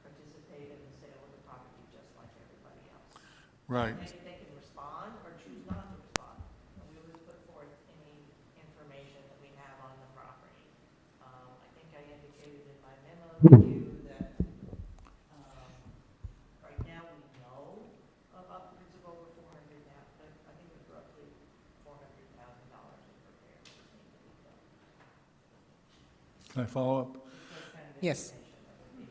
participate in the sale of the property just like everybody else. Right. They can respond or choose not to respond, and we would put forth any information that we have on the property. I think I indicated in my memo to you that, right now we know of upwards of over I think it was roughly $400,000 in repairs that need to be done. Can I follow up? Those kind of Yes. information that would be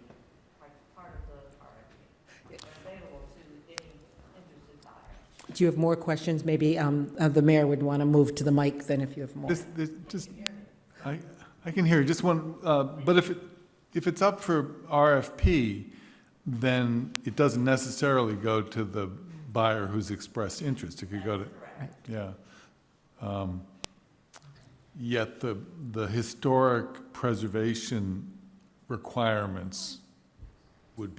part of the RFP. They're available to any interested buyer. Do you have more questions? Maybe the mayor would want to move to the mic then if you have more. Just, I can hear you, just one, but if it's up for RFP, then it doesn't necessarily go to the buyer who's expressed interest. It could go to, yeah. Yet the historic preservation requirements would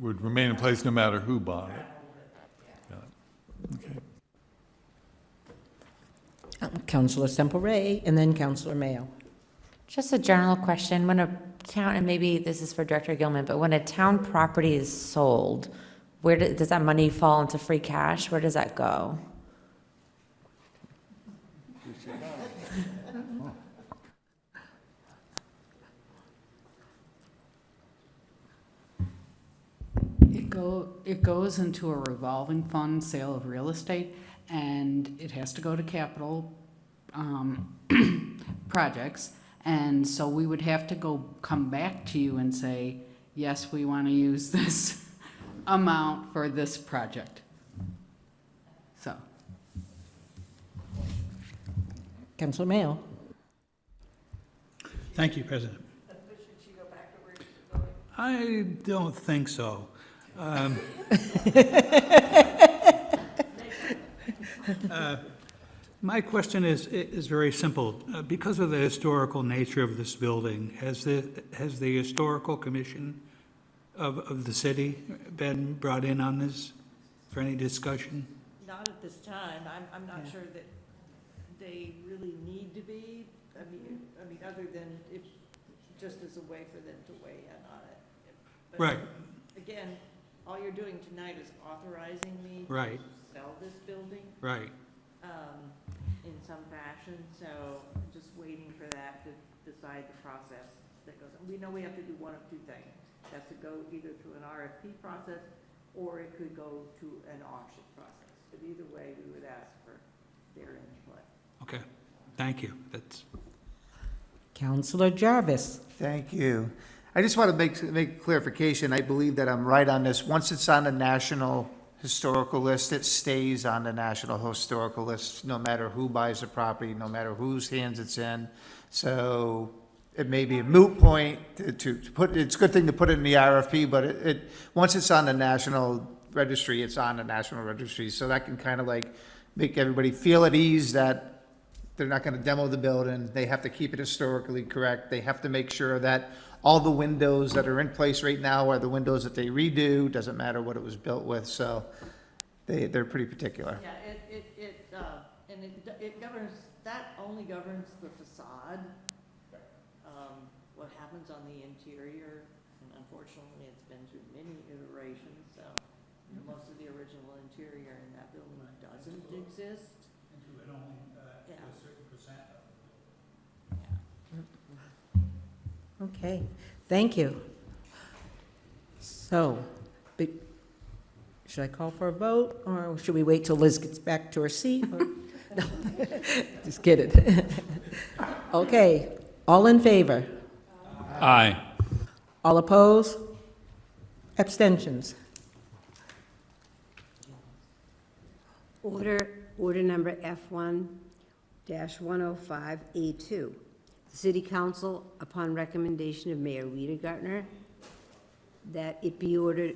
remain in place no matter who bought it. Yeah. Okay. Counselor Semple Ray, and then Counselor Mayo. Just a general question, when a town, and maybe this is for Director Gilman, but when a town property is sold, where does that money fall into free cash? Where does that go? It goes into a revolving fund, sale of real estate, and it has to go to capital projects. And so we would have to come back to you and say, yes, we want to use this amount for this project. So. Counselor Mayo. Thank you, President. I don't think so. My question is very simple. Because of the historical nature of this building, has the Historical Commission of the city been brought in on this for any discussion? Not at this time. I'm not sure that they really need to be. I mean, other than if, just as a way for them to weigh in on it. But Right. Again, all you're doing tonight is authorizing me Right. to sell this building. Right. In some fashion, so just waiting for that to decide the process that goes on. We know we have to do one of two things. It has to go either through an RFP process or it could go to an auction process. But either way, we would ask for their input. Okay. Thank you. That's. Counselor Jarvis. Thank you. I just want to make clarification. I believe that I'm right on this. Once it's on the National Historical List, it stays on the National Historical List, no matter who buys the property, no matter whose hands it's in. So it may be a moot point to put, it's a good thing to put it in the RFP, but once it's on the National Registry, it's on the National Registry. So that can kind of like make everybody feel at ease that they're not going to demo the building. They have to keep it historically correct. They have to make sure that all the windows that are in place right now are the windows that they redo. Doesn't matter what it was built with. So they're pretty particular. Yeah, it governs, that only governs the facade. What happens on the interior, and unfortunately, it's been through many iterations, so most of the original interior in that building doesn't exist. Okay, thank you. So, should I call for a vote, or should we wait till Liz gets back to her seat? Or- No, just kidding. Okay, all in favor? Aye. All opposed? Abstentions? Order number F1-105A2. The City Council, upon recommendation of Mayor Rita Gartner, that it be ordered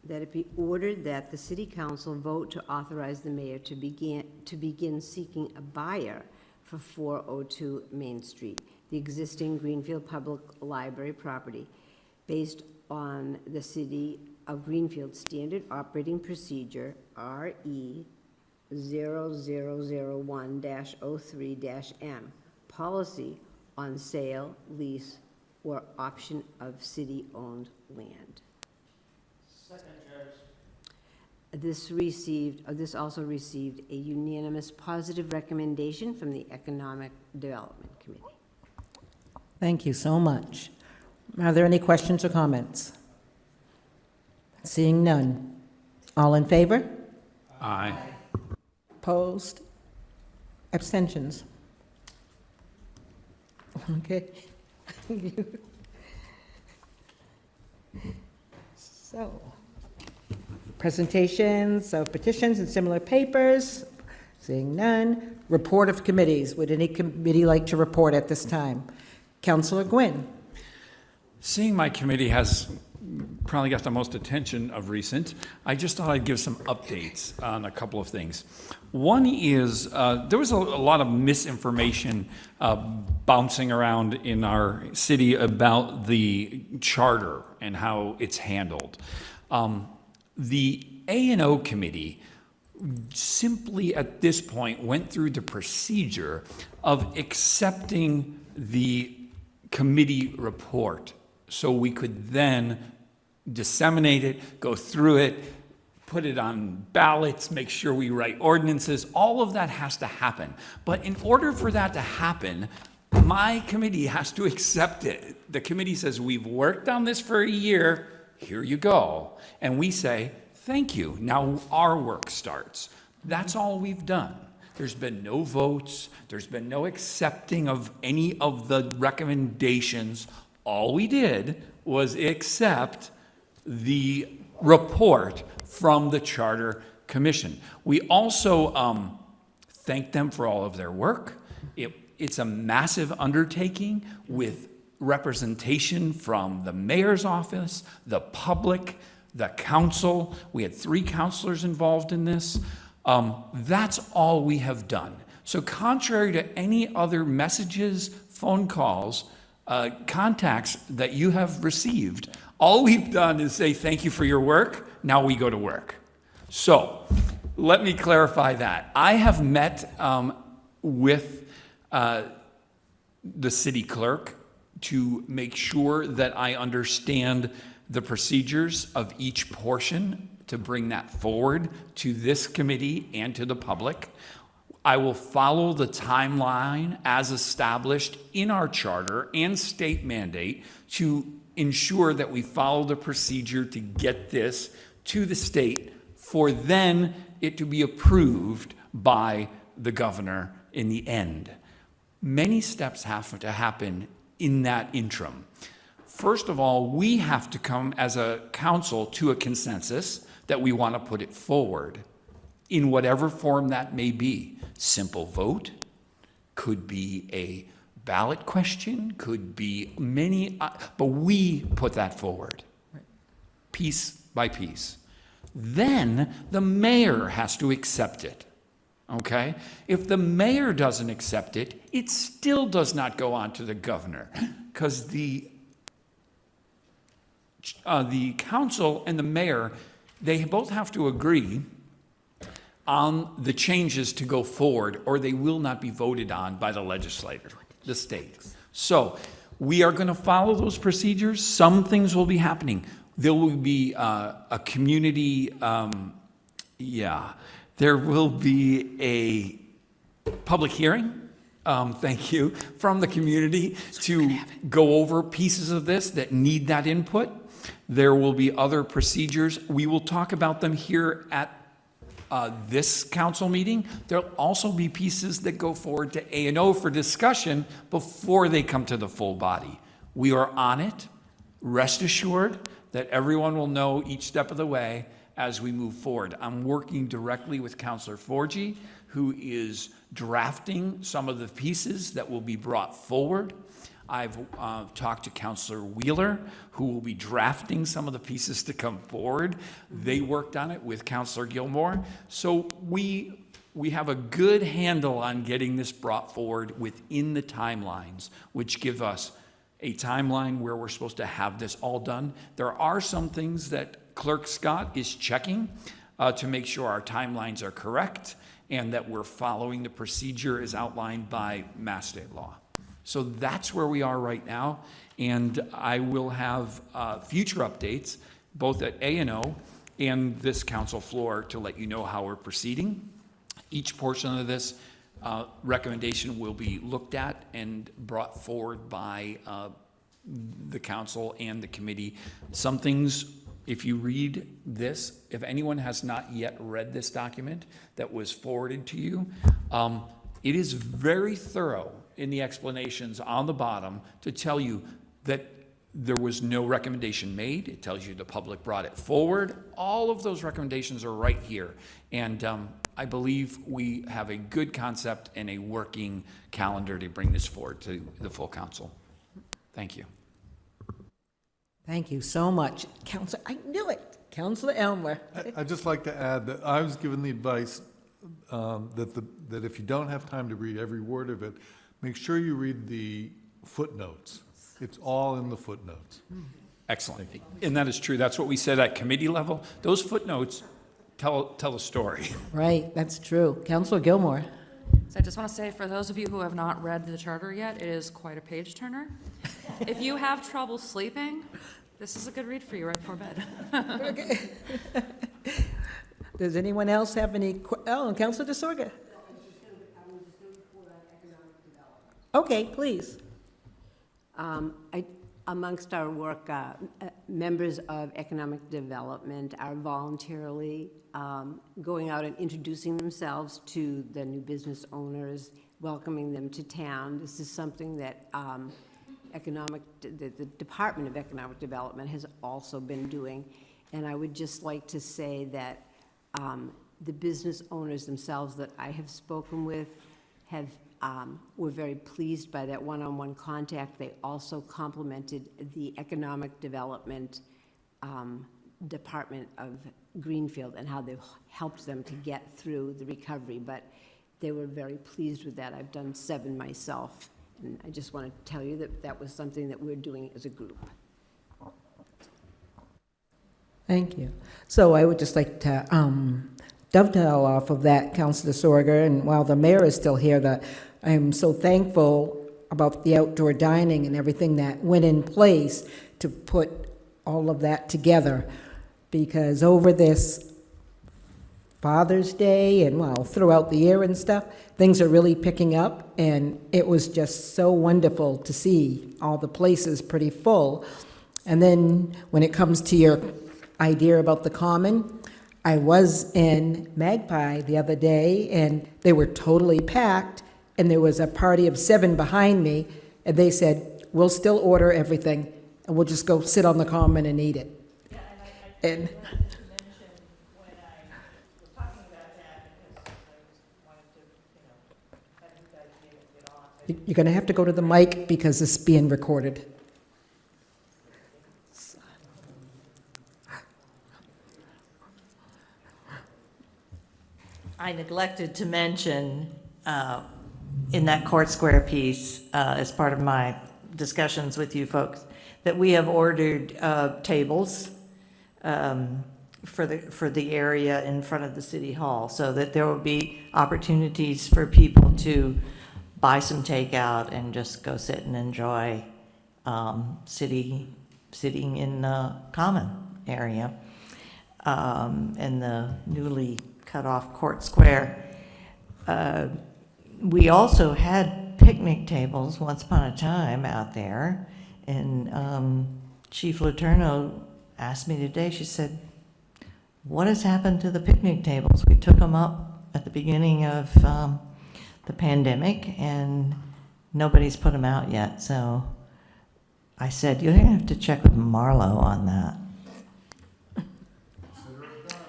that the City Council vote to authorize the mayor to begin seeking a buyer for 402 Main Street, the existing Greenfield Public Library property, based on the City of Greenfield Standard Operating Procedure, RE 0001-03-M, policy on sale, lease, or option of city-owned land. This also received a unanimous positive recommendation from the Economic Development Committee. Thank you so much. Are there any questions or comments? Seeing none. All in favor? Aye. Opposed? Abstentions? Okay. So, presentations of petitions and similar papers. Seeing none. Report of committees. Would any committee like to report at this time? Councilor Gwynn. Seeing my committee has probably got the most attention of recent, I just thought I'd give some updates on a couple of things. One is there was a lot of misinformation bouncing around in our city about the charter and how it's handled. The A&O committee simply at this point went through the procedure of accepting the committee report so we could then disseminate it, go through it, put it on ballots, make sure we write ordinances. All of that has to happen. But in order for that to happen, my committee has to accept it. The committee says, we've worked on this for a year, here you go. And we say, thank you, now our work starts. That's all we've done. There's been no votes, there's been no accepting of any of the recommendations. All we did was accept the report from the Charter Commission. We also thank them for all of their work. It's a massive undertaking with representation from the mayor's office, the public, the council. We had 3 councilors involved in this. That's all we have done. So contrary to any other messages, phone calls, contacts that you have received, all we've done is say thank you for your work. Now we go to work. So let me clarify that. I have met with the city clerk to make sure that I understand the procedures of each portion to bring that forward to this committee and to the public. I will follow the timeline as established in our charter and state mandate to ensure that we follow the procedure to get this to the state for then it to be approved by the governor in the end. Many steps have to happen in that interim. First of all, we have to come as a council to a consensus that we want to put it forward in whatever form that may be. Simple vote, could be a ballot question, could be many, but we put that forward, piece by piece. Then the mayor has to accept it, okay? If the mayor doesn't accept it, it still does not go on to the governor, because the council and the mayor, they both have to agree on the changes to go forward, or they will not be voted on by the legislature, the state. So we are going to follow those procedures. Some things will be happening. There will be a community, there will be a public hearing, thank you, from the community to go over pieces of this that need that input. There will be other procedures. We will talk about them here at this council meeting. There'll also be pieces that go forward to A&O for discussion before they come to the full body. We are on it. Rest assured that everyone will know each step of the way as we move forward. I'm working directly with Councilor Forgy, who is drafting some of the pieces that will be brought forward. I've talked to Councilor Wheeler, who will be drafting some of the pieces to come forward. They worked on it with Councilor Gilmore. So we have a good handle on getting this brought forward within the timelines, which give us a timeline where we're supposed to have this all done. There are some things that Clerk Scott is checking to make sure our timelines are correct and that we're following the procedure as outlined by Mass State law. So that's where we are right now, and I will have future updates, both at A&O and this council floor, to let you know how we're proceeding. Each portion of this recommendation will be looked at and brought forward by the council and the committee. Some things, if you read this, if anyone has not yet read this document that was forwarded to you, it is very thorough in the explanations on the bottom to tell you that there was no recommendation made. It tells you the public brought it forward. All of those recommendations are right here. And I believe we have a good concept and a working calendar to bring this forward to the full council. Thank you. Thank you so much. Counselor, I knew it. Counselor Elmer. I'd just like to add that I was given the advice that if you don't have time to read every word of it, make sure you read the footnotes. It's all in the footnotes. Excellent. And that is true. That's what we said at committee level. Those footnotes tell a story. Right, that's true. Counselor Gilmore. So I just want to say, for those of you who have not read the charter yet, it is quite a page turner. If you have trouble sleeping, this is a good read for you right before bed. Okay. Does anyone else have any, oh, Counselor DeSorga? Okay, please. Amongst our work, members of economic development are voluntarily going out and introducing themselves to the new business owners, welcoming them to town. This is something that the Department of Economic Development has also been doing. And I would just like to say that the business owners themselves that I have spoken with have were very pleased by that one-on-one contact. They also complimented the Economic Development Department of Greenfield and how they've helped them to get through the recovery, but they were very pleased with that. I've done 7 myself, and I just want to tell you that that was something that we're doing as a group. Thank you. So I would just like to dovetail off of that, Councilor Sorger, and while the mayor is still here, that I am so thankful about the outdoor dining and everything that went in place to put all of that together, because over this Father's Day and, well, throughout the year and stuff, things are really picking up, and it was just so wonderful to see all the places pretty full. And then when it comes to your idea about the common, I was in Magpie the other day, and they were totally packed, and there was a party of 7 behind me, and they said, we'll still order everything, and we'll just go sit on the common and eat it. Yeah, And wanted to mention when I was talking about that, because I wanted to, have you guys be able to get on. you're going to have to go to the mic because it's being recorded. I neglected to mention in that Court Square piece, as part of my discussions with you folks, that we have ordered tables for the area in front of the city hall, so that there will be opportunities for people to buy some takeout and just go sit and enjoy sitting in the common area in the newly cut off Court Square. We also had picnic tables once upon a time out there, and Chief Letourneau asked me today, she said, what has happened to the picnic tables? We took them up at the beginning of the pandemic, and nobody's put them out yet. So I said, you're going to have to check with Marlo on that.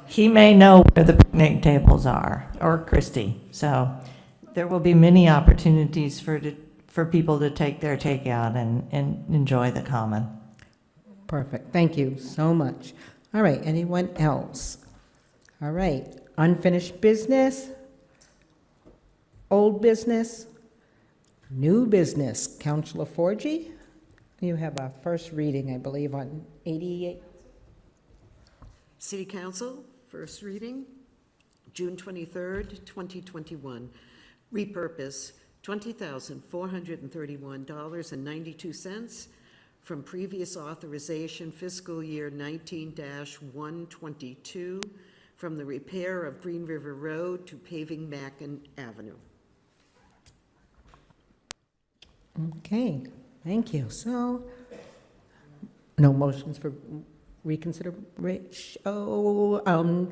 He may know where the picnic tables are, or Christie. So there will be many opportunities for people to take their takeout and enjoy the common. Perfect. Thank you so much. All right, anyone else? All right, unfinished business, old business, new business. Councilor Forgy, you have a first reading, I believe, on 88. City Council, first reading, June 23rd, 2021. Repurpose $20,431.92 from previous authorization fiscal year 19-122 from the repair of Green River Road to paving Mackin Avenue. Okay, thank you. So, no motions for reconsideration. Oh,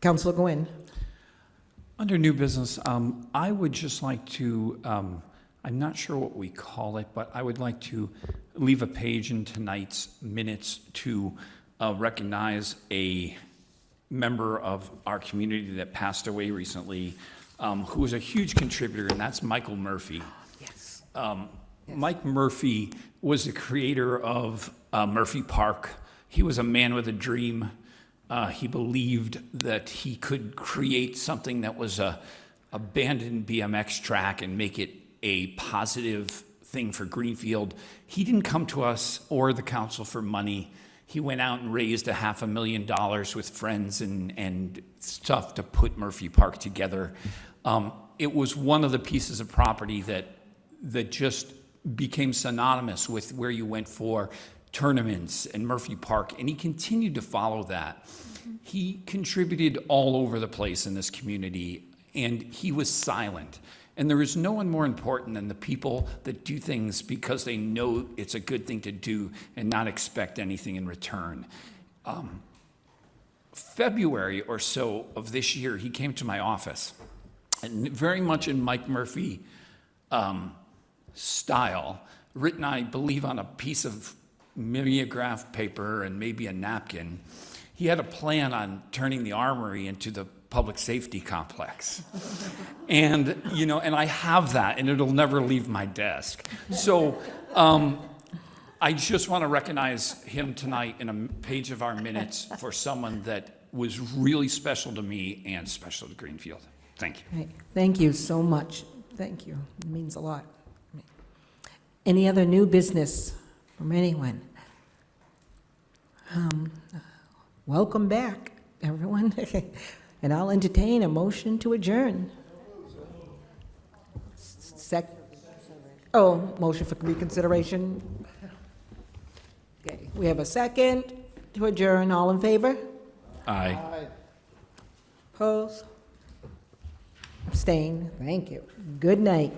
Councilor Gwynn. Under new business, I would just like to, I'm not sure what we call it, but I would like to leave a page in tonight's minutes to recognize a member of our community that passed away recently, who was a huge contributor, and that's Michael Murphy. Yes. Mike Murphy was the creator of Murphy Park. He was a man with a dream. He believed that he could create something that was a abandoned BMX track and make it a positive thing for Greenfield. He didn't come to us or the council for money. He went out and raised $500,000 with friends and stuff to put Murphy Park together. It was one of the pieces of property that just became synonymous with where you went for tournaments and Murphy Park, and he continued to follow that. He contributed all over the place in this community, and he was silent. And there is no one more important than the people that do things because they know it's a good thing to do and not expect anything in return. February or so of this year, he came to my office, and very much in Mike Murphy style, written, I believe, on a piece of mimeograph paper and maybe a napkin. He had a plan on turning the armory into the public safety complex. And, you know, and I have that, and it'll never leave my desk. So I just want to recognize him tonight in a page of our minutes for someone that was really special to me and special to Greenfield. Thank you. Right. Thank you so much. Thank you. It means a lot. Any other new business from anyone? Welcome back, everyone. And I'll entertain a motion to adjourn. Motion for reconsideration. Okay, we have a second to adjourn. All in favor? Aye. Opposed? Abstain? Thank you. Good night.